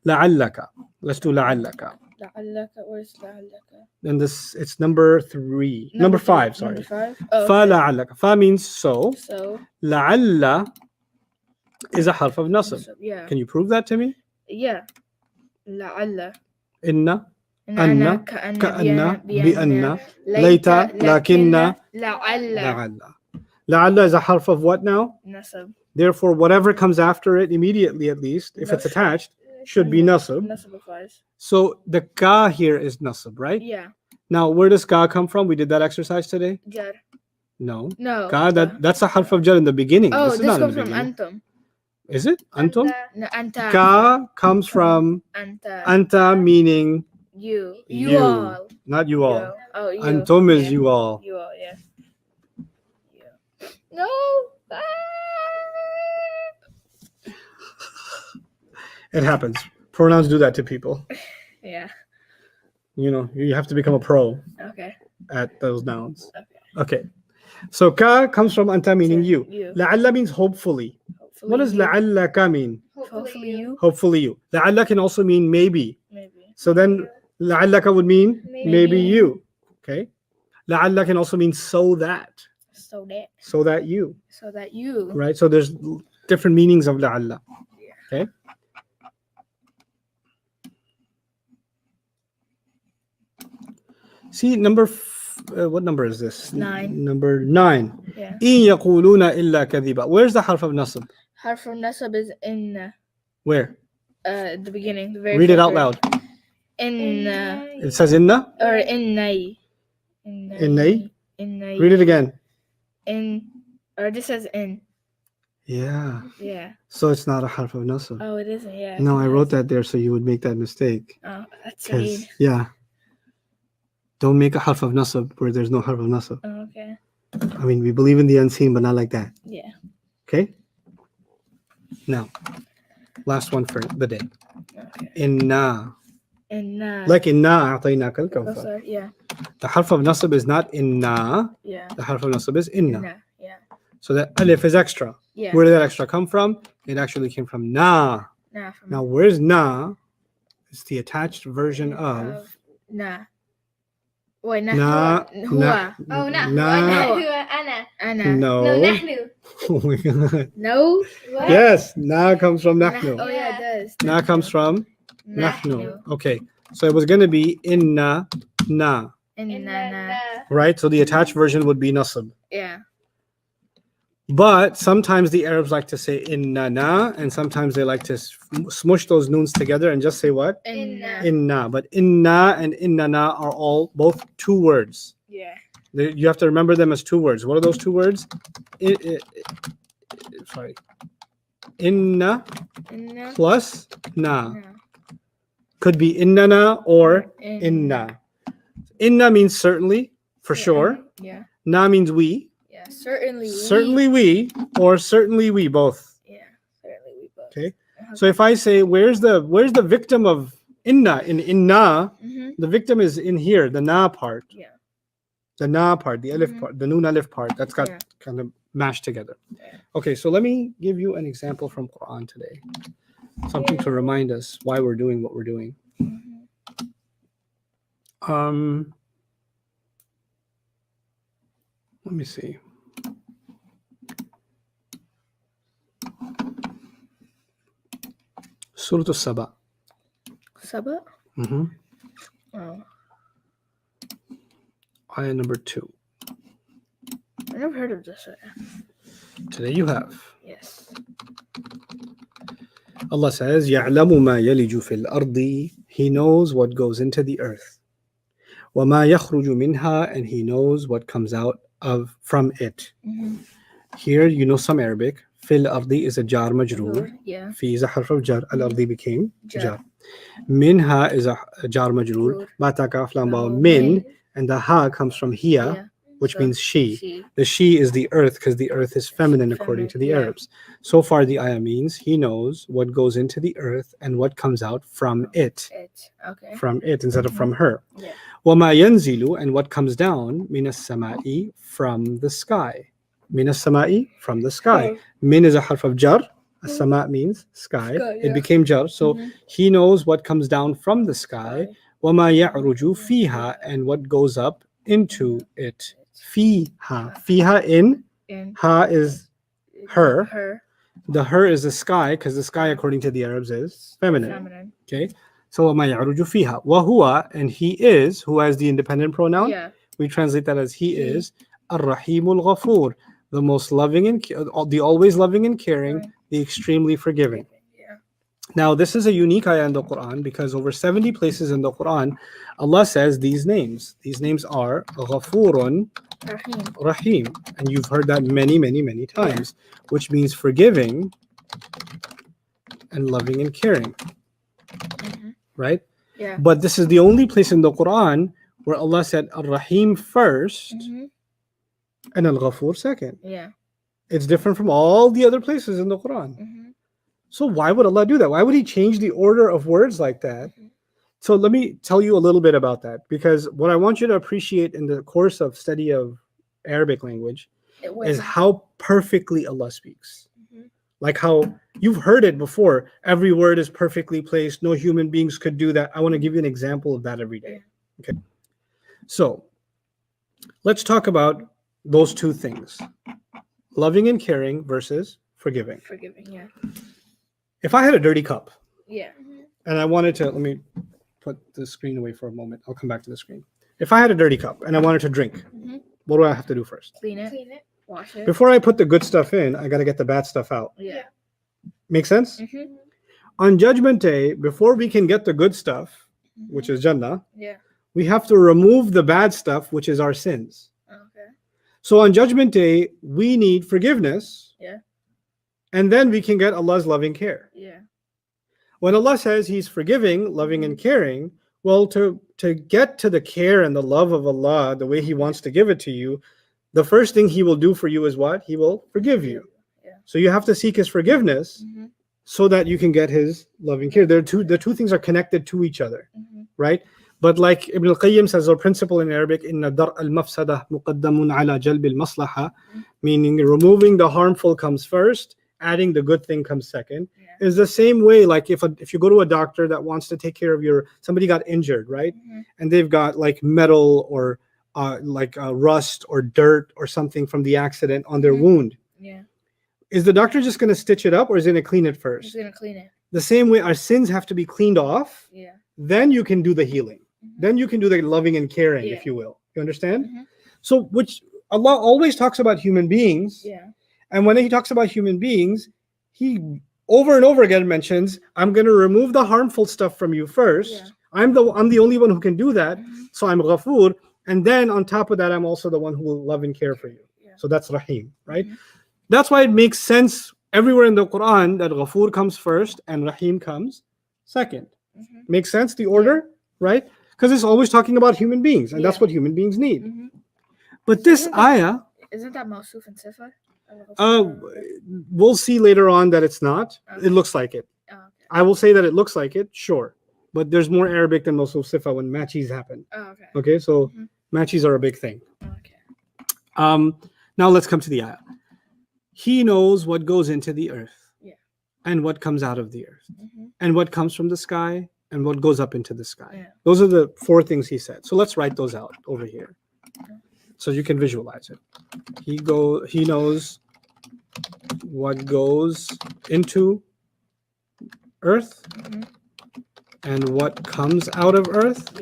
A: La'allaka. Let's do la'allaka.
B: لعلك. Where's لعلك?
A: Then it's number 5, sorry.
B: Number 5. Oh,
A: Fa
B: okay.
A: la'allaka. Fa means so.
B: So
A: La'alla is a harf of nasab.
B: yeah.
A: Can you prove that to me?
B: Yeah. لعل.
A: Inna,
B: إن
A: أن,
B: أنا كأن
A: كأن,
B: بأن
A: بأن,
B: ليت
A: ليت, لكن,
B: لعل
A: la'alla. La'alla is a harf of what now?
B: نصب.
A: Therefore, whatever comes after it immediately, at least, if it's attached, should be nasab.
B: نصب applies.
A: So the ka here is nasab, right?
B: Yeah.
A: Now, where does ka come from? We did that exercise today?
B: jar.
A: No.
B: No.
A: Ka, that's a harf of jar in the beginning.
B: Oh,
A: this is
B: this
A: not in
B: comes
A: the
B: from
A: beginning.
B: antum.
A: Is it? Antum?
B: No, anta.
A: Ka comes from
B: Anta.
A: anta, meaning
B: You.
A: you.
B: You all.
A: Not you all.
B: You. Oh, you.
A: Antum is
B: Yeah.
A: you all.
B: You all, yeah. You. No. Ah.
A: It happens. Pronouns do that to people.
B: Yeah.
A: You know, you have to become a pro
B: Okay.
A: at those nouns.
B: Okay.
A: Okay. So ka comes from anta, meaning you.
B: You.
A: La'alla means hopefully.
B: Hopefully
A: What does
B: you.
A: la'allaka mean?
B: Hopefully you.
A: Hopefully you. La'alla can also mean maybe.
B: Maybe.
A: So then la'allaka would mean maybe
B: you.
A: you. Okay. La'alla can also mean so that.
B: So that.
A: So that you.
B: So that you.
A: Right? So there's different meanings of la'alla. Okay. See, what number is this?
B: 9.
A: Number 9.
B: Yeah.
A: إِن يَقُولُونَ إِلَّا كَذِبًا. Where's the harf of nasab?
B: Harf from nasab is in
A: Where?
B: at the beginning. The very
A: Read it
B: first
A: out
B: word.
A: loud.
B: In
A: It says inna.
B: or innay.
A: Innay?
B: Innay.
A: Read it again.
B: In or this says in.
A: Yeah.
B: Yeah.
A: So it's not a harf of nasab.
B: Oh, it isn't. Yeah.
A: No, I wrote that there so you would make that mistake.
B: Oh, that's
A: 'Cause,
B: weird.
A: yeah. Don't make a harf of nasab where there's no harf of nasab.
B: Oh, okay.
A: I mean, we believe in the unseen, but not like that.
B: Yeah.
A: Okay? Now, last one for the day.
B: Okay.
A: Inna.
B: In
A: Like inna a'tainaka al-kawthar.
B: also, yeah.
A: The harf of nasab is not inna.
B: Yeah.
A: The harf of nasab is inna.
B: Inna. Yeah.
A: So that alif is extra.
B: Yeah.
A: Where did that extra come from? It actually came from na.
B: Nah. From
A: Now, where's na? It's the attached version of
B: nah. Wait, nah.
A: na.
B: Huwa.
C: Oh, nah.
A: Na.
C: Ana.
B: Ana.
A: No.
C: No, nahnu.
A: Oh my god.
B: No.
C: What?
A: Yes, na comes from
B: Oh
A: nahnu.
B: yeah, it does.
A: Na comes from nahnu. Okay, so it was going to be inna na,
B: Inna.
A: right? So the attached version would be nasab.
B: Yeah.
A: But sometimes the Arabs like to say inna na, and sometimes they like to smush those noons together and just say what?
B: Inna.
A: Inna. But inna and inna na are all both 2 words.
B: Yeah.
A: You have to remember them as 2 words. What are those 2 words? Sorry. Inna
B: Inna.
A: plus na.
B: No.
A: Could be innana or
B: In-
A: inna. Inna means certainly, for sure.
B: Yeah.
A: Na means we.
B: Yeah. Certainly.
A: Certainly we, or certainly we both.
B: Yeah. Certainly we both.
A: Okay. So if I say, where's the victim of inna? In inna,
B: Mm-hmm.
A: the victim is in here, the na part.
B: Yeah.
A: The na part, the alif
B: Mhm.
A: part, the noon alif part. That's got
B: Yeah.
A: kind of mashed together.
B: Yeah.
A: Okay, so let me give you an example from Quran today. Something to remind us why we're doing what we're doing.
B: Mm-hmm.
A: Let me see. Surah As-Saba.
B: Saba.
A: Mm-hmm.
B: Oh,
A: Ayah number 2.
B: I never heard of this.
A: Today you have.
B: Yes.
A: Allah says, يَعْلَمُ مَا يَلِجُ فِي الْأَرْضِ. He knows what goes into the earth. وَمَا يَخْرُجُ مِنْهَا. And He knows what comes out from it.
B: Mm-hmm.
A: Here, you know some Arabic. Fil ardi is a jar majroor.
B: Yeah.
A: Fi is a harf of jar. Al ardi became
B: Jar.
A: jar. Minha is a jar majroor. Bata kaf lam ba min, and the ha comes from hiya,
B: Yeah.
A: which
B: So,
A: means she.
B: She.
A: The she is the earth because the earth is feminine according to the
B: yeah.
A: Arabs. So far, the ayah means he knows what goes into the earth and what comes out from it.
B: It. Okay.
A: From it instead of from her.
B: Yeah.
A: وَمَا يَنْزِلُ, and what comes down, مِنَ السَّمَاءِ, from the sky. مِنَ السَّمَاءِ, from the sky. Min is a harf of jar. As-sama means sky.
B: Sky,
A: It
B: yeah.
A: became jar. So he knows what comes down from the sky. وَمَا يَعْرُجُ فِيهَا, and what goes up into it. Fiha. Fiha in.
B: In
A: Ha is her.
B: her.
A: The her is the sky because the sky according to the Arabs is feminine.
B: Feminine.
A: Okay. So وَمَا يَعْرُجُ فِيهَا وَهُوَ, and he is, who has the independent pronoun?
B: Yeah.
A: We translate that as he is Ar-Rahimul Ghafur, the most loving and the always loving and caring, the extremely forgiving.
B: Yeah.
A: Now this is a unique ayah in the Quran because over 70 places in the Quran Allah says these names. These names are Ghafurun,
B: Rahim.
A: Rahim, and you've heard that many times, which means forgiving and loving and caring. Right?
B: Yeah.
A: But this is the only place in the Quran where Allah said Ar-Rahim first and Al-Ghafur second.
B: Yeah.
A: It's different from all the other places in the Quran. So why would Allah do that? Why would He change the order of words like that? So let me tell you a little bit about that, because what I want you to appreciate in the course of study of Arabic language is how perfectly Allah speaks. Like how you've heard it before. Every word is perfectly placed. No human beings could do that. I want to give you an example of that every day. Okay. So let's talk about those two things. Loving and caring versus forgiving.
B: Forgiving, yeah.
A: If I had a dirty cup
B: Yeah.
A: and I wanted to, let me put the screen away for a moment. I'll come back to the screen. If I had a dirty cup and I wanted to drink, what do I have to do first?
B: Clean it.
C: Clean it.
B: Wash it.
A: Before I put the good stuff in, I got to get the bad stuff out.
B: Yeah.
A: Make sense? On Judgment Day, before we can get the good stuff, which is Jannah,
B: Yeah.
A: we have to remove the bad stuff, which is our sins.
B: Okay.
A: So on Judgment Day, we need forgiveness.
B: Yeah.
A: And then we can get Allah's loving care.
B: Yeah.
A: When Allah says He's forgiving, loving, and caring, well, to get to the care and the love of Allah the way He wants to give it to you, the first thing He will do for you is what? He will forgive you.
B: Yeah.
A: So you have to seek His forgiveness so that you can get His loving care. The two things are connected to each other, right? But like Ibn al-Qayyim says, our principle in Arabic, inna dar al-mafsadah muqaddamun ala jalb al-maslaha, meaning removing the harmful comes first, adding the good thing comes second. Is the same way, like if you go to a doctor that wants to take care of somebody got injured, right? And they've got like metal or rust or dirt or something from the accident on their wound.
B: Yeah.
A: Is the doctor just going to stitch it up or is he going to clean it first?
B: He's gonna clean it.
A: The same way our sins have to be cleaned off.
B: Yeah.
A: Then you can do the healing. Then you can do the loving and caring, if you will. You understand? So which Allah always talks about human beings.
B: Yeah.
A: And when He talks about human beings, He over and over again mentions, I'm going to remove the harmful stuff from you first.
B: Yeah.
A: I'm the only one who can do that. So I'm Ghafur. And then on top of that, I'm also the one who will love and care for you.
B: Yeah.
A: So that's Rahim, right? That's why it makes sense everywhere in the Quran that Ghafur comes first and Rahim comes second. Makes sense, the order, right? Because it's always talking about human beings, and that's what human beings need. But this ayah,
B: Isn't that Mawsuf and Sifa?
A: we'll see later on that it's not. It looks like it.
B: Oh, okay.
A: I will say that it looks like it, sure. But there's more Arabic than Mawsuf Sifa when matches happen.
B: Oh, okay.
A: Okay, so matches are a big thing.
B: Okay.
A: Now let's come to the ayah. He knows what goes into the earth and what comes out of the earth and what comes from the sky and what goes up into the sky.
B: Yeah.
A: Those are the four things He said. So let's write those out over here so you can visualize it. He knows what goes into earth and what comes out of earth,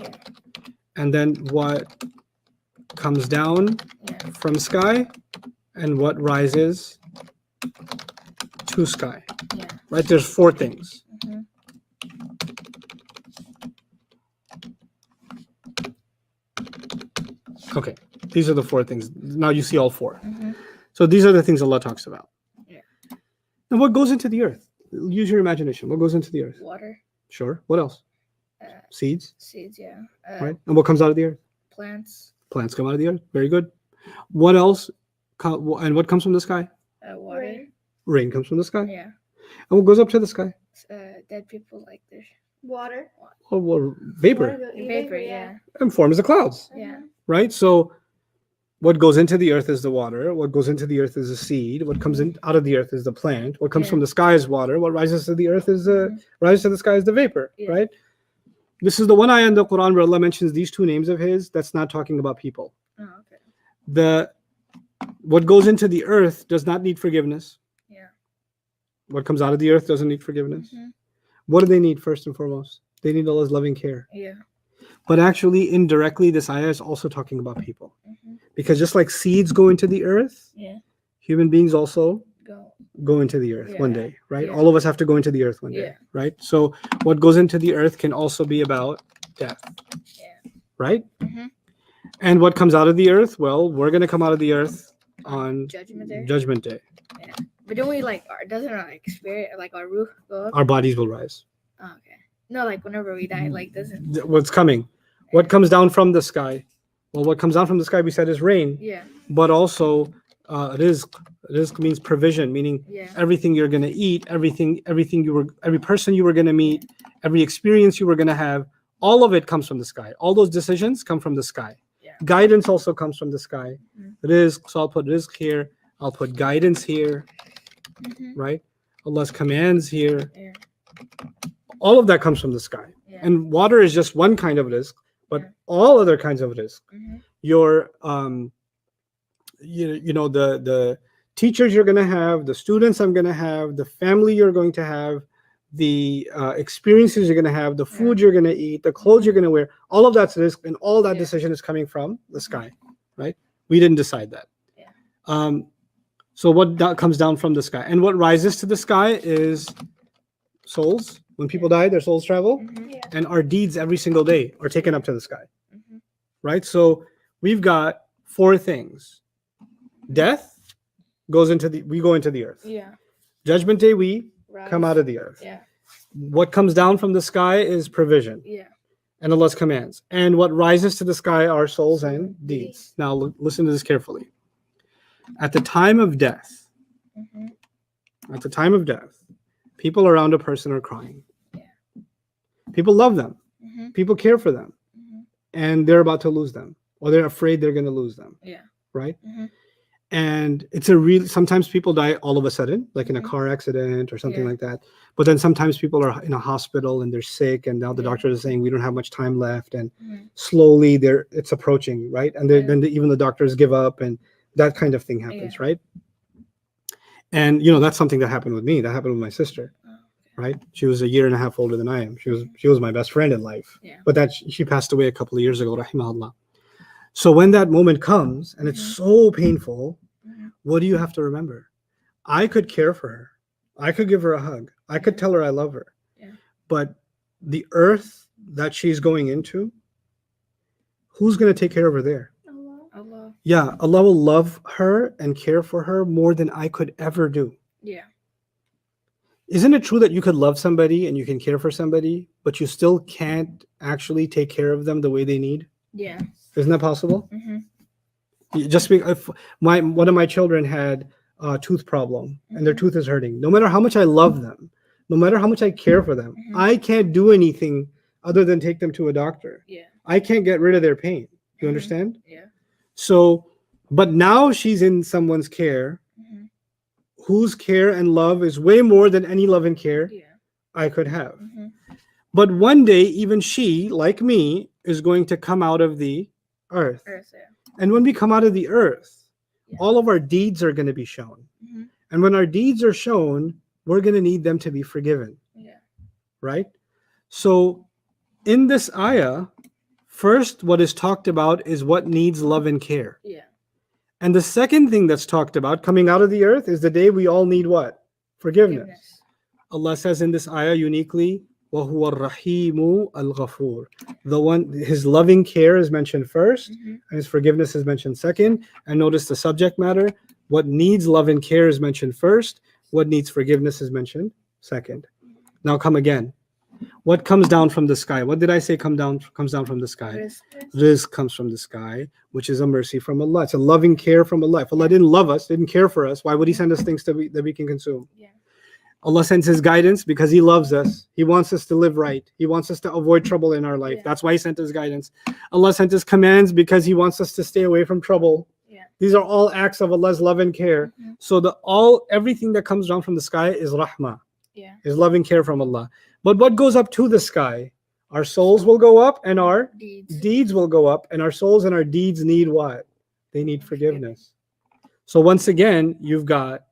A: and then what comes down from sky and what rises to sky. Right? There's four things. Okay, these are the four things. Now you see all four. So these are the things Allah talks about. And what goes into the earth? Use your imagination. What goes into the earth?
B: Water.
A: Sure. What else? Seeds,
B: Seeds. Yeah.
A: right? And what comes out of the earth?
B: Plants.
A: Plants come out of the earth. Very good. What else? And what comes from the sky?
B: Water.
C: Rain.
A: Rain comes from the sky.
B: Yeah.
A: And what goes up to the sky?
B: Dead people like their
C: Water.
A: Well, vapor.
C: Water,
B: vapor. Yeah.
A: And forms the clouds,
B: Yeah.
A: right? So what goes into the earth is the water. What goes into the earth is the seed. What comes in out of the earth is the plant. What comes
B: Yeah.
A: from the sky is water. What rises to the earth is rises to the sky is the vapor,
B: Yeah.
A: right? This is the one ayah in the Quran where Allah mentions these two names of His. That's not talking about people.
B: Oh, okay.
A: What goes into the earth does not need forgiveness.
B: Yeah.
A: What comes out of the earth doesn't need forgiveness.
B: Mhm.
A: What do they need first and foremost? They need Allah's loving care.
B: Yeah.
A: But actually, indirectly, this ayah is also talking about people.
B: Mhm.
A: Because just like seeds go into the earth,
B: Yeah.
A: human beings also
B: Go.
A: go into the earth
B: Yeah.
A: one day, right?
B: Yeah.
A: All of us have to go into the earth one day,
B: Yeah.
A: right? So what goes into the earth can also be about death,
B: Yeah.
A: right?
B: Mhm.
A: And what comes out of the earth? Well, we're going to come out of the earth on
B: Judgment Day.
A: Judgment Day.
B: But don't we doesn't our spirit our roof go up?
A: Our bodies will rise.
B: Oh, okay. No, like whenever we die, doesn't.
A: What's coming? What comes down from the sky? Well, what comes down from the sky, we said, is rain,
B: Yeah.
A: but also rizq. Rizq means provision, meaning
B: Yeah.
A: everything you're going to eat, every person you were going to meet, every experience you were going to have, all of it comes from the sky. All those decisions come from the sky.
B: Yeah.
A: Guidance also comes from the sky.
B: Mhm.
A: Rizq, so I'll put rizq here. I'll put guidance here,
B: Mhm.
A: right? Allah's commands here.
B: Yeah.
A: All of that comes from the sky.
B: Yeah.
A: And water is just one kind of rizq, but
B: Yeah.
A: all other kinds of rizq.
B: Mhm.
A: Your the teachers you're going to have, the students I'm going to have, the family you're going to have, the experiences you're going to have, the food you're going to eat, the clothes you're going to wear, all of that's rizq, and all that
B: Yeah.
A: decision is coming from the sky, right? We didn't decide that.
B: Yeah.
A: So what comes down from the sky, and what rises to the sky is souls. When people die, their souls travel,
B: Mhm.
C: Yeah.
A: and our deeds every single day are taken up to the sky,
B: Mhm.
A: right? So we've got four things. Death we go into the earth.
B: Yeah.
A: Judgment Day, we come
B: Rise.
A: out of the earth.
B: Yeah.
A: What comes down from the sky is provision
B: Yeah.
A: and Allah's commands. And what rises to the sky are souls and
B: Deeds.
A: deeds. Now listen to this carefully. At the time of death,
B: Mhm.
A: people around a person are crying.
B: Yeah.
A: People love them.
B: Mhm.
A: People care for them.
B: Mhm.
A: And they're about to lose them, or they're afraid they're going to lose them.
B: Yeah.
A: Right?
B: Mhm.
A: And sometimes people die all of a sudden, like in a
B: Mhm.
A: car accident or something
B: Yeah.
A: like that. But then sometimes people are in a hospital and they're sick, and now the
B: Yeah.
A: doctors are saying we don't have much time left, and
B: Mhm.
A: slowly it's approaching, right? And
B: Yeah.
A: then even the doctors give up, and that kind of thing happens,
B: Yeah.
A: right? And that's something that happened with me. That happened with my sister,
B: Oh, okay.
A: right? She was a year and a half older than I am. She was my best friend in life.
B: Yeah.
A: But she passed away a couple of years ago, rahimahullah. So when that moment comes and it's so painful,
B: Mhm.
A: what do you have to remember? I could care for her. I could give her a hug. I could tell her I love her.
B: Yeah.
A: But the earth that she's going into, who's going to take care of her there?
B: Allah.
A: Yeah, Allah will love her and care for her more than I could ever do.
B: Yeah.
A: Isn't it true that you could love somebody and you can care for somebody, but you still can't actually take care of them the way they need?
B: Yeah.
A: Isn't that possible?
B: Mhm.
A: Just if one of my children had a tooth problem and their
B: Mhm.
A: tooth is hurting, no matter how much I love them, no matter how much I care for them,
B: Mhm.
A: I can't do anything other than take them to a doctor.
B: Yeah.
A: I can't get rid of their pain. You
B: Mhm.
A: understand?
B: Yeah.
A: So, but now she's in someone's care
B: Mhm.
A: whose care and love is way more than any love and care
B: Yeah.
A: I could have.
B: Mhm.
A: But one day, even she, like me, is going to come out of the earth.
B: Earth. Yeah.
A: And when we come out of the earth,
B: Yeah.
A: all of our deeds are going to be shown.
B: Mhm.
A: And when our deeds are shown, we're going to need them to be forgiven,
B: Yeah.
A: right? So in this ayah, first, what is talked about is what needs love and care.
B: Yeah.
A: And the second thing that's talked about coming out of the earth is the day we all need what? Forgiveness.
B: Forgiveness.
A: Allah says in this ayah uniquely, وَهُوَ الرَّحِيمُ الْغَفُورُ. The one, his loving care is mentioned first,
B: Mhm.
A: and his forgiveness is mentioned second. And notice the subject matter. What needs love and care is mentioned first. What needs forgiveness is mentioned second. Now come again. What comes down from the sky? What did I say comes down from the sky? Rizq comes from the sky, which is a mercy from Allah. It's a loving care from Allah. If Allah didn't love us, didn't care for us, why would He send us things that we can consume?
B: Yeah.
A: Allah sends His guidance because He loves us. He wants us to live right. He wants us to avoid trouble in our life.
B: Yeah.
A: That's why He sent His guidance. Allah sent His commands because He wants us to stay away from trouble.
B: Yeah.
A: These are all acts of Allah's love and care.
B: Mm-hmm.
A: So everything that comes down from the sky is rahmah,
B: Yeah.
A: is loving care from Allah. But what goes up to the sky? Our souls will go up and our deeds will go up, and our souls and our deeds need what? They need forgiveness. So once again, you've got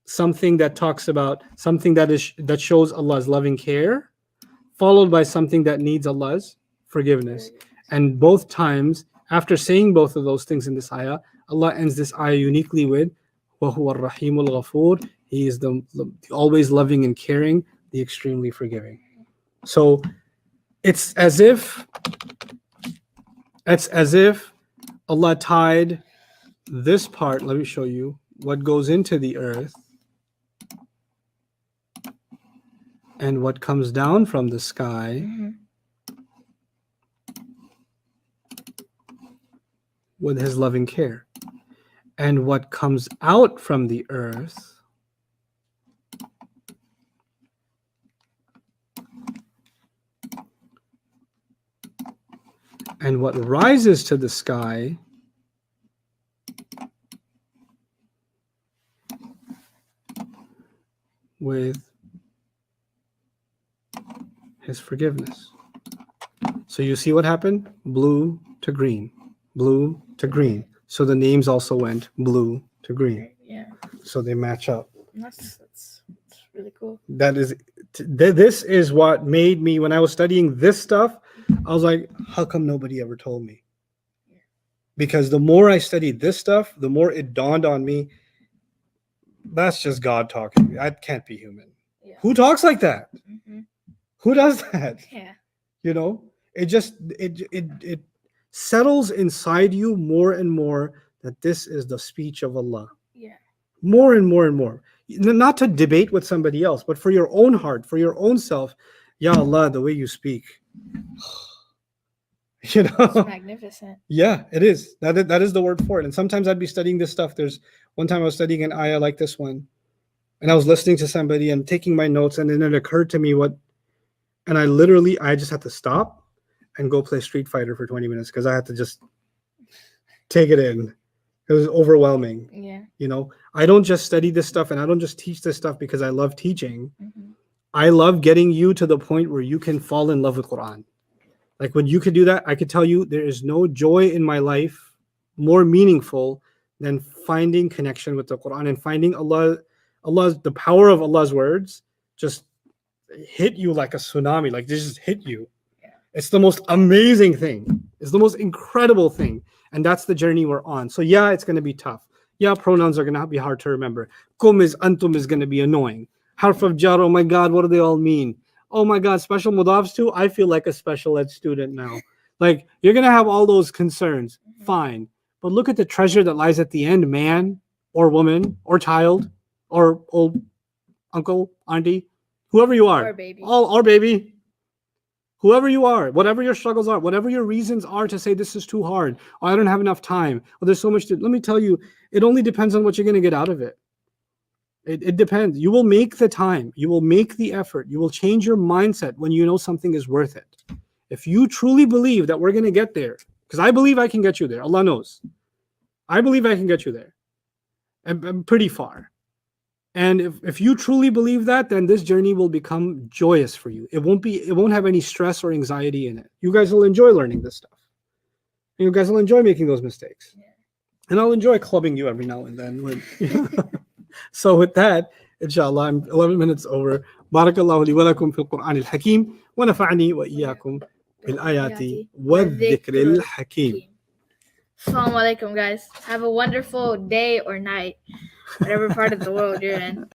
A: something that talks about something that shows Allah's loving care, followed by something that needs Allah's forgiveness. And both times, after saying both of those things in this ayah, Allah ends this ayah uniquely with وَهُوَ الرَّحِيمُ الْغَفُورُ. He is the always loving and caring, the extremely forgiving. So it's as if Allah tied this part. Let me show you what goes into the earth and what comes down from the sky with His loving care, and what comes out from the earth and what rises to the sky with His forgiveness. So you see what happened? Blue to green, blue to green. So the names also went blue to green.
B: Yeah.
A: So they match up.
B: That's really cool.
A: This is what made me, when I was studying this stuff, I was like, how come nobody ever told me? Because the more I studied this stuff, the more it dawned on me, that's just God talking. That can't be human.
B: Yeah.
A: Who talks like that?
B: Mm-hmm.
A: Who does that?
B: Yeah.
A: You know, it settles inside you more and more that this is the speech of Allah.
B: Yeah.
A: More and more and more. Not to debate with somebody else, but for your own heart, for your own self. Ya Allah, the way you speak. You know,
B: It's magnificent.
A: yeah, it is. That is the word for it. And sometimes I'd be studying this stuff. There's one time I was studying an ayah like this one, and I was listening to somebody and taking my notes, and then it occurred to me and I just had to stop and go play Street Fighter for 20 minutes because I had to just take it in. It was overwhelming.
B: Yeah.
A: You know, I don't just study this stuff and I don't just teach this stuff because I love teaching.
B: Mm-hmm.
A: I love getting you to the point where you can fall in love with Quran. Like when you could do that, I could tell you there is no joy in my life more meaningful than finding connection with the Quran and finding the power of Allah's words just hit you like a tsunami, like they just hit you.
B: Yeah.
A: It's the most amazing thing. It's the most incredible thing. And that's the journey we're on. So yeah, it's going to be tough. Yeah, pronouns are going to be hard to remember. Kum is antum is going to be annoying. Harf of jar, oh my God, what do they all mean? Oh my God, special mudafs too? I feel like a special ed student now. Like, you're going to have all those concerns. Fine. But look at the treasure that lies at the end, man or woman or child or old uncle, auntie, whoever you are.
B: Or baby.
A: Or baby. Whoever you are, whatever your struggles are, whatever your reasons are to say this is too hard, or I don't have enough time, or there's so much to, let me tell you, it only depends on what you're going to get out of it. It depends. You will make the time. You will make the effort. You will change your mindset when you know something is worth it. If you truly believe that we're going to get there, because I believe I can get you there. Allah knows. I believe I can get you there. I'm pretty far. And if you truly believe that, then this journey will become joyous for you. It won't have any stress or anxiety in it. You guys will enjoy learning this stuff. You guys will enjoy making those mistakes.
B: Yeah.
A: And I'll enjoy clubbing you every now and then. So with that, inshallah, I'm 11 minutes over. Barakallahu li wa lakum fil Qur'an al-Hakim wa nafa'ani wa iyyakum bil ayati wa dhikr al-Hakim.
B: Assalamu alaikum, guys. Have a wonderful day or night, whatever part of the world you're in.